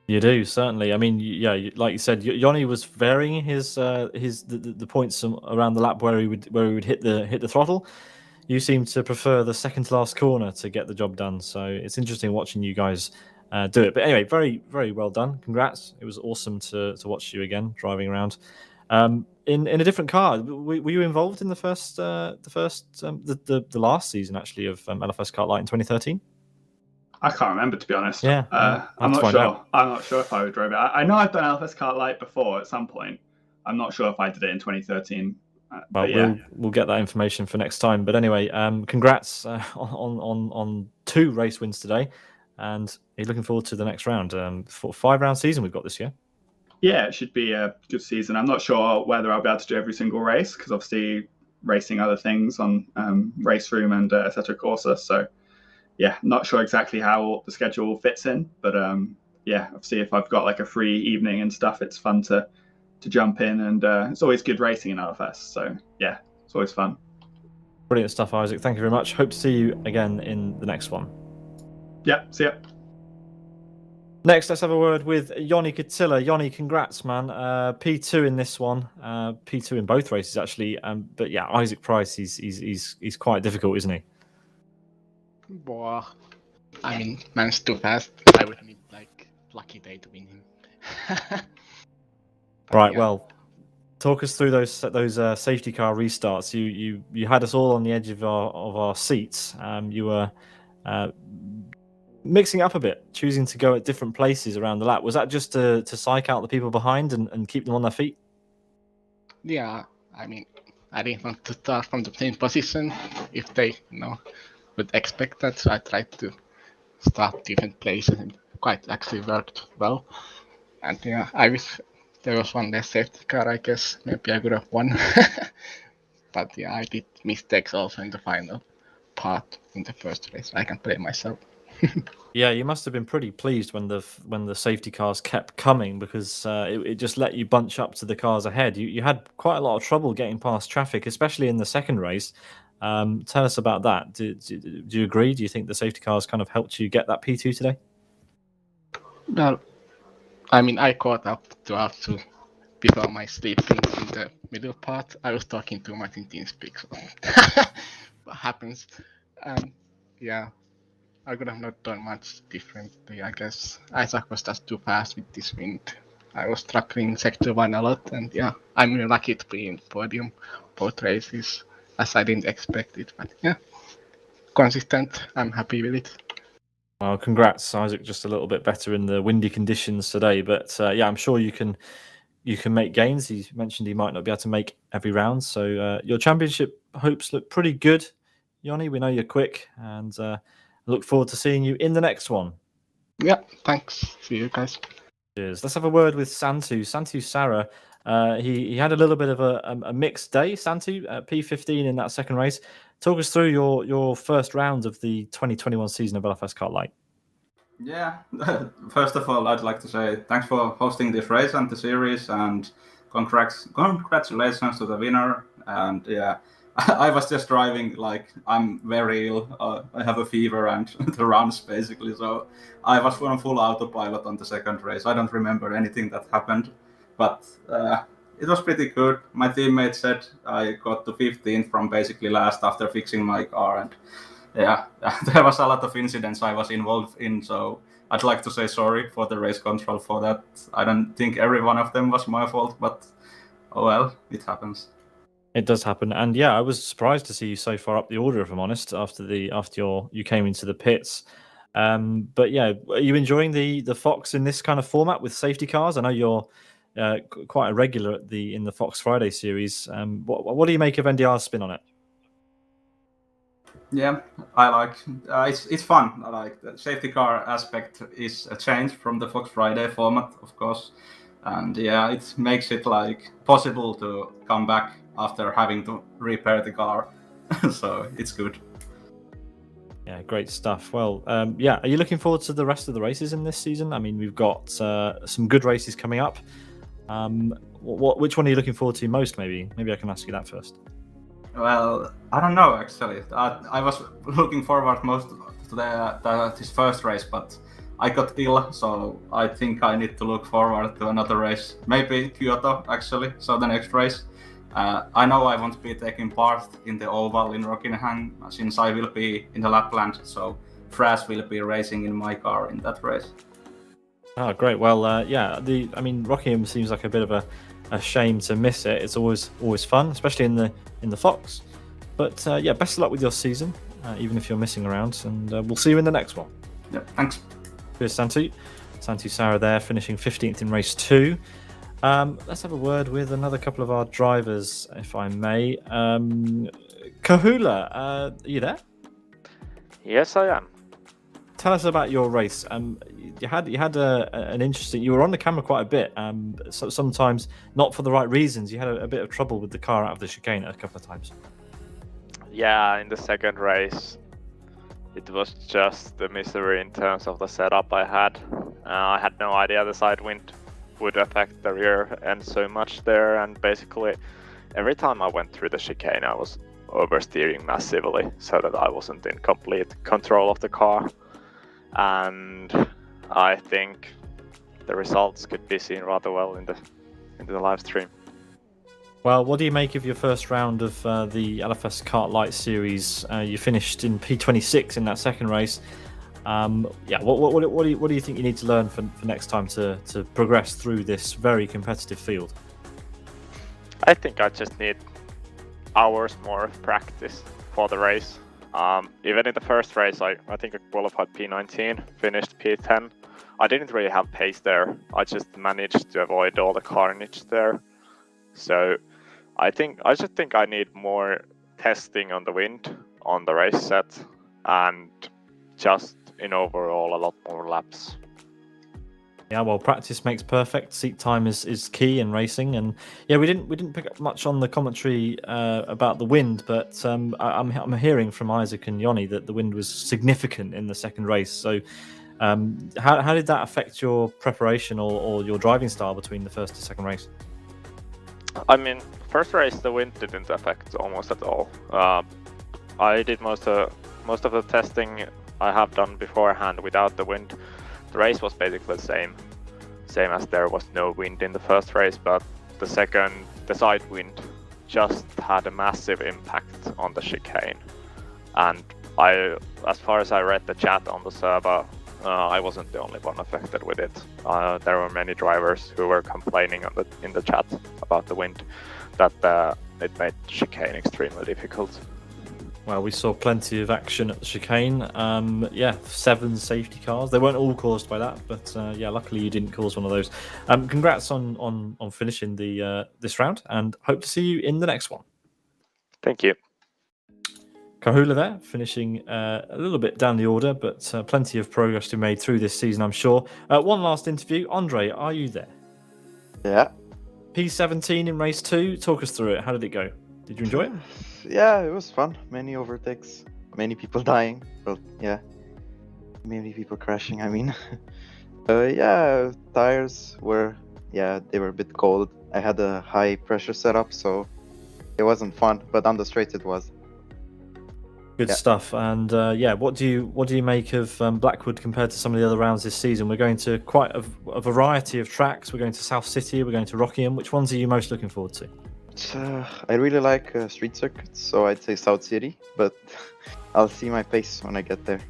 You do, certainly. I mean, yeah, like you said, Yanni was varying his the points around the lap where he would hit the throttle. You seem to prefer the second to last corner to get the job done. So it's interesting watching you guys do it. But anyway, very, very well done. Congrats. It was awesome to watch you again driving around in a different car. Were you involved in the last season actually of LFSCART Light in 2013? I can't remember, to be honest. Yeah, I'm not sure. I'm not sure if I drove it. I know I've done LFSCART Light before at some point. I'm not sure if I did it in 2013. Well, yeah. we'll get that information for next time. But anyway, congrats on 2 race wins today, and you're looking forward to the next round. For 5-round season we've got this year. Yeah, it should be a good season. I'm not sure whether I'll be able to do every single race because obviously racing other things on race room and etc. Corsa. So yeah, not sure exactly how the schedule fits in, but yeah, obviously if I've got like a free evening and stuff, it's fun to jump in, and it's always good racing in LFS. So yeah, it's always fun. Brilliant stuff, Isaac. Thank you very much. Hope to see you again in the next one. Yeah, see ya. Next, let's have a word with Yoni Katilla. Yoni, congrats, man. P2 in this one. P2 in both races, actually. But yeah, Isaac Price, he's quite difficult, isn't he? Boah. I mean, man's too fast. I would need like lucky day to win him. Right. Yeah. Well, talk us through those safety car restarts. You had us all on the edge of our seats. You were mixing up a bit, choosing to go at different places around the lap. Was that just to psych out the people behind and keep them on their feet? Yeah, I mean, I didn't want to start from the same position if they, would expect that. So I tried to start different places, and quite actually worked well. And yeah, I wish there was one less safety car. I guess maybe I could have won. But yeah, I did mistakes also in the final part in the first race. I can blame myself. Yeah, you must have been pretty pleased when the safety cars kept coming, because it just let you bunch up to the cars ahead. You had quite a lot of trouble getting past traffic, especially in the second race. Tell us about that. Do you agree? Do you think the safety cars kind of helped you get that P2 today? Well, I mean, I caught up to before my sleeping in the middle part. I was talking too much in TeamSpeak, so what happens? Yeah, I could have not done much differently, I guess. Isaac was just too fast with this wind. I was struggling Sector 1 a lot, and yeah, I'm really lucky to be in podium both races, as I didn't expect it. But yeah, consistent, I'm happy with it. Well, congrats, Isaac. Just a little bit better in the windy conditions today, but yeah, I'm sure you can make gains. He mentioned he might not be able to make every round, so your championship hopes look pretty good, Yoni. We know you're quick, and look forward to seeing you in the next one. Yeah, thanks. See you guys. Cheers. Let's have a word with Santu Sarah. He had a little bit of a mixed day. Santu, P15 in that second race. Talk us through your first round of the 2021 season of LFSCART Light. Yeah, first of all, I'd like to say thanks for hosting this race and the series, and congratulations to the winner. And yeah, I was just driving like I'm very ill. I have a fever and the runs basically, so I was on full autopilot on the second race. I don't remember anything that happened, but it was pretty good. My teammate said I got to 15th from basically last after fixing my car, and yeah, there was a lot of incidents I was involved in, so I'd like to say sorry for the race control for that. I don't think every one of them was my fault, but oh well, it happens. It does happen, and yeah, I was surprised to see you so far up the order, if I'm honest, after you came into the pits. But yeah, are you enjoying the Fox in this kind of format with safety cars? I know you're quite a regular in the Fox Friday series. What do you make of NDR's spin on it? Yeah, I like. It's fun. I like the safety car aspect is a change from the Fox Friday format, of course, and yeah, it makes it like possible to come back after having to repair the car. So it's good. Yeah, great stuff. Well, yeah, are you looking forward to the rest of the races in this season? I mean, we've got some good races coming up. Which one are you looking forward to most? Maybe I can ask you that first. Well, I don't know actually. I was looking forward most to this first race, but I got ill, so I think I need to look forward to another race. Maybe Kyoto actually. So the next race. I know I won't be taking part in the oval in Rockingham since I will be in the Lapland. So Fras will be racing in my car in that race. Oh, great. Well, yeah. Rockingham seems like a bit of a shame to miss it. It's always fun, especially in the Fox. But yeah, best of luck with your season, even if you're missing around, and we'll see you in the next one. Yeah, thanks. Cheers, Santu. Santu Sara there, finishing 15th in race 2. Let's have a word with another couple of our drivers, if I may. Kahula, are you there? Yes, I am. Tell us about your race. You had an interesting. You were on the camera quite a bit. So sometimes not for the right reasons. You had a bit of trouble with the car out of the chicane a couple of times. Yeah, in the second race, it was just a misery in terms of the setup I had. I had no idea the side wind would affect the rear end so much there, and basically every time I went through the chicane, I was oversteering massively, so that I wasn't in complete control of the car. And I think the results could be seen rather well in the live stream. Well, what do you make of your first round of the LFSCART Light Series? You finished in P26 in that second race. Yeah, what do you think you need to learn for next time to progress through this very competitive field? I think I just need hours more of practice for the race. Even in the first race, I think I qualified P19, finished P10. I didn't really have pace there. I just managed to avoid all the carnage there. So I just think I need more testing on the wind on the race set, and just in overall a lot more laps. Yeah, well, practice makes perfect. Seat time is key in racing, and yeah, we didn't pick up much on the commentary about the wind, but I'm hearing from Isaac and Yoni that the wind was significant in the second race. So, how did that affect your preparation or your driving style between the first and second race? I mean, first race the wind didn't affect almost at all. I did most of the testing I have done beforehand without the wind. The race was basically the same as there was no wind in the first race, but the side wind just had a massive impact on the chicane. And as far as I read the chat on the server, I wasn't the only one affected with it. There were many drivers who were complaining in the chat about the wind, that it made chicane extremely difficult. Well, we saw plenty of action at the chicane. Yeah, 7 safety cars. They weren't all caused by that, but yeah, luckily you didn't cause one of those. Congrats on finishing this round, and hope to see you in the next one. Thank you. Kahula there, finishing a little bit down the order, but plenty of progress to be made through this season, I'm sure. One last interview. Andre, are you there? Yeah. P17 in race 2. Talk us through it. How did it go? Did you enjoy it? Yeah, it was fun. Many overtakes, many people dying. Well, yeah, many people crashing. I mean, yeah, tires were they were a bit cold. I had a high pressure setup, so it wasn't fun. But on the straight, it was. Good stuff. And yeah, what do you make of Blackwood compared to some of the other rounds this season? We're going to quite a variety of tracks. We're going to South City. We're going to Rockingham. Which ones are you most looking forward to? I really like street circuits, so I'd say South City, but I'll see my pace when I get there.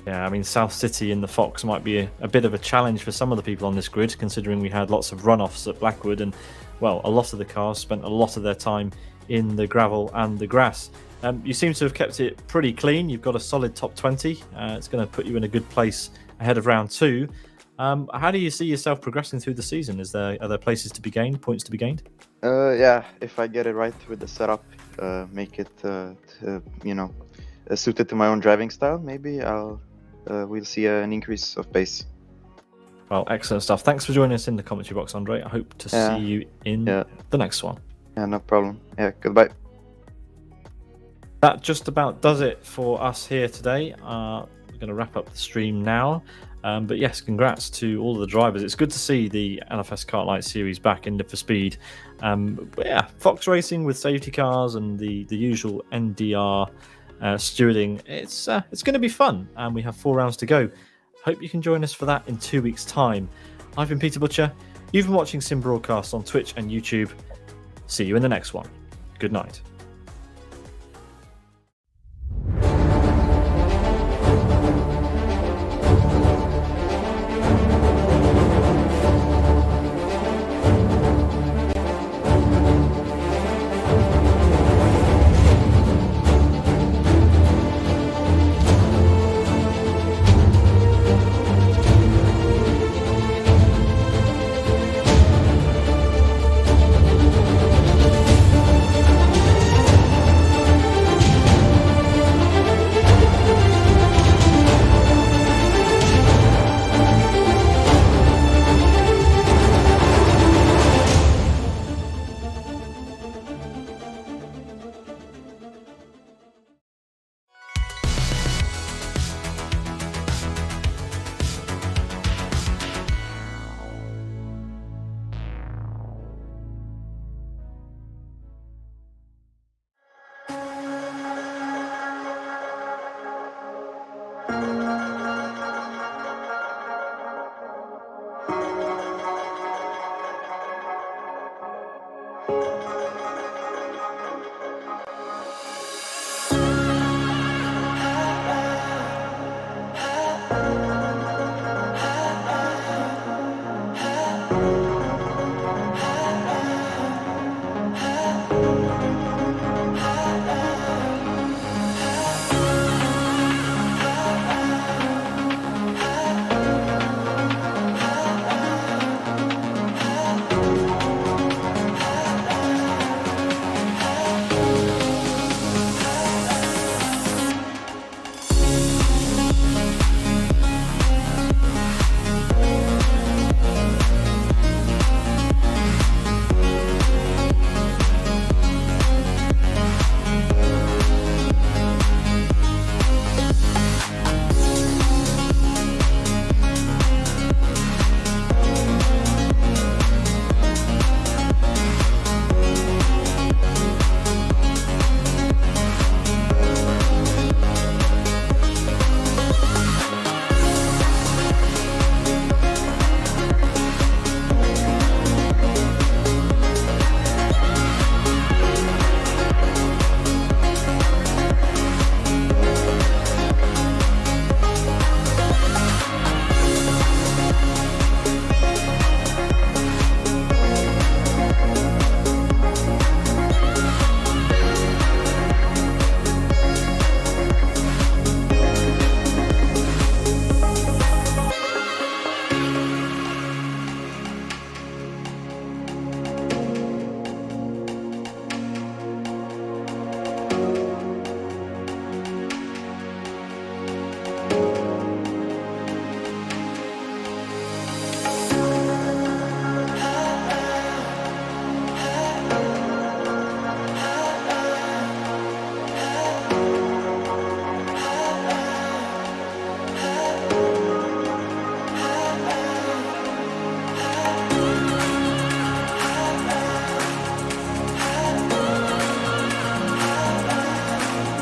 Yeah, I mean, South City in the Fox might be a bit of a challenge for some of the people on this grid, considering we had lots of runoffs at Blackwood, and, well, a lot of the cars spent a lot of their time in the gravel and the grass. You seem to have kept it pretty clean. You've got a solid top 20. It's going to put you in a good place ahead of round 2. How do you see yourself progressing through the season? Are there places to be gained, points to be gained? Yeah, if I get it right with the setup, make it, suited to my own driving style, maybe we'll see an increase of pace. Well, excellent stuff. Thanks for joining us in the commentary box, Andre. I hope to see you in the next one. Yeah, no problem. Yeah, goodbye. That just about does it for us here today. We're going to wrap up the stream now. But yes, congrats to all of the drivers. It's good to see the LFSCART Light Series back in Live for Speed. But yeah, Fox Racing with safety cars and the usual NDR stewarding. It's going to be fun, and we have 4 rounds to go. Hope you can join us for that in 2 weeks' time. I've been Peter Butcher. You've been watching Sim Broadcast on Twitch and YouTube. See you in the next one. Good night.